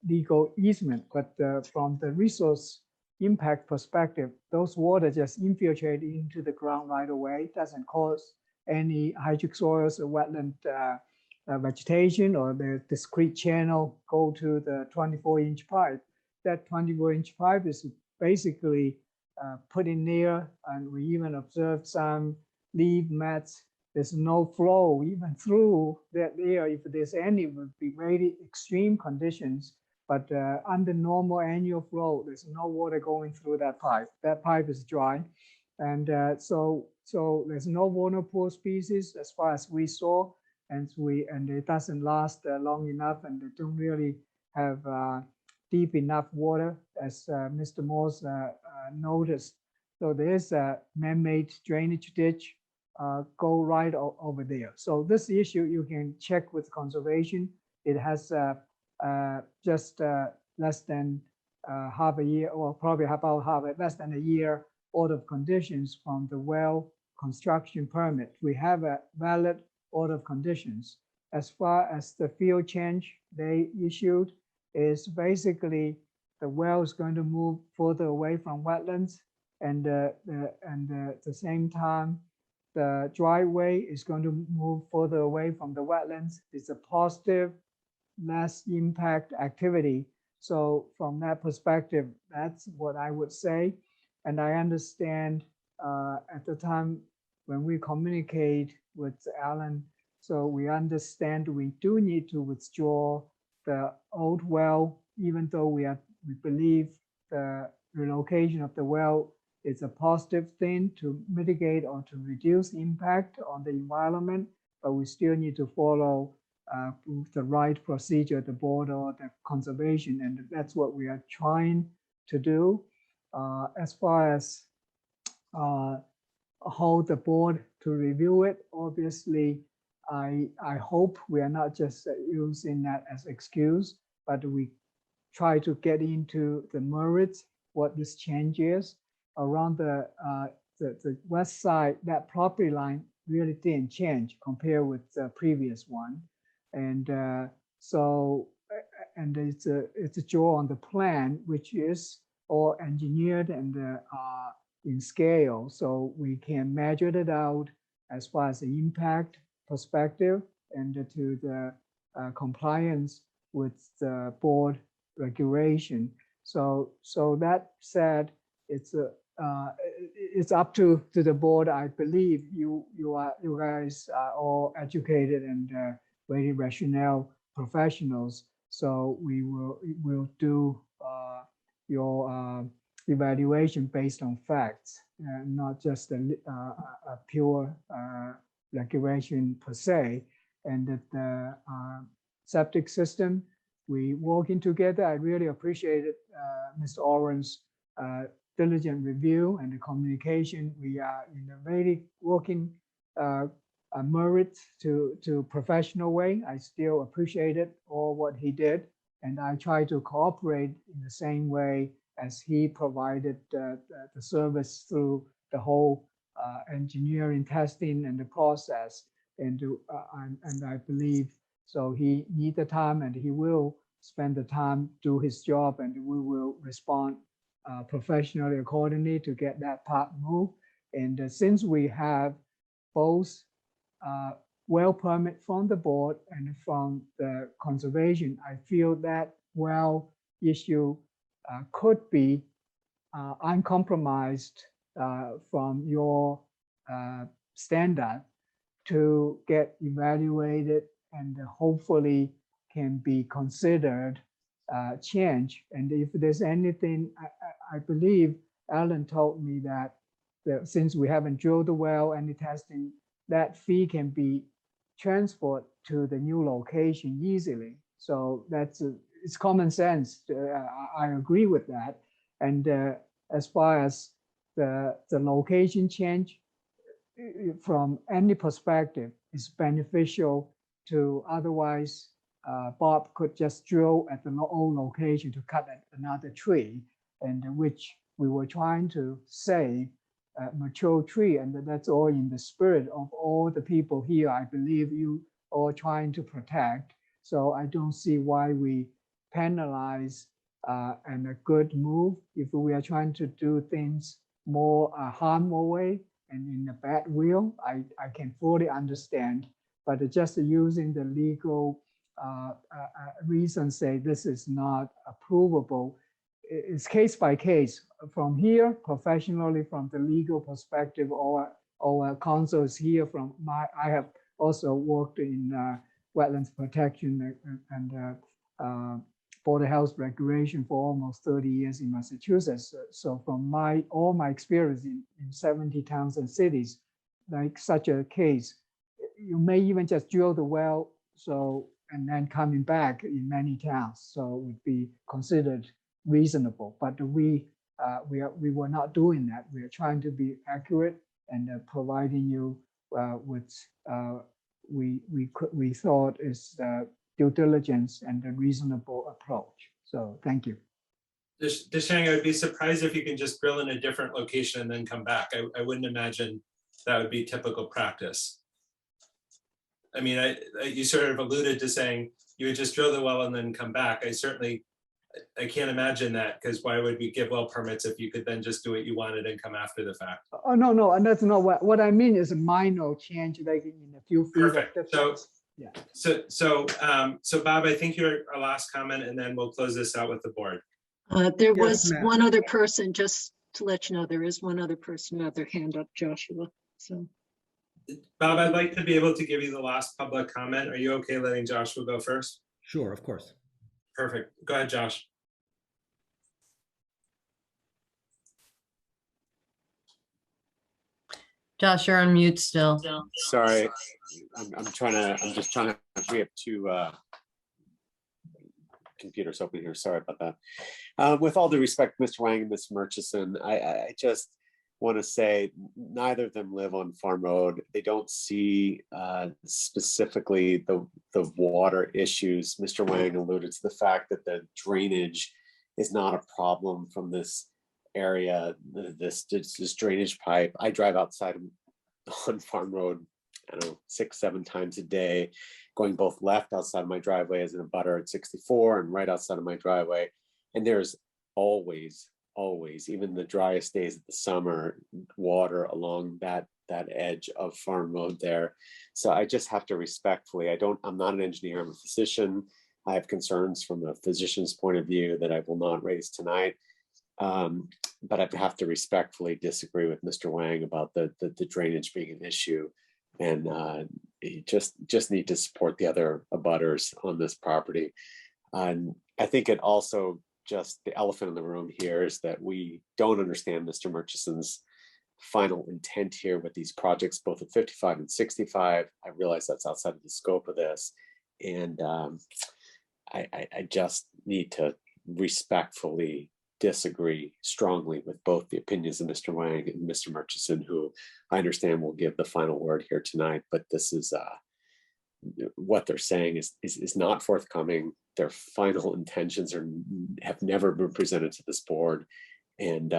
legal easement. But from the resource impact perspective, those water just infiltrate into the ground right away. It doesn't cause any hydric soils or wetland vegetation, or the discrete channel go to the 24-inch pipe. That 24-inch pipe is basically put in there, and we even observed some leaf mats. There's no flow even through that area. If there's any, would be very extreme conditions. But under normal annual flow, there's no water going through that pipe. That pipe is dry. And so there's no vulnerable species as far as we saw. And it doesn't last long enough, and they don't really have deep enough water, as Mr. Morse noticed. So there's a man-made drainage ditch go right over there. So this issue you can check with conservation. It has just less than half a year, or probably less than a year order of conditions from the well construction permit. We have a valid order of conditions. As far as the field change they issued, is basically the well is going to move further away from wetlands, and at the same time, the driveway is going to move further away from the wetlands. It's a positive, less impact activity. So from that perspective, that's what I would say. And I understand at the time when we communicate with Alan, so we understand we do need to withdraw the old well, even though we believe the relocation of the well is a positive thing to mitigate or to reduce impact on the environment, but we still need to follow the right procedure, the board or the conservation, and that's what we are trying to do. As far as hold the board to review it, obviously, I hope we are not just using that as excuse, but we try to get into the merits, what this change is. Around the west side, that property line really didn't change compared with the previous one. And and it's a draw on the plan, which is all engineered and in scale, so we can measure it out as far as the impact perspective and to the compliance with the board regulation. So that said, it's up to the board. I believe you guys are all educated and very rational professionals. So we'll do your evaluation based on facts, not just a pure regulation per se. And that the septic system, we working together. I really appreciated Mr. Oren's diligent review and the communication. We are in a very working merit to professional way. I still appreciated all what he did, and I try to cooperate in the same way as he provided the service through the whole engineering testing and the process. And I believe so he need the time, and he will spend the time, do his job, and we will respond professionally accordingly to get that part moved. And since we have both well permit from the board and from the conservation, I feel that well issue could be uncompromised from your standard to get evaluated and hopefully can be considered change. And if there's anything, I believe Alan told me that since we haven't drilled the well, any testing, that fee can be transferred to the new location easily. So it's common sense. I agree with that. And as far as the location change, from any perspective, is beneficial to otherwise Bob could just drill at the old location to cut another tree, and which we were trying to save a mature tree. And that's all in the spirit of all the people here. I believe you are trying to protect. So I don't see why we penalize and a good move if we are trying to do things more harmful way and in a bad will. I can fully understand, but just using the legal reason say this is not approvable, it's case by case. From here, professionally, from the legal perspective, or counsel is here from I have also worked in wetlands protection and border health regulation for almost 30 years in Massachusetts. So from all my experience in 70 towns and cities, like such a case, you may even just drill the well, and then coming back in many towns, so it would be considered reasonable. But we were not doing that. We are trying to be accurate and providing you with we thought is due diligence and a reasonable approach. So thank you. Deshang, I would be surprised if you can just drill in a different location and then come back. I wouldn't imagine that would be typical practice. I mean, you sort of alluded to saying you would just drill the well and then come back. I can't imagine that, because why would we give well permits if you could then just do what you wanted and come after the fact? Oh, no, and that's not what I mean is a minor change, like in a few feet. Perfect. So Bob, I think you're our last comment, and then we'll close this out with the board. There was one other person, just to let you know, there is one other person, another hand up, Joshua. So, Bob, I'd like to be able to give you the last public comment. Are you okay letting Joshua go first? Sure, of course. Perfect. Go ahead, Josh. Josh, you're on mute still. Sorry, I'm just trying to, we have two computer's open here. Sorry about that. With all due respect, Mr. Wang and Ms. Murchison, I just want to say neither of them live on Farm Road. They don't see specifically the water issues. Mr. Wang alluded to the fact that the drainage is not a problem from this area, this drainage pipe. I drive outside on Farm Road, I don't know, 6-7 times a day, going both left outside of my driveway as in a butter at 64 and right outside of my driveway. And there's always, even the driest days of the summer, water along that edge of Farm Road there. So I just have to respectfully, I'm not an engineer, I'm a physician. I have concerns from a physician's point of view that I will not raise tonight. But I have to respectfully disagree with Mr. Wang about the drainage being an issue. And you just need to support the other abutters on this property. And I think it also, just the elephant in the room here is that we don't understand Mr. Murchison's final intent here with these projects, both at 55 and 65. I realize that's outside of the scope of this. And I just need to respectfully disagree strongly with both the opinions of Mr. Wang and Mr. Murchison, who I understand will give the final word here tonight, but this is what they're saying is not forthcoming. Their final intentions have never been presented to this board. And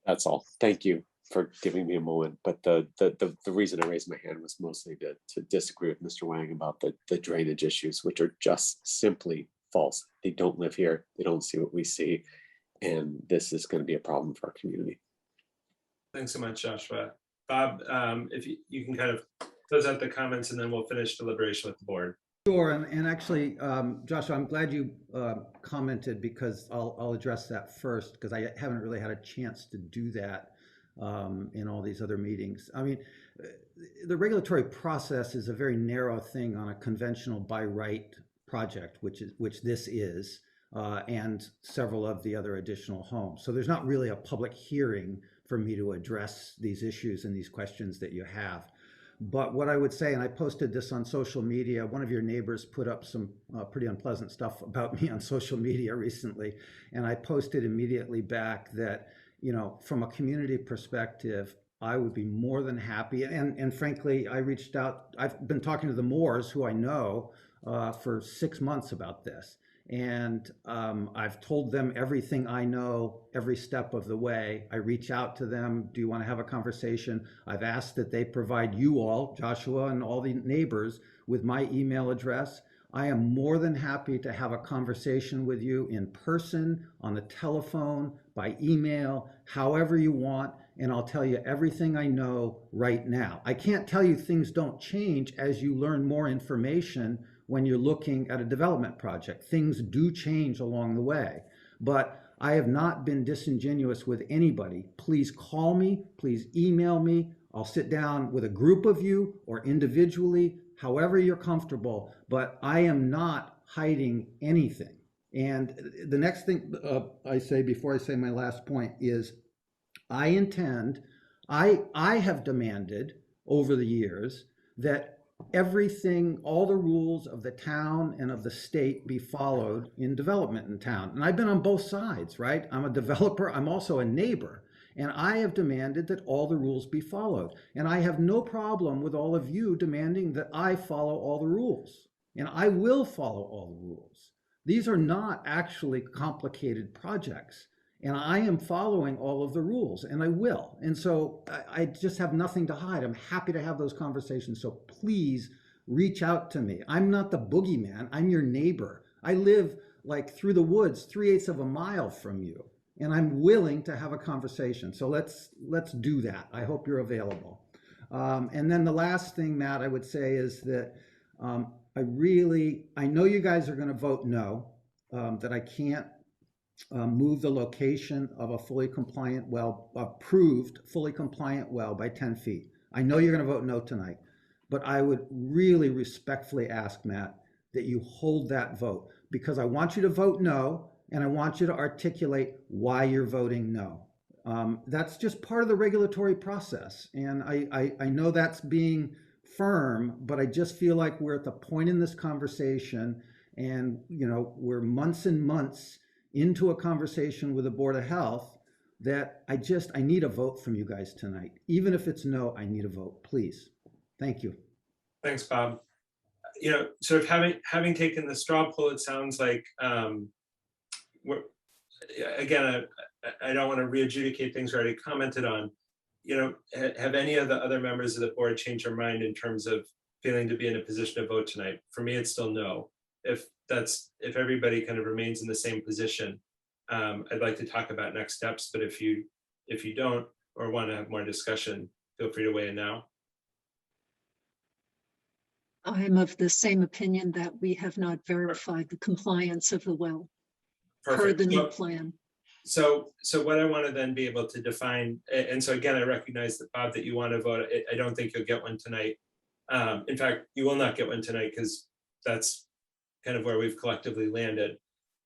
that's all. Thank you for giving me a moment. But the reason I raised my hand was mostly to disagree with Mr. Wang about the drainage issues, which are just simply false. They don't live here. They don't see what we see. And this is going to be a problem for our community. Thanks so much, Joshua. Bob, if you can kind of close out the comments and then we'll finish deliberation with the board. Sure, and actually, Joshua, I'm glad you commented, because I'll address that first, because I haven't really had a chance to do that in all these other meetings. I mean, the regulatory process is a very narrow thing on a conventional by right project, which this is, and several of the other additional homes. So there's not really a public hearing for me to address these issues and these questions that you have. But what I would say, and I posted this on social media, one of your neighbors put up some pretty unpleasant stuff about me on social media recently, and I posted immediately back that, you know, from a community perspective, I would be more than happy. And frankly, I reached out, I've been talking to the Moores, who I know, for 6 months about this. And I've told them everything I know every step of the way. I reach out to them. Do you want to have a conversation? I've asked that they provide you all, Joshua and all the neighbors, with my email address. I am more than happy to have a conversation with you in person, on the telephone, by email, however you want. And I'll tell you everything I know right now. I can't tell you things don't change as you learn more information when you're looking at a development project. Things do change along the way, but I have not been disingenuous with anybody. Please call me, please email me. I'll sit down with a group of you or individually, however you're comfortable, but I am not hiding anything. And the next thing I say before I say my last point is I have demanded over the years that everything, all the rules of the town and of the state be followed in development in town. And I've been on both sides, right? I'm a developer, I'm also a neighbor. And I have demanded that all the rules be followed. And I have no problem with all of you demanding that I follow all the rules. And I will follow all the rules. These are not actually complicated projects. And I am following all of the rules, and I will. And so I just have nothing to hide. I'm happy to have those conversations. So please reach out to me. I'm not the boogeyman. I'm your neighbor. I live like through the woods, 3/8 of a mile from you, and I'm willing to have a conversation. So let's do that. I hope you're available. And then the last thing, Matt, I would say is that I know you guys are going to vote no, that I can't move the location of a fully compliant well, approved fully compliant well by 10 feet. I know you're going to vote no tonight, but I would really respectfully ask, Matt, that you hold that vote, because I want you to vote no, and I want you to articulate why you're voting no. That's just part of the regulatory process. And I know that's being firm, but I just feel like we're at the point in this conversation and, you know, we're months and months into a conversation with the Board of Health that I need a vote from you guys tonight. Even if it's no, I need a vote, please. Thank you. Thanks, Bob. You know, sort of having taken the straw poll, it sounds like again, I don't want to re-adjudicate things we already commented on. You know, have any of the other members of the board changed their mind in terms of feeling to be in a position to vote tonight? For me, it's still no. If everybody kind of remains in the same position, I'd like to talk about next steps. But if you don't or want to have more discussion, feel free to weigh in now. I am of the same opinion that we have not verified the compliance of the well per the new plan. So what I want to then be able to define, and so again, I recognize that, Bob, that you want to vote. I don't think you'll get one tonight. In fact, you will not get one tonight because that's kind of where we've collectively landed.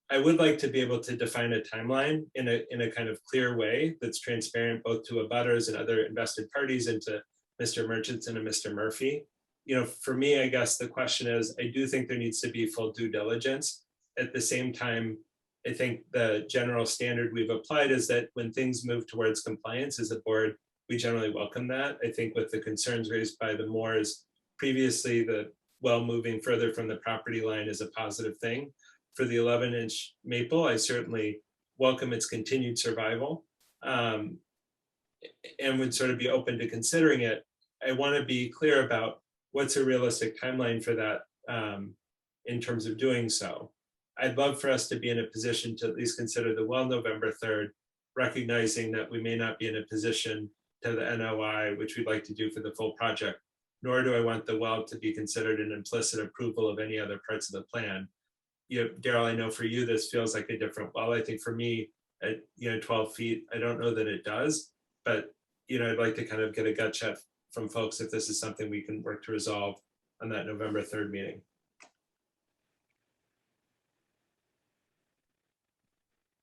I would like to be able to define a timeline in a kind of clear way that's transparent both to abutters and other invested parties and to Mr. Murchison and Mr. Murphy. You know, for me, I guess the question is, I do think there needs to be full due diligence. At the same time, I think the general standard we've applied is that when things move towards compliance as a board, we generally welcome that. I think with the concerns raised by the Moores previously, the well moving further from the property line is a positive thing. For the 11-inch maple, I certainly welcome its continued survival and would sort of be open to considering it. I want to be clear about what's a realistic timeline for that in terms of doing so. I'd love for us to be in a position to at least consider the well November 3rd, recognizing that we may not be in a position to the NOI, which we'd like to do for the full project, nor do I want the well to be considered an implicit approval of any other parts of the plan. You know, Daryl, I know for you, this feels like a different well. I think for me, at 12 feet, I don't know that it does, but I'd like to kind of get a gut check from folks if this is something we can work to resolve on that November 3rd meeting.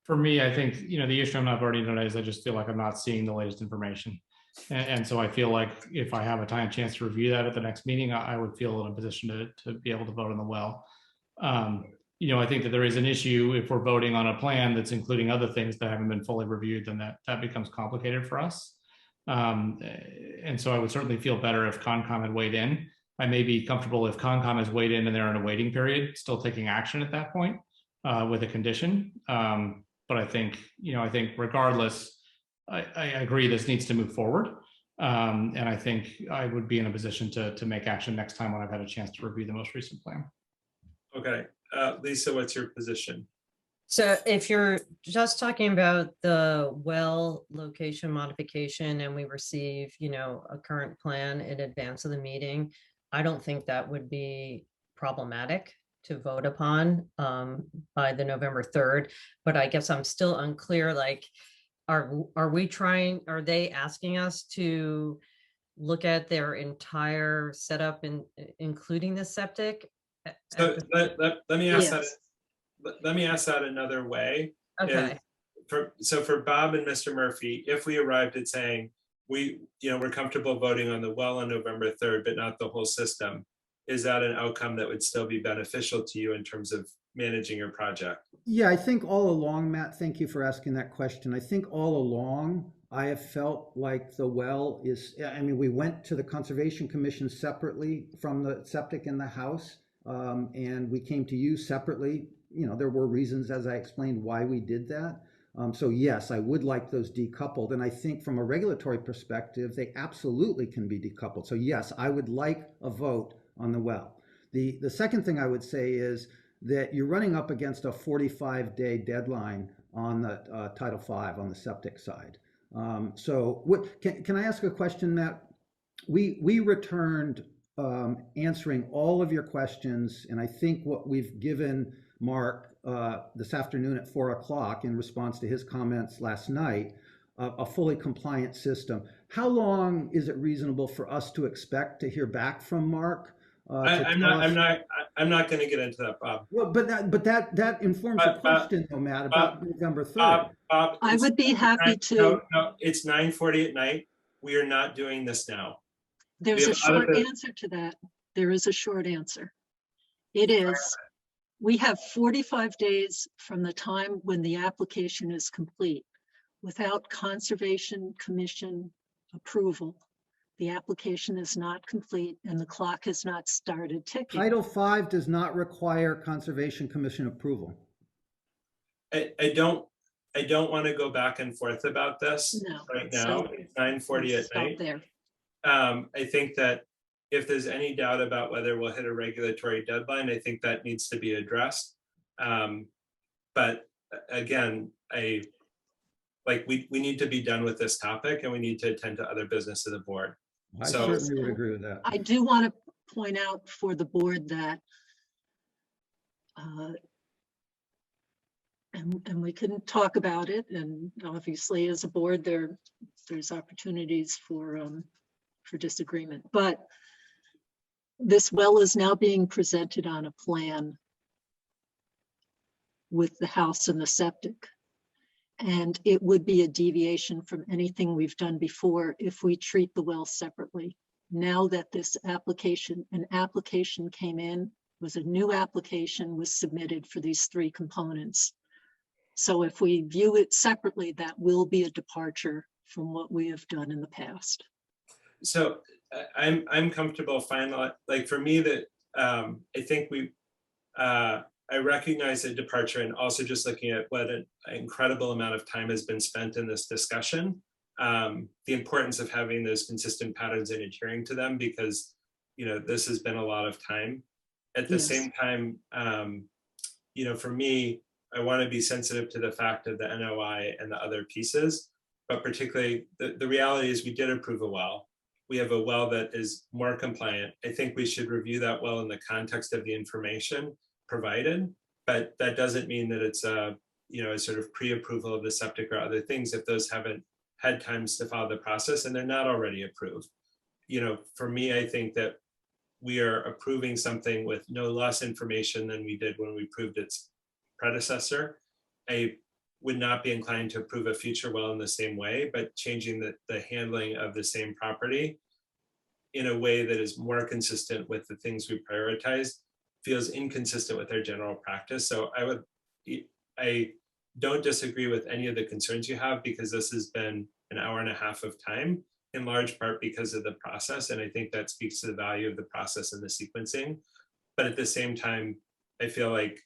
For me, I think, the issue I'm not voting tonight is I just feel like I'm not seeing the latest information. And so I feel like if I have a chance to review that at the next meeting, I would feel in a position to be able to vote on the well. I think that there is an issue if we're voting on a plan that's including other things that haven't been fully reviewed, then that becomes complicated for us. And so I would certainly feel better if Concom had weighed in. I may be comfortable if Concom has weighed in and they're in a waiting period, still taking action at that point with a condition. But I think regardless, I agree this needs to move forward. And I think I would be in a position to make action next time when I've had a chance to review the most recent plan. Okay. Lisa, what's your position? So if you're just talking about the well location modification and we receive, a current plan in advance of the meeting, I don't think that would be problematic to vote upon by the November 3rd. But I guess I'm still unclear, like, are they asking us to look at their entire setup including the septic? So let me ask that. Let me ask that another way. Okay. For Bob and Mr. Murphy, if we arrived at saying we're comfortable voting on the well on November 3rd, but not the whole system, is that an outcome that would still be beneficial to you in terms of managing your project? Yeah, I think all along, Matt, thank you for asking that question. I think all along I have felt like the well is, we went to the Conservation Commission separately from the septic in the house, and we came to you separately. There were reasons, as I explained, why we did that. So yes, I would like those decoupled. And I think from a regulatory perspective, they absolutely can be decoupled. So yes, I would like a vote on the well. The second thing I would say is that you're running up against a 45-day deadline on the Title V on the septic side. So can I ask a question, Matt? We returned answering all of your questions, and I think what we've given Mark this afternoon at 4 o'clock in response to his comments last night, a fully compliant system. How long is it reasonable for us to expect to hear back from Mark? I'm not going to get into that, Bob. Well, but that informs the question, though, Matt, about November 3rd. Bob, I would be happy to. No, it's 9:40 at night. We are not doing this now. There's a have short other- answer to that. There is a short answer. It is, we have 45 days from the time when the application is complete. Without Conservation Commission approval, the application is not complete and the clock has not started ticking. Title V does not require Conservation Commission approval. I don't want to go back and forth about this No, right now. so It's 9:40 at stop night. there. I think that if there's any doubt about whether we'll hit a regulatory deadline, I think that needs to be addressed. But again, we need to be done with this topic and we need to attend to other business of the board. I So- certainly would agree with that. I do want to point out for the board that and we can talk about it, and obviously as a board there's opportunities for disagreement, but this well is now being presented on a plan with the house and the septic, and it would be a deviation from anything we've done before if we treat the well separately. Now that this application came in, was a new application was submitted for these three components. So if we view it separately, that will be a departure from what we have done in the past. So I'm comfortable like for me that I think I recognize the departure, and also just looking at what an incredible amount of time has been spent in this discussion, the importance of having those consistent patterns and adhering to them, because this has been a lot of time. At the same time, for me, I want to be sensitive to the fact of the NOI and the other pieces, but particularly the reality is we did approve a well. We have a well that is more compliant. I think we should review that well in the context of the information provided, but that doesn't mean that it's a sort of pre-approval of the septic or other things if those haven't had times to follow the process and they're not already approved. For me, I think that we are approving something with no less information than we did when we approved its predecessor. I would not be inclined to approve a future well in the same way, but changing the handling of the same property in a way that is more consistent with the things we prioritize feels inconsistent with our general practice. So I don't disagree with any of the concerns you have, because this has been an hour and a half of time, in large part because of the process. And I think that speaks to the value of the process and the sequencing. But at the same time, I feel like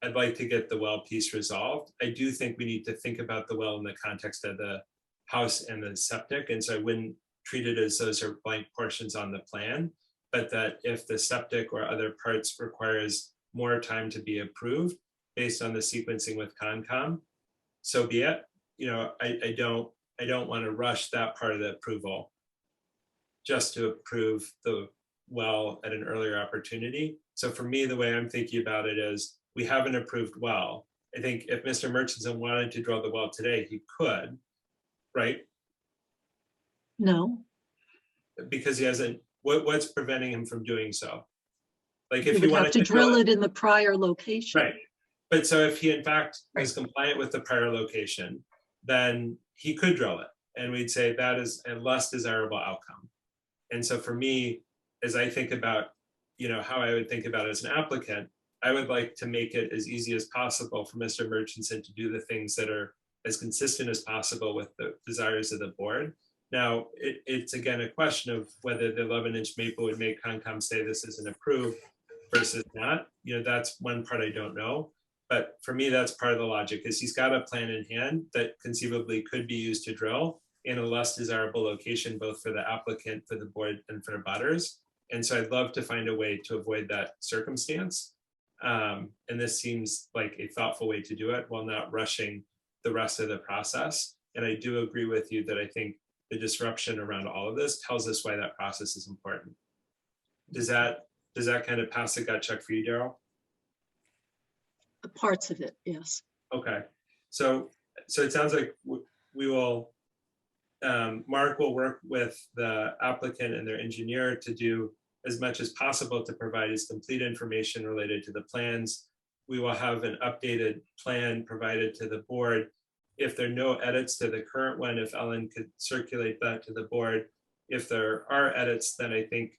I'd like to get the well piece resolved. I do think we need to think about the well in the context of the house and the septic. And so I wouldn't treat it as those are blank portions on the plan, but that if the septic or other parts requires more time to be approved based on the sequencing with Concom, so be it. I don't want to rush that part of the approval just to approve the well at an earlier opportunity. So for me, the way I'm thinking about it is, we have an approved well. I think if Mr. Murchison wanted to drill the well today, he could, right? No. Because he hasn't, what's preventing him from doing so? Like He if he would wanted have to drill it in the prior location. Right. But so if he in fact was compliant with the prior location, then he could drill it. And we'd say that is a less desirable outcome. And so for me, as I think about, how I would think about it as an applicant, I would like to make it as easy as possible for Mr. Murchison to do the things that are as consistent as possible with the desires of the board. Now, it's again a question of whether the 11-inch maple would make Concom say this isn't approved versus not. That's one part I don't know. But for me, that's part of the logic, is he's got a plan in hand that conceivably could be used to drill in a less desirable location, both for the applicant, for the board, and for butters. And so I'd love to find a way to avoid that circumstance. And this seems like a thoughtful way to do it while not rushing the rest of the process. And I do agree with you that I think the disruption around all of this tells us why that process is important. Does that kind of pass the gut check for you, Daryl? Parts of it, yes. Okay, so it sounds like we will, Mark will work with the applicant and their engineer to do as much as possible to provide as complete information related to the plans. We will have an updated plan provided to the board. If there are no edits to the current one, if Ellen could circulate that to the board, if there are edits, then I think,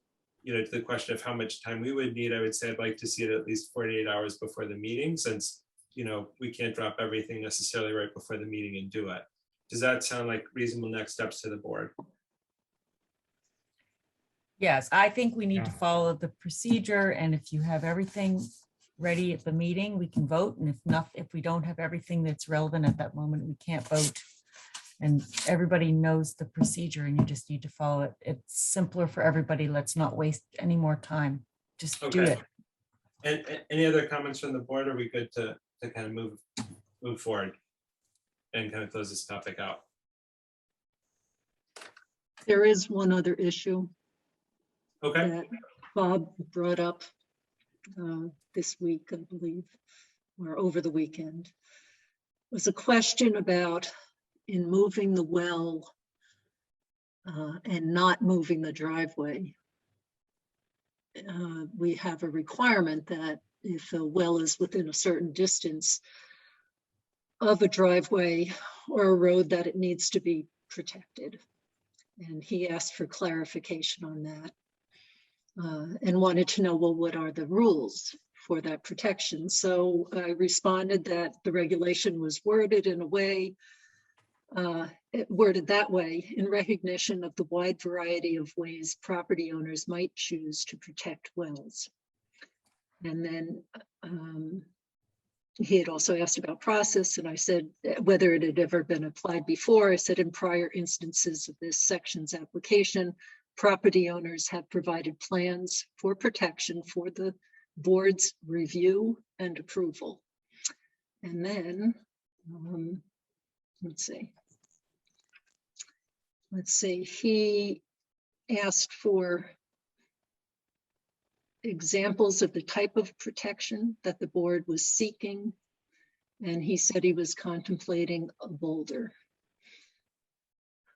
to the question of how much time we would need, I would say I'd like to see it at least 48 hours before the meeting, since, we can't drop everything necessarily right before the meeting and do it. Does that sound like reasonable next steps to the board? Yes, I think we need to Yeah. follow the procedure, and if you have everything ready at the meeting, we can vote, and if we don't have everything that's relevant at that moment, we can't vote. And everybody knows the procedure, and you just need to follow it. It's simpler for everybody. Let's not waste any more time. Just do Okay. it. And any other comments from the board? Are we good to kind of move forward and kind of close this topic out? There is one other issue Okay. that Bob brought up this week, I believe, or over the weekend. It was a question about in moving the well and not moving the driveway. We have a requirement that if a well is within a certain distance of a driveway or a road, that it needs to be protected. And he asked for clarification on that and wanted to know, well, what are the rules for that protection? So I responded that the regulation was worded in a way, worded that way in recognition of the wide variety of ways property owners might choose to protect wells. And then he had also asked about process, and I said whether it had ever been applied before. I said in prior instances of this section's application, property owners have provided plans for protection for the board's review and approval. And then, let's see, he asked for examples of the type of protection that the board was seeking, and he said he was contemplating a boulder.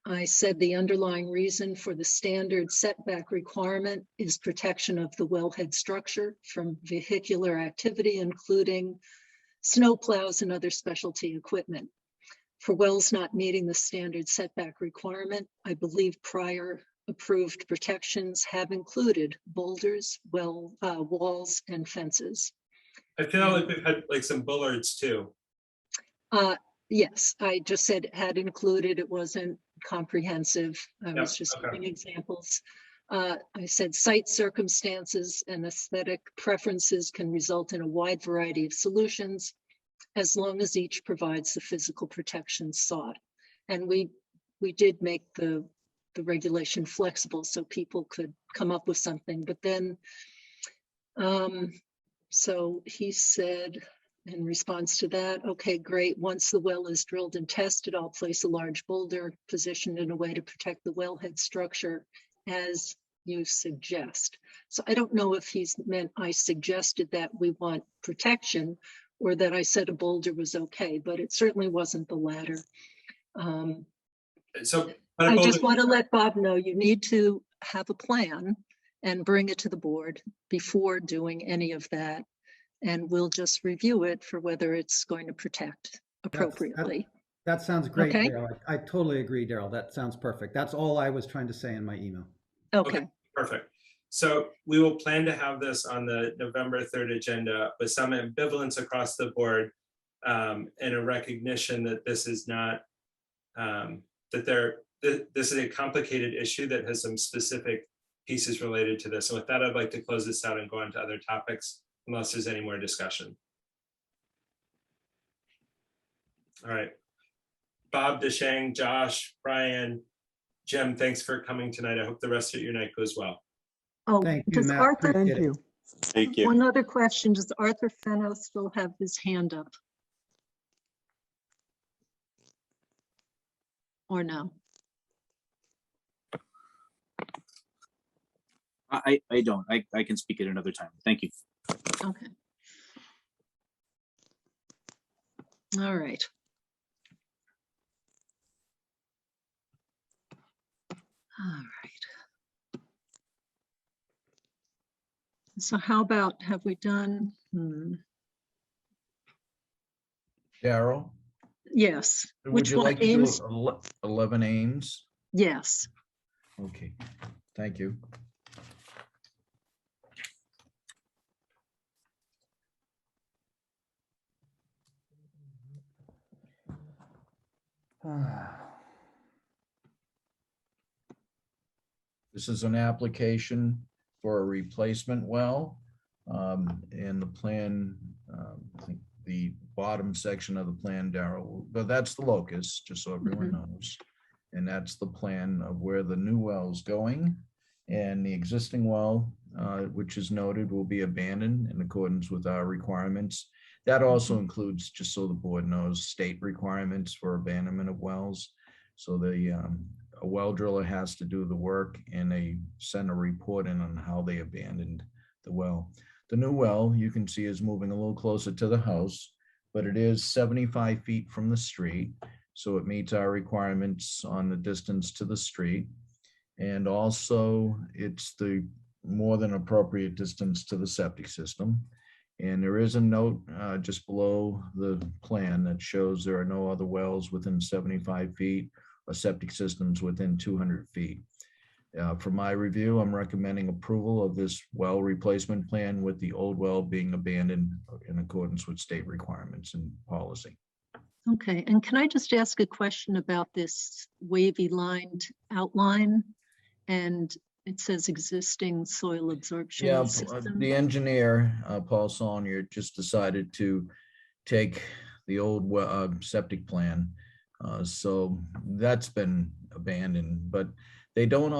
I said the underlying reason for the standard setback requirement is protection of the wellhead structure from vehicular activity, including snowplows and other specialty equipment. For wells not meeting the standard setback requirement, I believe prior approved protections have included boulders, walls, and fences. I feel like we've had like some bullards too. Yes, I just said had included, it wasn't comprehensive. I was just okay. giving examples. I said site circumstances and aesthetic preferences can result in a wide variety of solutions as long as each provides the physical protection sought. And we did make the regulation flexible so people could come up with something. But then, so he said in response to that, okay, great. Once the well is drilled and tested, I'll place a large boulder positioned in a way to protect the wellhead structure as you suggest. So I don't know if he's meant I suggested that we want protection or that I said a boulder was okay, but it certainly wasn't the latter. So I just want to let Bob know you need to have a plan and bring it to the board before doing any of that. And we'll just review it for whether it's going to protect appropriately. That sounds great, Okay. Daryl. I totally agree, Daryl. That sounds perfect. That's all I was trying to say in my email. Okay. Perfect. So we will plan to have this on the November 3rd agenda with some ambivalence across the board and a recognition that this is not, this is a complicated issue that has some specific pieces related to this. And with that, I'd like to close this out and go on to other topics unless there's any more discussion. All right. Bob, Deshang, Josh, Brian, Jim, thanks for coming tonight. I hope the rest of your night goes well. Oh, Thank you, does Matt. Arthur, Thank you. Thank you. one other question, does Arthur Fenno still have his hand up? Or no? I don't. I can speak at another time. Thank you. Okay. All right. All right. So how about, have we done? Daryl, Yes. would Which you one, like to Ames? do 11 Ames? Yes. Okay, thank you. This is an application for a replacement well. And the plan, I think the bottom section of the plan, Darrell, but that's the locus, just so everyone knows. And that's the plan of where the new well is going. And the existing well, which is noted, will be abandoned in accordance with our requirements. That also includes, just so the board knows, state requirements for abandonment of wells. So a well driller has to do the work and they send a report in on how they abandoned the well. The new well, you can see, is moving a little closer to the house, but it is 75 feet from the street. So it meets our requirements on the distance to the street. And also it's the more than appropriate distance to the septic system. And there is a note just below the plan that shows there are no other wells within 75 feet or septic systems within 200 feet. For my review, I'm recommending approval of this well replacement plan with the old well being abandoned in accordance with state requirements and policy. Okay, and can I just ask a question about this wavy lined outline? And it says existing soil absorption Yeah, system. the engineer, Paul Saunier, just decided to take the old septic plan. So that's been abandoned, but they don't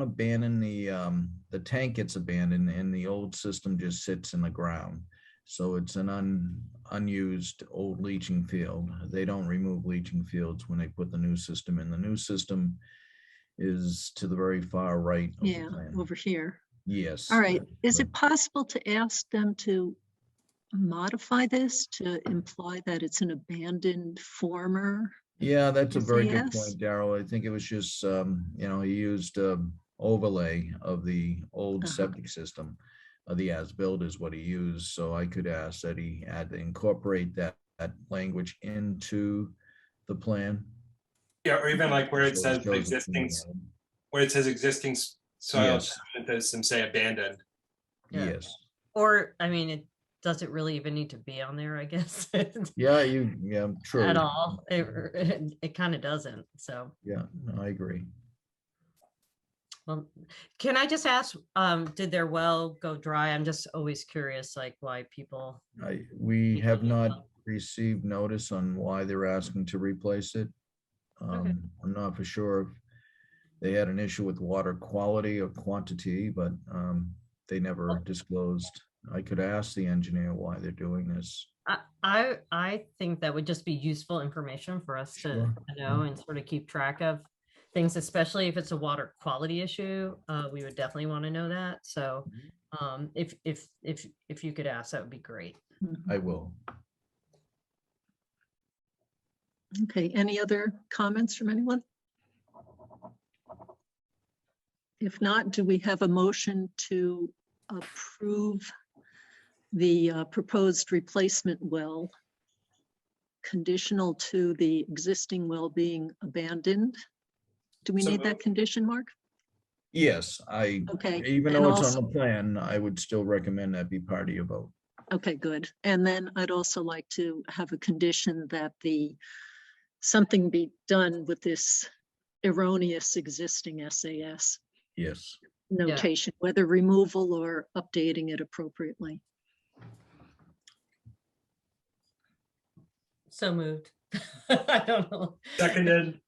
abandon the tank gets abandoned and the old system just sits in the ground. So it's an unused old leaching field. They don't remove leaching fields when they put the new system in. The new system is to the very far right of the plan. Over here. Yes. All right. Is it possible to ask them to modify this to imply that it's an abandoned former? Yeah, that's a very good SAS? point, Darrell. I think it was just, he used overlay of the old septic system. The as-built is what he used. So I could ask that he had to incorporate that language into the plan. Yeah, or even like where it So says shows existing, it's- where it says existing soil, Yes. does some say abandoned. Yeah. Yes. Or, I mean, does it really even need to be on there, I guess? Yeah, true. At all. It kind of doesn't, so. Yeah, no, I agree. Well, can I just ask, did their well go dry? I'm just always curious, like why people. We have not received notice on why they're asking to replace it. I'm not for sure if they had an issue with water quality or quantity, but they never disclosed. I could ask the engineer why they're doing this. I think that would just be useful information for us to know and sort of keep track of things, especially if it's a water quality issue. We would definitely want to know that. So if you could ask, that would be great. I will. Okay, any other comments from anyone? If not, do we have a motion to approve the proposed replacement well conditional to the existing well being abandoned? Do we need that condition, Mark? Yes, Okay, even and though it's also- on the plan, I would still recommend that be part of your vote. Okay, good. And then I'd also like to have a condition that something be done with this erroneous existing SAS Yes. notation, whether removal or updating it appropriately. So moved. I don't know. Seconded.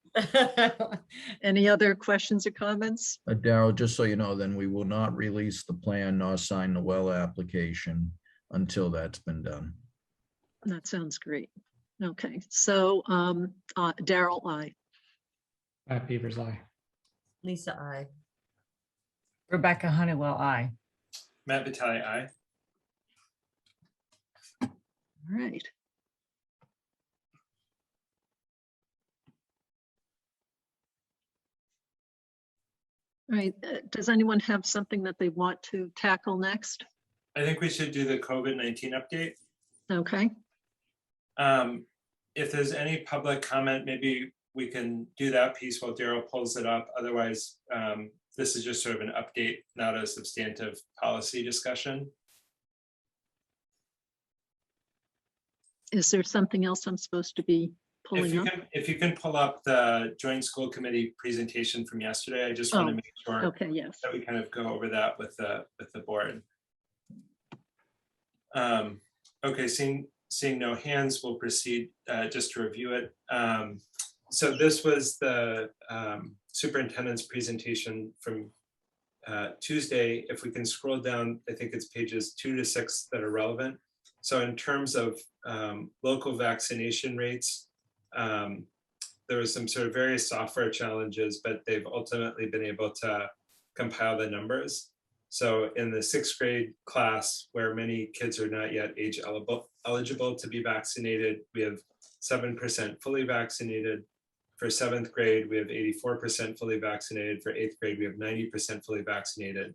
Any other questions or comments? Darrell, just so you know, then we will not release the plan nor sign the well application until that's been done. That sounds great. Okay, so Darrell, aye. Matt Beavers, aye. Lisa, I. Rebecca Honeywell, aye. Matt Vitale, aye. All right. All right, does anyone have something that they want to tackle next? I think we should do the COVID-19 update. Okay. If there's any public comment, maybe we can do that piece while Daryl pulls it up. Otherwise, this is just sort of an update, not a substantive policy discussion. Is there something else I'm supposed to be pulling up? If you can pull up the joint school committee presentation from yesterday, I just want to make sure Okay, yes. that we kind of go over that with the board. Okay, seeing no hands, we'll proceed just to review it. So this was the superintendent's presentation from Tuesday. If we can scroll down, I think it's pages 2 to 6 that are relevant. So in terms of local vaccination rates, there was some sort of various software challenges, but they've ultimately been able to compile the numbers. So in the 6th grade class, where many kids are not yet age eligible to be vaccinated, we have 7% fully vaccinated. For 7th grade, we have 84% fully vaccinated. For 8th grade, we have 90% fully vaccinated.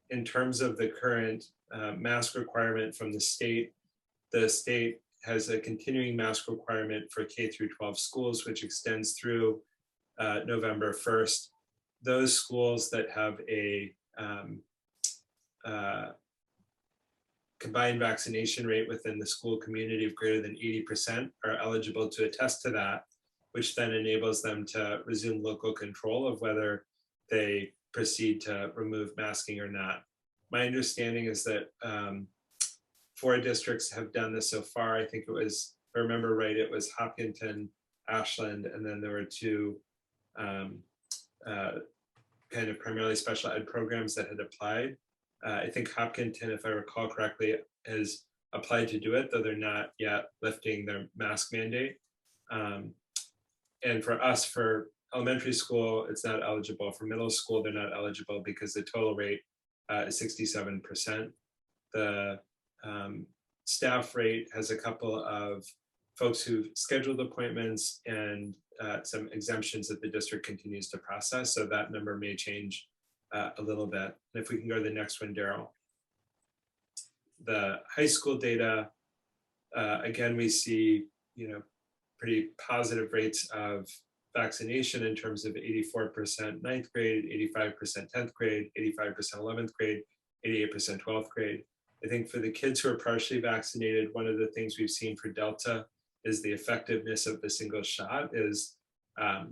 In terms of the current mask requirement from the state has a continuing mask requirement for K through 12 schools, which extends through November 1st. Those schools that have a combined vaccination rate within the school community of greater than 80% are eligible to attest to that, which then enables them to resume local control of whether they proceed to remove masking or not. My understanding is that 4 districts have done this so far. I think it was, if I remember right, it was Hopkinton, Ashland, and then there were 2 kind of primarily special ed programs that had applied. I think Hopkinton, if I recall correctly, has applied to do it, though they're not yet lifting their mask mandate. And for us, for elementary school, it's not eligible. For middle school, they're not eligible because the total rate is 67%. The staff rate has a couple of folks who've scheduled appointments and some exemptions that the district continues to process. So that number may change a little bit. And if we can go to the next one, Daryl. The high school data, again, we see, pretty positive rates of vaccination in terms of 84% 9th grade, 85% 10th grade, 85% 11th grade, 88% 12th grade. I think for the kids who are partially vaccinated, one of the things we've seen for Delta is the effectiveness of the single shot is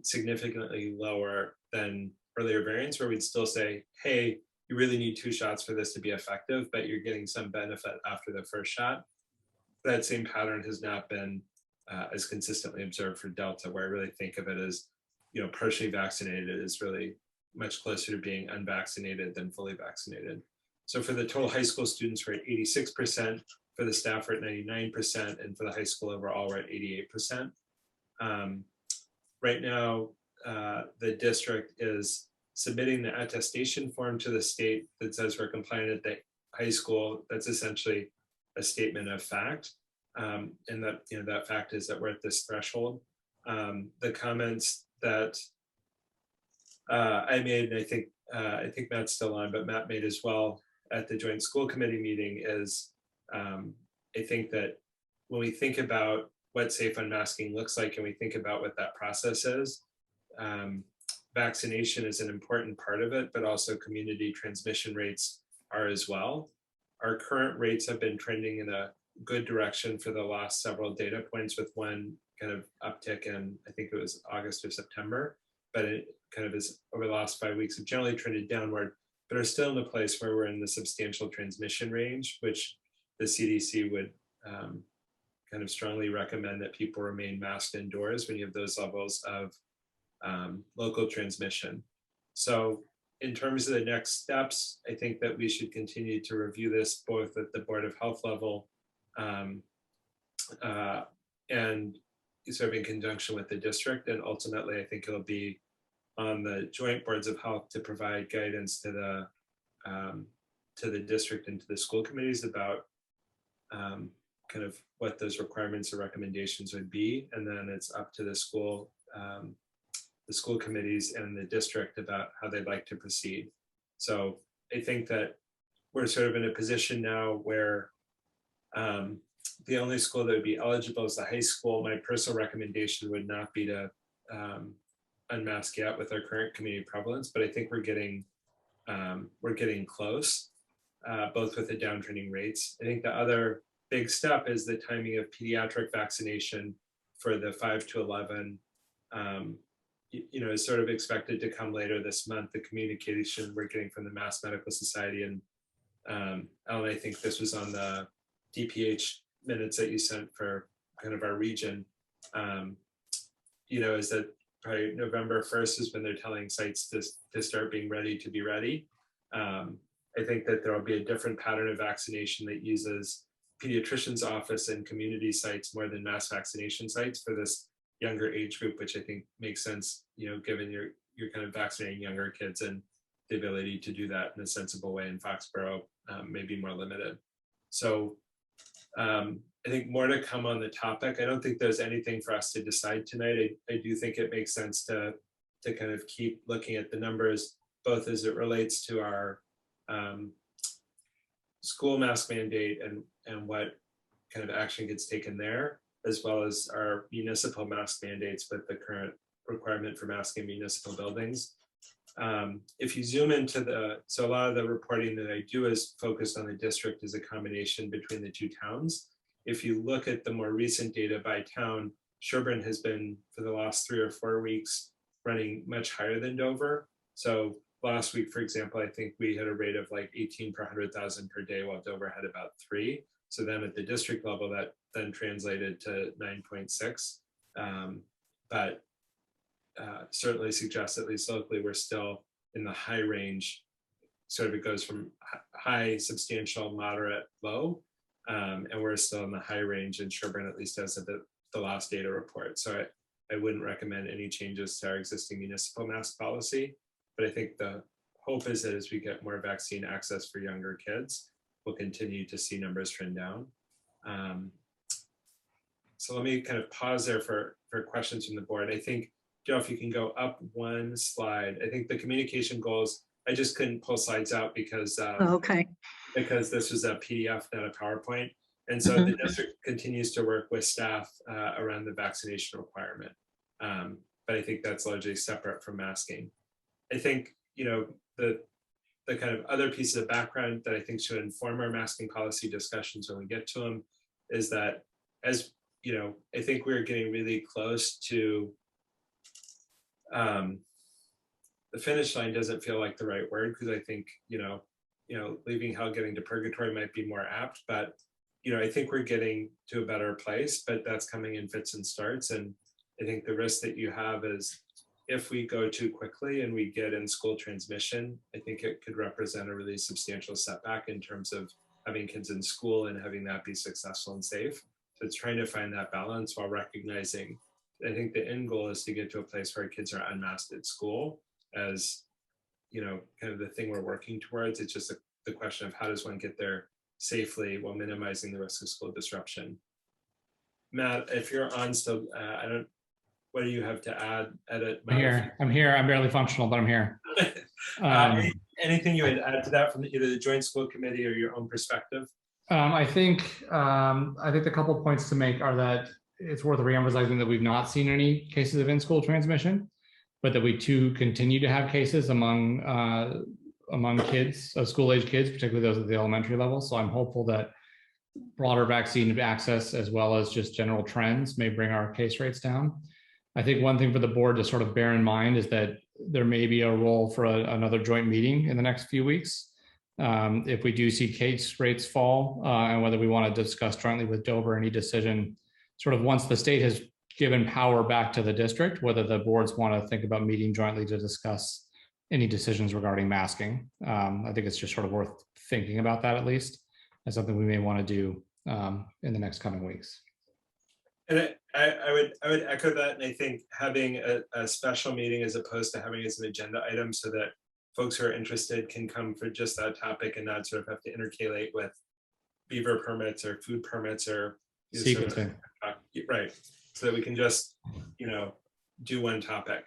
significantly lower than earlier variants, where we'd still say, hey, you really need 2 shots for this to be effective, but you're getting some benefit after the first shot. That same pattern has not been as consistently observed for Delta, where I really think of it as, partially vaccinated is really much closer to being unvaccinated than fully vaccinated. So for the total high school students, we're at 86%, for the staff we're at 99%, and for the high school overall, we're at 88%. Right now, the district is submitting the attestation form to the state that says we're compliant at the high school. That's essentially a statement of fact. And that, that fact is that we're at this threshold. The comments that I made, and I think Matt's still on, but Matt made as well at the joint school committee meeting is, I think that when we think about what safe unmasking looks like and we think about what that process is, vaccination is an important part of it, but also community transmission rates are as well. Our current rates have been trending in a good direction for the last several data points, with one kind of uptick in, I think it was August or September, but it kind of is over the last 5 weeks have generally trended downward, but are still in a place where we're in the substantial transmission range, which the CDC would kind of strongly recommend that people remain masked indoors when you have those levels of local transmission. So in terms of the next steps, I think that we should continue to review this both at the Board of Health level and sort of in conjunction with the district. And ultimately, I think it'll be on the joint boards of health to provide guidance to the district and to the school committees about kind of what those requirements or recommendations would be. And then it's up to the school committees and the district about how they'd like to proceed. So I think that we're sort of in a position now where the only school that would be eligible is the high school. My personal recommendation would not be to unmasked yet with our current community prevalence, but I think we're getting close, both with the downtrending rates. I think the other big step is the timing of pediatric vaccination for the 5 to 11. Is sort of expected to come later this month. The communication we're getting from the Mass Medical Society, and Ellen, I think this was on the DPH minutes that you sent for kind of our region, is that probably November 1st is when they're telling sites to start being ready to be ready. I think that there will be a different pattern of vaccination that uses pediatrician's office and community sites more than mass vaccination sites for this younger age group, which I think makes sense, given you're kind of vaccinating younger kids, and the ability to do that in a sensible way in Foxborough may be more limited. So I think more to come on the topic. I don't think there's anything for us to decide tonight. I do think it makes sense to kind of keep looking at the numbers, both as it relates to our school mask mandate and what kind of action gets taken there, as well as our municipal mask mandates with the current requirement for masking municipal buildings. If you zoom into so a lot of the reporting that I do is focused on the district as a combination between the two towns. If you look at the more recent data by town, Sherburne has been, for the last 3 or 4 weeks, running much higher than Dover. So last week, for example, I think we had a rate of like 18 per 100,000 per day, while Dover had about 3. So then at the district level, that then translated to 9.6. But certainly suggests, at least locally, we're still in the high range. Sort of it goes from high, substantial, moderate, low, and we're still in the high range in Sherburne, at least as of the last data report. So I wouldn't recommend any changes to our existing municipal mask policy, but I think the hope is that as we get more vaccine access for younger kids, we'll continue to see numbers trend down. So let me kind of pause there for questions from the board. I think, Joe, if you can go up one slide. I think the communication goals, I just couldn't pull slides out because because this was a PDF, not a PowerPoint. And so the district continues to work with staff around the vaccination requirement. But I think that's largely separate from masking. I think, the kind of other piece of background that I think should inform our masking policy discussions when we get to them is that, as I think we're getting really close to the finish line. Doesn't feel like the right word, because I think leaving hell getting to purgatory might be more apt, but I think we're getting to a better place, but that's coming in fits and starts. And I think the risk that you have is, if we go too quickly and we get in school transmission, I think it could represent a really substantial setback in terms of having kids in school and having that be successful and safe. So it's trying to find that balance while recognizing, I think the end goal is to get to a place where kids are unmasked at school as, kind of the thing we're working towards. It's just the question of how does one get there safely while minimizing the risk of school disruption. Matt, if you're on still, what do you have to add? Edit? I'm here. I'm barely functional, but I'm here. Anything you would add to that from either the joint school committee or your own perspective? I think the couple of points to make are that it's worth reemphasizing that we've not seen any cases of in-school transmission, but that we too continue to have cases among kids, school-age kids, particularly those at the elementary level. So I'm hopeful that broader vaccine access, as well as just general trends, may bring our case rates down. I think one thing for the board to sort of bear in mind is that there may be a role for another joint meeting in the next few weeks. If we do see case rates fall, and whether we want to discuss jointly with Dover any decision, sort of once the state has given power back to the district, whether the boards want to think about meeting jointly to discuss any decisions regarding masking. I think it's just sort of worth thinking about that, at least, as something we may want to do in the next coming weeks. And I would echo that, and I think having a special meeting as opposed to having it as an agenda item, so that folks who are interested can come for just that topic and not sort of have to intercalate with beaver permits or food permits or sequencing. Right, so that we can just do one topic.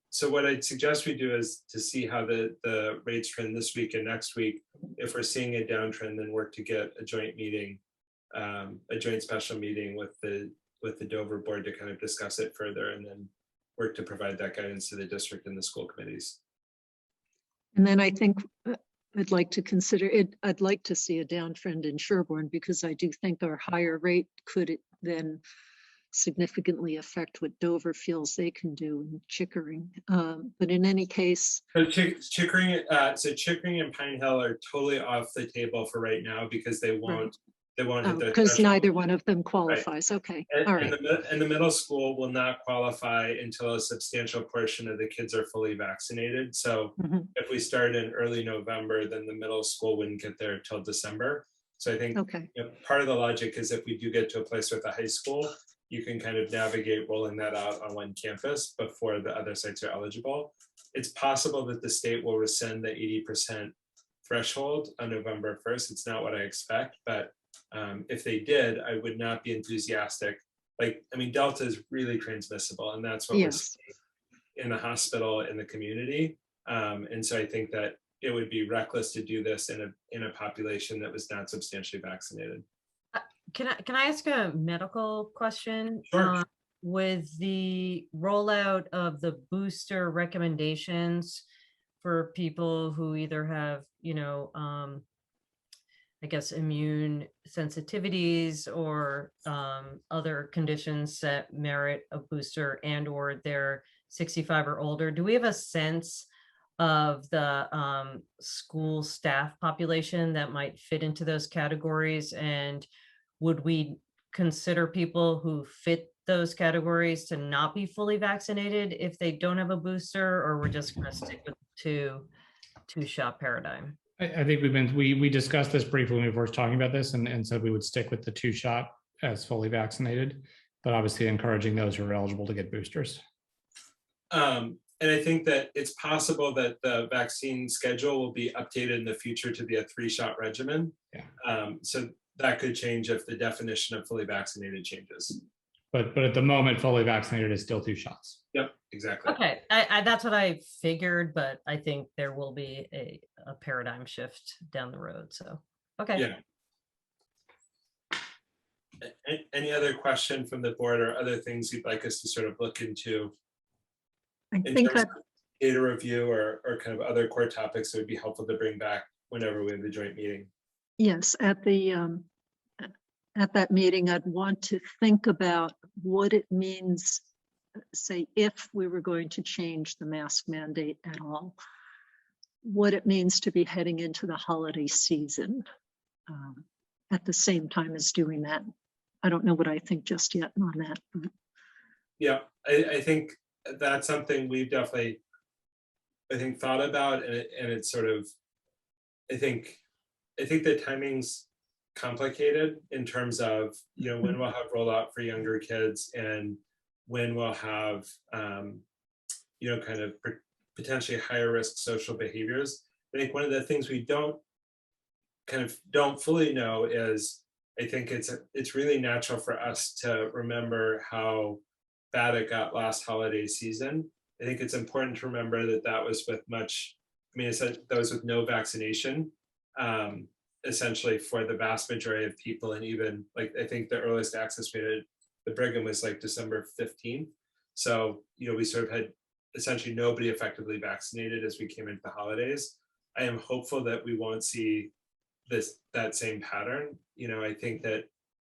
So what I'd suggest we do is to see how the rates trend this week and next week. If we're seeing a downtrend, then work to get a joint meeting, a joint special meeting with the Dover board to kind of discuss it further, and then work to provide that guidance to the district and the school committees. And then I think I'd like to consider it. I'd like to see a downtrend in Sherborn because I do think our higher rate could then significantly affect what Dover feels they can do in Chickering. But in any case, So Chickering and Pine Hill are totally off the table for right now because they won't hit the because threshold. neither one of them qualifies. Okay, all right. And the middle school will not qualify until a substantial portion of the kids are fully vaccinated. So if we start in early November, then the middle school wouldn't get there till December. So I think part of the logic is if we do get to a place with a high school, you can kind of navigate rolling that out on one campus before the other sites are eligible. It's possible that the state will rescind the 80% threshold on November 1st. It's not what I expect, but if they did, I would not be enthusiastic. Like, I mean, Delta is really transmissible, and that's what we're seeing in the hospital, in the community. And so I think that it would be reckless to do this in a population that was not substantially vaccinated. Can I ask a medical question? Sure. With the rollout of the booster recommendations for people who either have, I guess, immune sensitivities or other conditions that merit a booster and or they're 65 or older, do we have a sense of the school staff population that might fit into those categories? And would we consider people who fit those categories to not be fully vaccinated if they don't have a booster, or we're just going to stick with two-shot paradigm? I think we discussed this briefly when we were talking about this and said we would stick with the 2-shot as fully vaccinated, but obviously encouraging those who are eligible to get boosters. And I think that it's possible that the vaccine schedule will be updated in the future to be a 3-shot regimen. So that could change if the definition of fully vaccinated changes. But at the moment, fully vaccinated is still 2 shots. Yep, exactly. Okay, I that's what I figured, but I think there will be a paradigm shift down the road. So, okay. Yeah. Any other question from the board or other things you'd like us to sort of look into? I think that data review or kind of other core topics that would be helpful to bring back whenever we have the joint meeting. yes, at that meeting, I'd want to think about what it means, say, if we were going to change the mask mandate at all, what it means to be heading into the holiday season at the same time as doing that. I don't know what I think just yet on that. But. Yeah, I think that's something we've definitely, thought about, and it's sort of, I think the timing's complicated in terms of, when we'll have rollout for younger kids and when we'll have, kind of potentially higher risk social behaviors. I think one of the things we don't fully know is, I think it's really natural for us to remember how bad it got last holiday season. I think it's important to remember that was with that was with no vaccination, essentially for the vast majority of people. And even I think the earliest access we had, the Brigham was December 15th. So, we sort of had essentially nobody effectively vaccinated as we came into the holidays. I am hopeful that we won't see that same pattern. I think that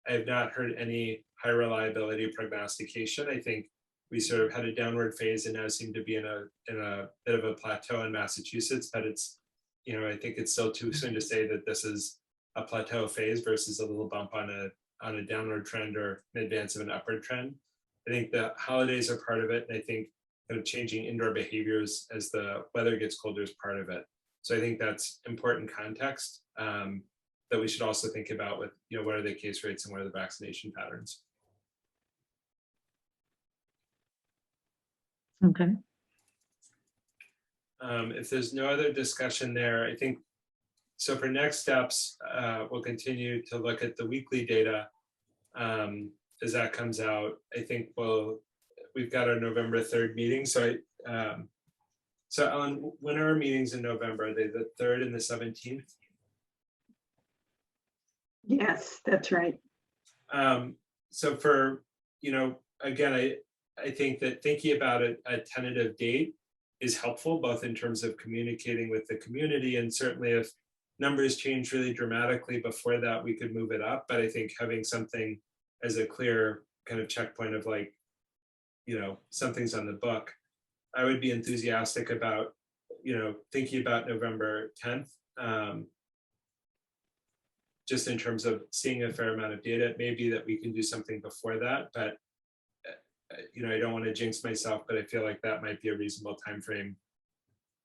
I have not heard any high reliability prognostication. I think we sort of had a downward phase and now seem to be in a bit of a plateau in Massachusetts, but it's, I think it's still too soon to say that this is a plateau phase versus a little bump on a downward trend or in advance of an upward trend. I think the holidays are part of it, and I think kind of changing indoor behaviors as the weather gets colder is part of it. So I think that's important context that we should also think about with, what are the case rates and what are the vaccination patterns. Okay. If there's no other discussion there, I think, so for next steps, we'll continue to look at the weekly data as that comes out. I think we've got our November 3rd meeting. So Ellen, when are our meetings in November? Are they the 3rd and the 17th? Yes, that's right. So for, again, I think that thinking about a tentative date is helpful, both in terms of communicating with the community, and certainly if numbers change really dramatically before that, we could move it up. But I think having something as a clear kind of checkpoint of like, something's on the book, I would be enthusiastic about, thinking about November 10th. Just in terms of seeing a fair amount of data, it may be that we can do something before that, but I don't want to jinx myself, but I feel like that might be a reasonable time frame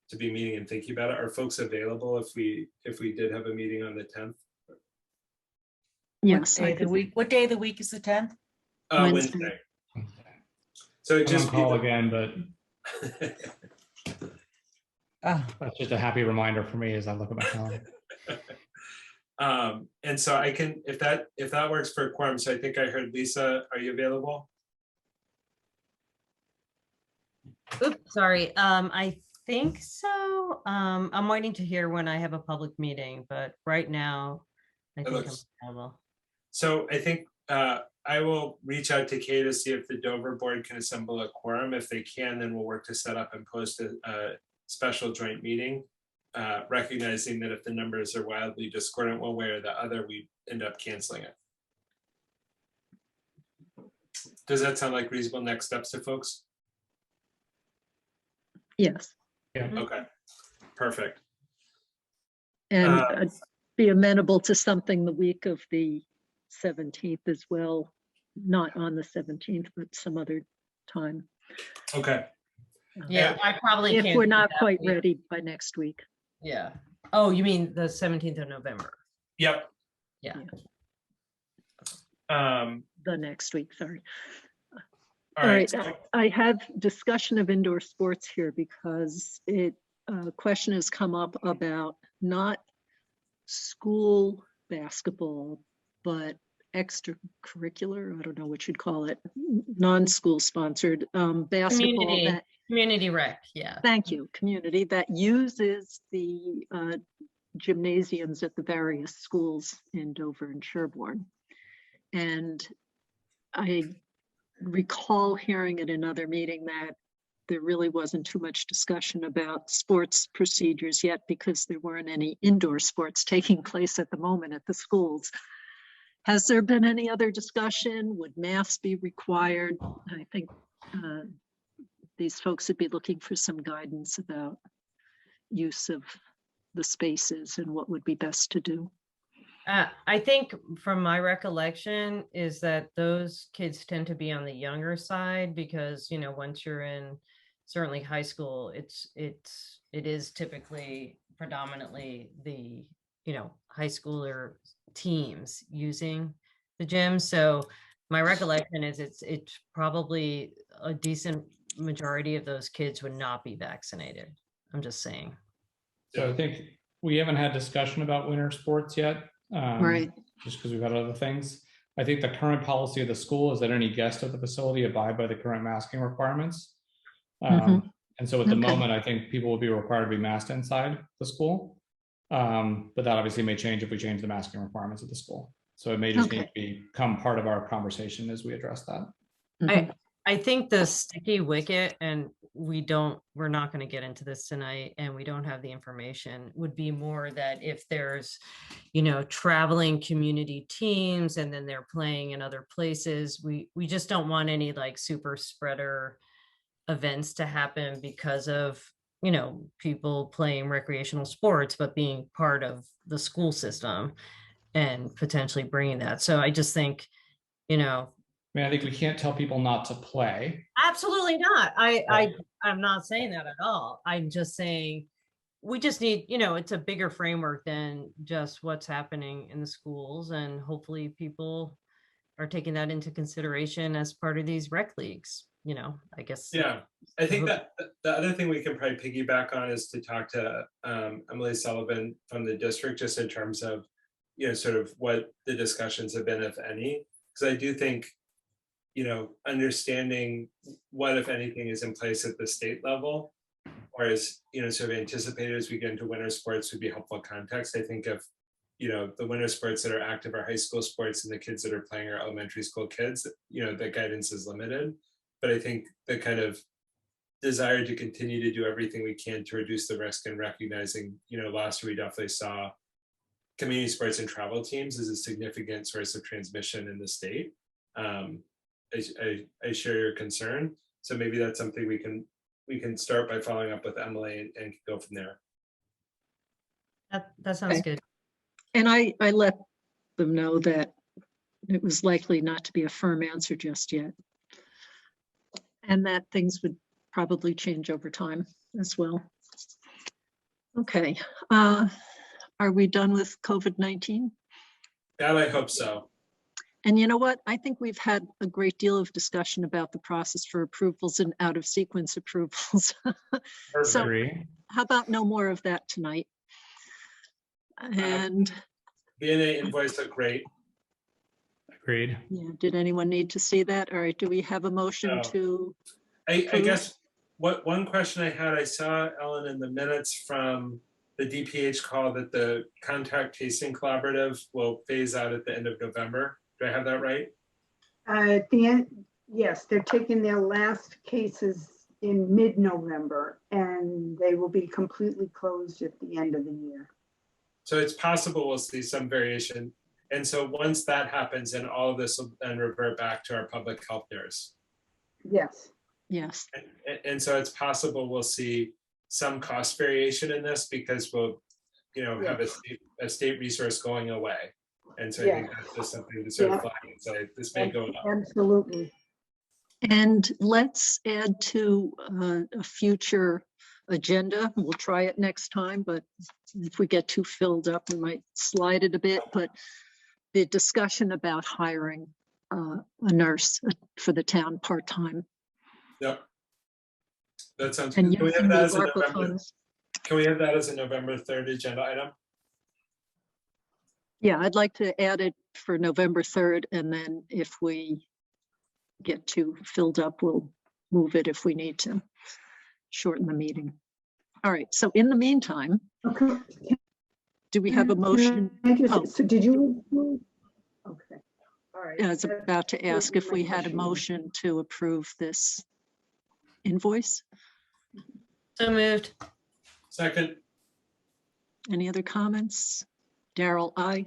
to be meeting and thinking about it. Are folks available if we did have a meeting on the 10th? Yes. What day of the week is the 10th? Wednesday. So I'm just on call again, but Oh, that's just a happy reminder for me as I look at my calendar. And so I can, if that works for a quorum. So I think I heard Lisa, are you available? Oops, sorry. I think so. I'm waiting to hear when I have a public meeting, but right now I think I'm available. So I think I will reach out to Kay to see if the Dover board can assemble a quorum. If they can, then we'll work to set up and post a special joint meeting, recognizing that if the numbers are wildly discordant one way or the other, we end up canceling it. Does that sound like reasonable next steps to folks? Yes. Yeah. Okay, perfect. And I'd be amenable to something the week of the 17th as well, not on the 17th, but some other time. Okay. Yeah, I probably If can't. we're do not that quite week. ready by next week. Yeah. Oh, you mean the 17th of November? Yep. Yeah. The next week, sorry. All right. I have discussion of indoor sports here because question has come up about not school basketball, but extracurricular, I don't know what you'd call it, non-school sponsored basketball. Community rec, yeah. Thank you, community that uses the gymnasiums at the various schools in Dover and Sherborn. And I recall hearing at another meeting that there really wasn't too much discussion about sports procedures yet because there weren't any indoor sports taking place at the moment at the schools. Has there been any other discussion? Would masks be required? I think these folks would be looking for some guidance about use of the spaces and what would be best to do. I think from my recollection is that those kids tend to be on the younger side because, once you're in certainly high school, it is typically predominantly the, high schooler teams using the gym. So my recollection is it's probably a decent majority of those kids would not be vaccinated. I'm just saying. So I think we haven't had discussion about winter sports yet. Right. Just because we've had other things. I think the current policy of the school is that any guest of the facility abide by the current masking requirements. And so at the moment, I think people will be required to be masked inside the school. But that obviously may change if we change the masking requirements of the school. So it may just need to become part of our conversation as we address that. I think the sticky wicket, and we're not going to get into this tonight and we don't have the information, would be more that if there's, traveling community teams and then they're playing in other places, we just don't want any like super spreader events to happen because of, people playing recreational sports, but being part of the school system and potentially bringing that. So I just think, I think we can't tell people not to play. Absolutely not. I'm not saying that at all. I'm just saying we just need, it's a bigger framework than just what's happening in the schools. And hopefully people are taking that into consideration as part of these rec leagues, I guess. Yeah, I think that the other thing we can probably piggyback on is to talk to Emily Sullivan from the district, just in terms of, sort of what the discussions have been, if any, because I do think, understanding what, if anything, is in place at the state level, or is, sort of anticipated as we get into winter sports would be helpful context. I think if, the winter sports that are active are high school sports and the kids that are playing are elementary school kids, the guidance is limited. but I think the kind of desire to continue to do everything we can to reduce the risk and recognizing, last year we definitely saw community sports and travel teams as a significant source of transmission in the state. I share your concern. So maybe that's something we can start by following up with Emily and go from there. That sounds good. And I let them know that it was likely not to be a firm answer just yet. And that things would probably change over time as well. Okay, are we done with COVID-19? Yeah, I hope so. And you know what? I think we've had a great deal of discussion about the process for approvals and out of sequence approvals. So how about no more of that tonight? And B&A invoice looked great. Agreed. yeah, did anyone need to see that? All right, do we have a motion to? I approve? guess one question I had, I saw, Ellen, in the minutes from the DPH call that the contact tracing collaborative will phase out at the end of November. Do I have that right? At the end, yes, they're taking their last cases in mid-November, and they will be completely closed at the end of the year. So it's possible we'll see some variation. And so once that happens, then all of this will then revert back to our public health nurse. Yes. Yes. And so it's possible we'll see some cost variation in this because we'll, have a state resource going away. And so I think that's just something to sort of flag and say, this may go up. Absolutely. And let's add to a future agenda. We'll try it next time, but if we get too filled up, we might slide it a bit. But the discussion about hiring a nurse for the town part-time. Yep. That sounds And good. Can we have using that the as a ARPA November? funds. Can we have that as a November 3rd agenda item? Yeah, I'd like to add it for November 3rd, and then if we get too filled up, we'll move it if we need to shorten the meeting. All right, so in the meantime, do we have a motion? So did you? Okay. All right. I was about to ask if we had a motion to approve this invoice. So moved. Second. Any other comments? Daryl, aye.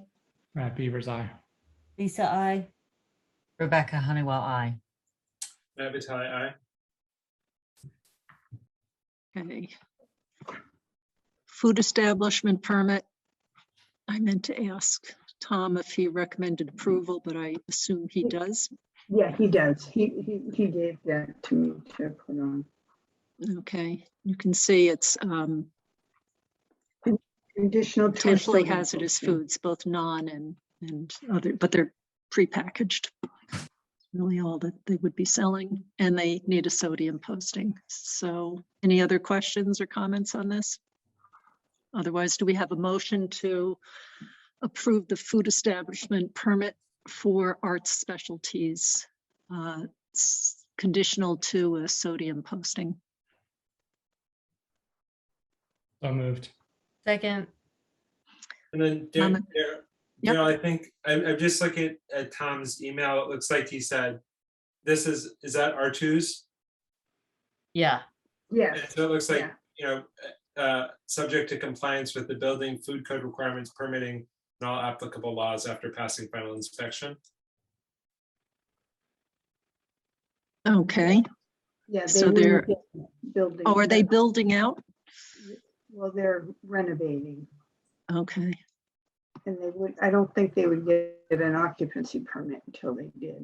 Matt Beavers, aye. Lisa, I. Rebecca Honeywell, I. Matt Vitale, aye. Okay. Food establishment permit. I meant to ask Tom if he recommended approval, but I assume he does. Yeah, he does. He gave that to me to put on. Okay, you can see it's Additional potentially hazardous foods, both non and other, but they're prepackaged. Really all that they would be selling, and they need a sodium posting. So any other questions or comments on this? Otherwise, do we have a motion to approve the food establishment permit for arts specialties, conditional to a sodium posting? So moved. Second. And then Daryl, I think I'm just looking at Tom's email. It looks like he said, is that R2's? Yeah. Yeah. So it looks like, subject to compliance with the building food code requirements, permitting, and all applicable laws after passing final inspection. Okay. Yeah. So they're building. Oh, are they building out? Well, they're renovating. Okay. And they would, I don't think they would get an occupancy permit until they did.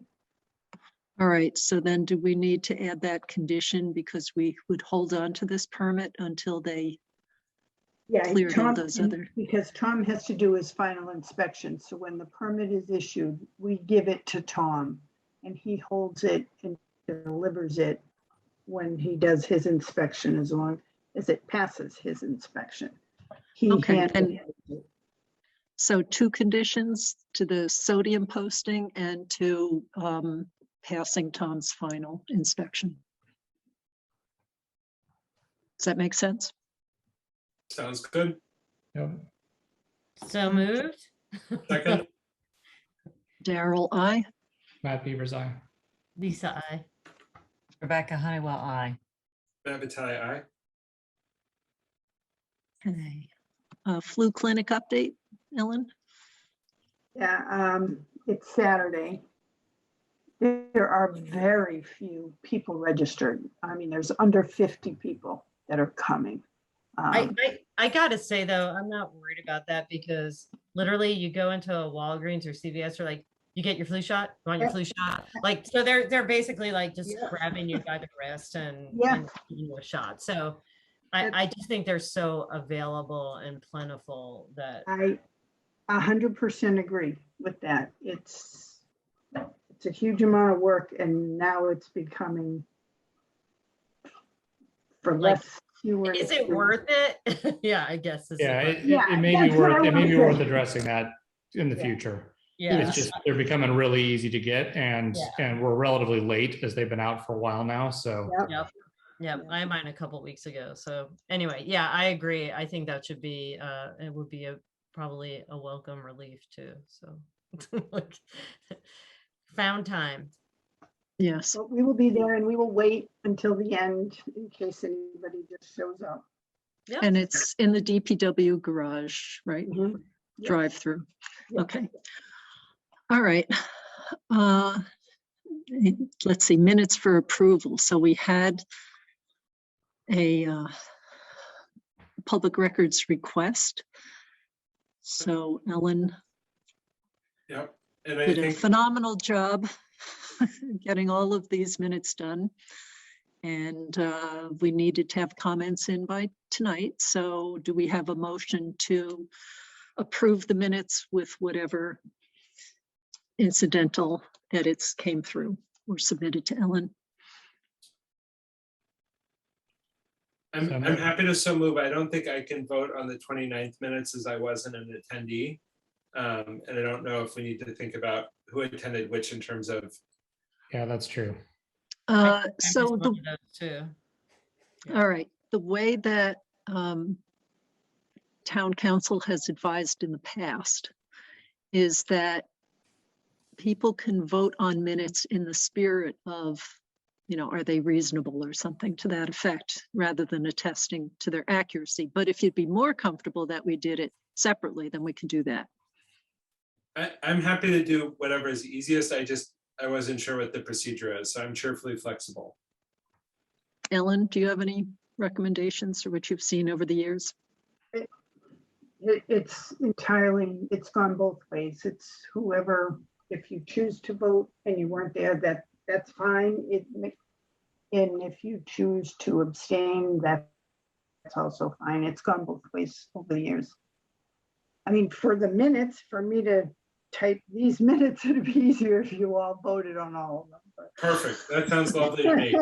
All right, so then do we need to add that condition because we would hold on to this permit until they cleared all those other? Because Tom has to do his final inspection. So when the permit is issued, we give it to Tom and he holds it and delivers it when he does his inspection, as long as it passes his inspection. Okay, and so 2 conditions to the sodium posting and to passing Tom's final inspection. Does that make sense? Sounds good. Yep. So moved. Second. Daryl, aye. Matt Beavers, aye. Lisa, I. Rebecca Honeywell, aye. Matt Vitale, aye. Okay. Flu clinic update, Ellen? Yeah, it's Saturday. There are very few people registered. I mean, there's under 50 people that are coming. I gotta say though, I'm not worried about that because literally you go into a Walgreens or CVS or like, you get your flu shot, you want your flu shot? Like, so they're basically like just grabbing you by the wrist and giving you a shot. So I just think they're so available and plentiful that I 100% agree with that. It's a huge amount of work, and now it's becoming for like, less. Fewer. Is it worth it? Yeah, I guess. Yeah, it may be worth addressing that in the future. Yeah, it's just they're becoming really easy to get, and we're relatively late as they've been out for a while now. So Yep. I had mine a couple weeks ago. So anyway, yeah, I agree. I think that should be it would be probably a welcome relief too. So like, found time. Yes. But we will be there, and we will wait until the end in case anybody just shows up. Yep. And it's in the DPW garage, right? Mm-hmm. Drive through. Okay. All right. Let's see, minutes for approval. So we had a public records request. So Ellen Yep. And I did think a phenomenal job getting all of these minutes done. And we needed to have comments in by tonight. So do we have a motion to approve the minutes with whatever incidental edits came through or submitted to Ellen? I'm happy to so move. I don't think I can vote on the 29th minutes as I wasn't an attendee. And I don't know if we need to think about who attended which in terms of. Yeah, that's true. So the, all right, the way that town council has advised in the past is that people can vote on minutes in the spirit of, you know, are they reasonable or something to that effect, rather than attesting to their accuracy. But if you'd be more comfortable that we did it separately, then we can do that. I'm happy to do whatever is easiest. I wasn't sure what the procedure is, so I'm cheerfully flexible. Ellen, do you have any recommendations or what you've seen over the years? It's it's gone both ways. It's whoever, if you choose to vote and you weren't there, that's fine. And if you choose to abstain, that's also fine. It's gone both ways over the years. I mean, for the minutes, for me to type these minutes, it'd be easier if you all voted on all of them. But. Perfect. That sounds lovely to me.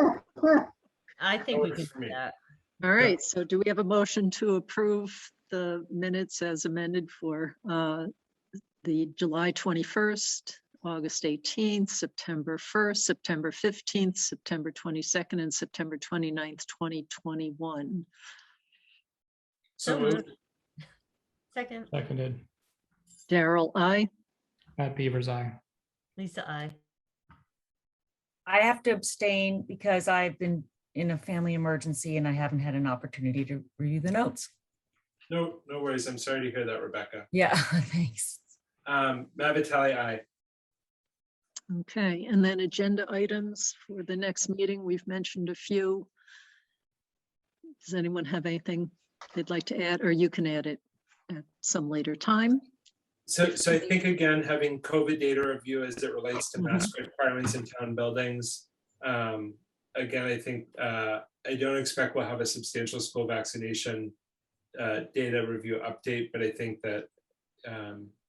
I think we can do that. All right. So do we have a motion to approve the minutes as amended for the July 21st, August 18th, September 1st, September 15th, September 22nd, and September 29th, 2021? So moved. Seconded. Daryl, aye. Matt Beavers, aye. Lisa, aye. I have to abstain because I've been in a family emergency and I haven't had an opportunity to review the notes. No worries. I'm sorry to hear that, Rebecca. Yeah, thanks. Matt Vitale, aye. Okay, and then agenda items for the next meeting. We've mentioned a few. Does anyone have anything they'd like to add, or you can add it at some later time? So I think, again, having COVID data review as it relates to mask requirements in town buildings. Again, I think I don't expect we'll have a substantial school vaccination data review update, but I think that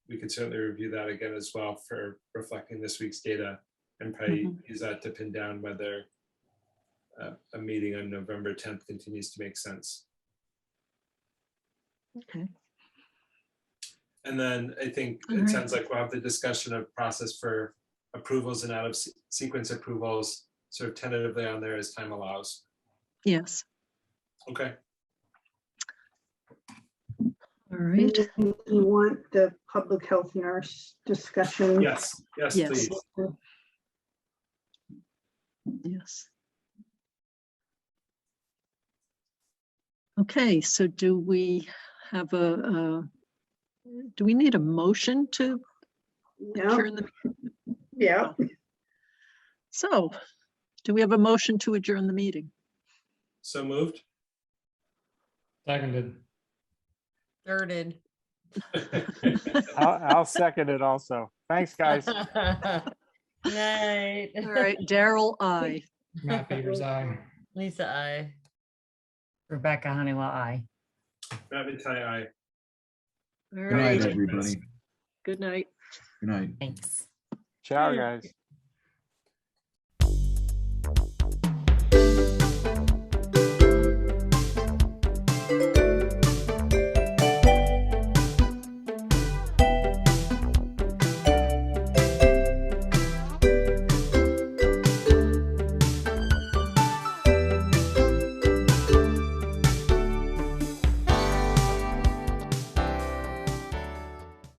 we could certainly review that again as well for reflecting this week's data, and probably use that to pin down whether a meeting on November 10th continues to make sense. Okay. And then I think it sounds like we'll have the discussion of process for approvals and out of sequence approvals sort of tentatively on there as time allows. Yes. Okay. All right. Do you want the public health nurse discussion? Yes, please. Yes. Okay, so do we have do we need a motion to adjourn the? Yeah. So, do we have a motion to adjourn the meeting? So moved. Seconded. Thirded. I'll second it also. Thanks, guys. Night. All right, Daryl, aye. Matt Peters, aye. Lisa, I. Rebecca Honeywell, I. Matt Vitale, aye. All Good night, right, everybody. good night. Good night. Thanks. Ciao, guys.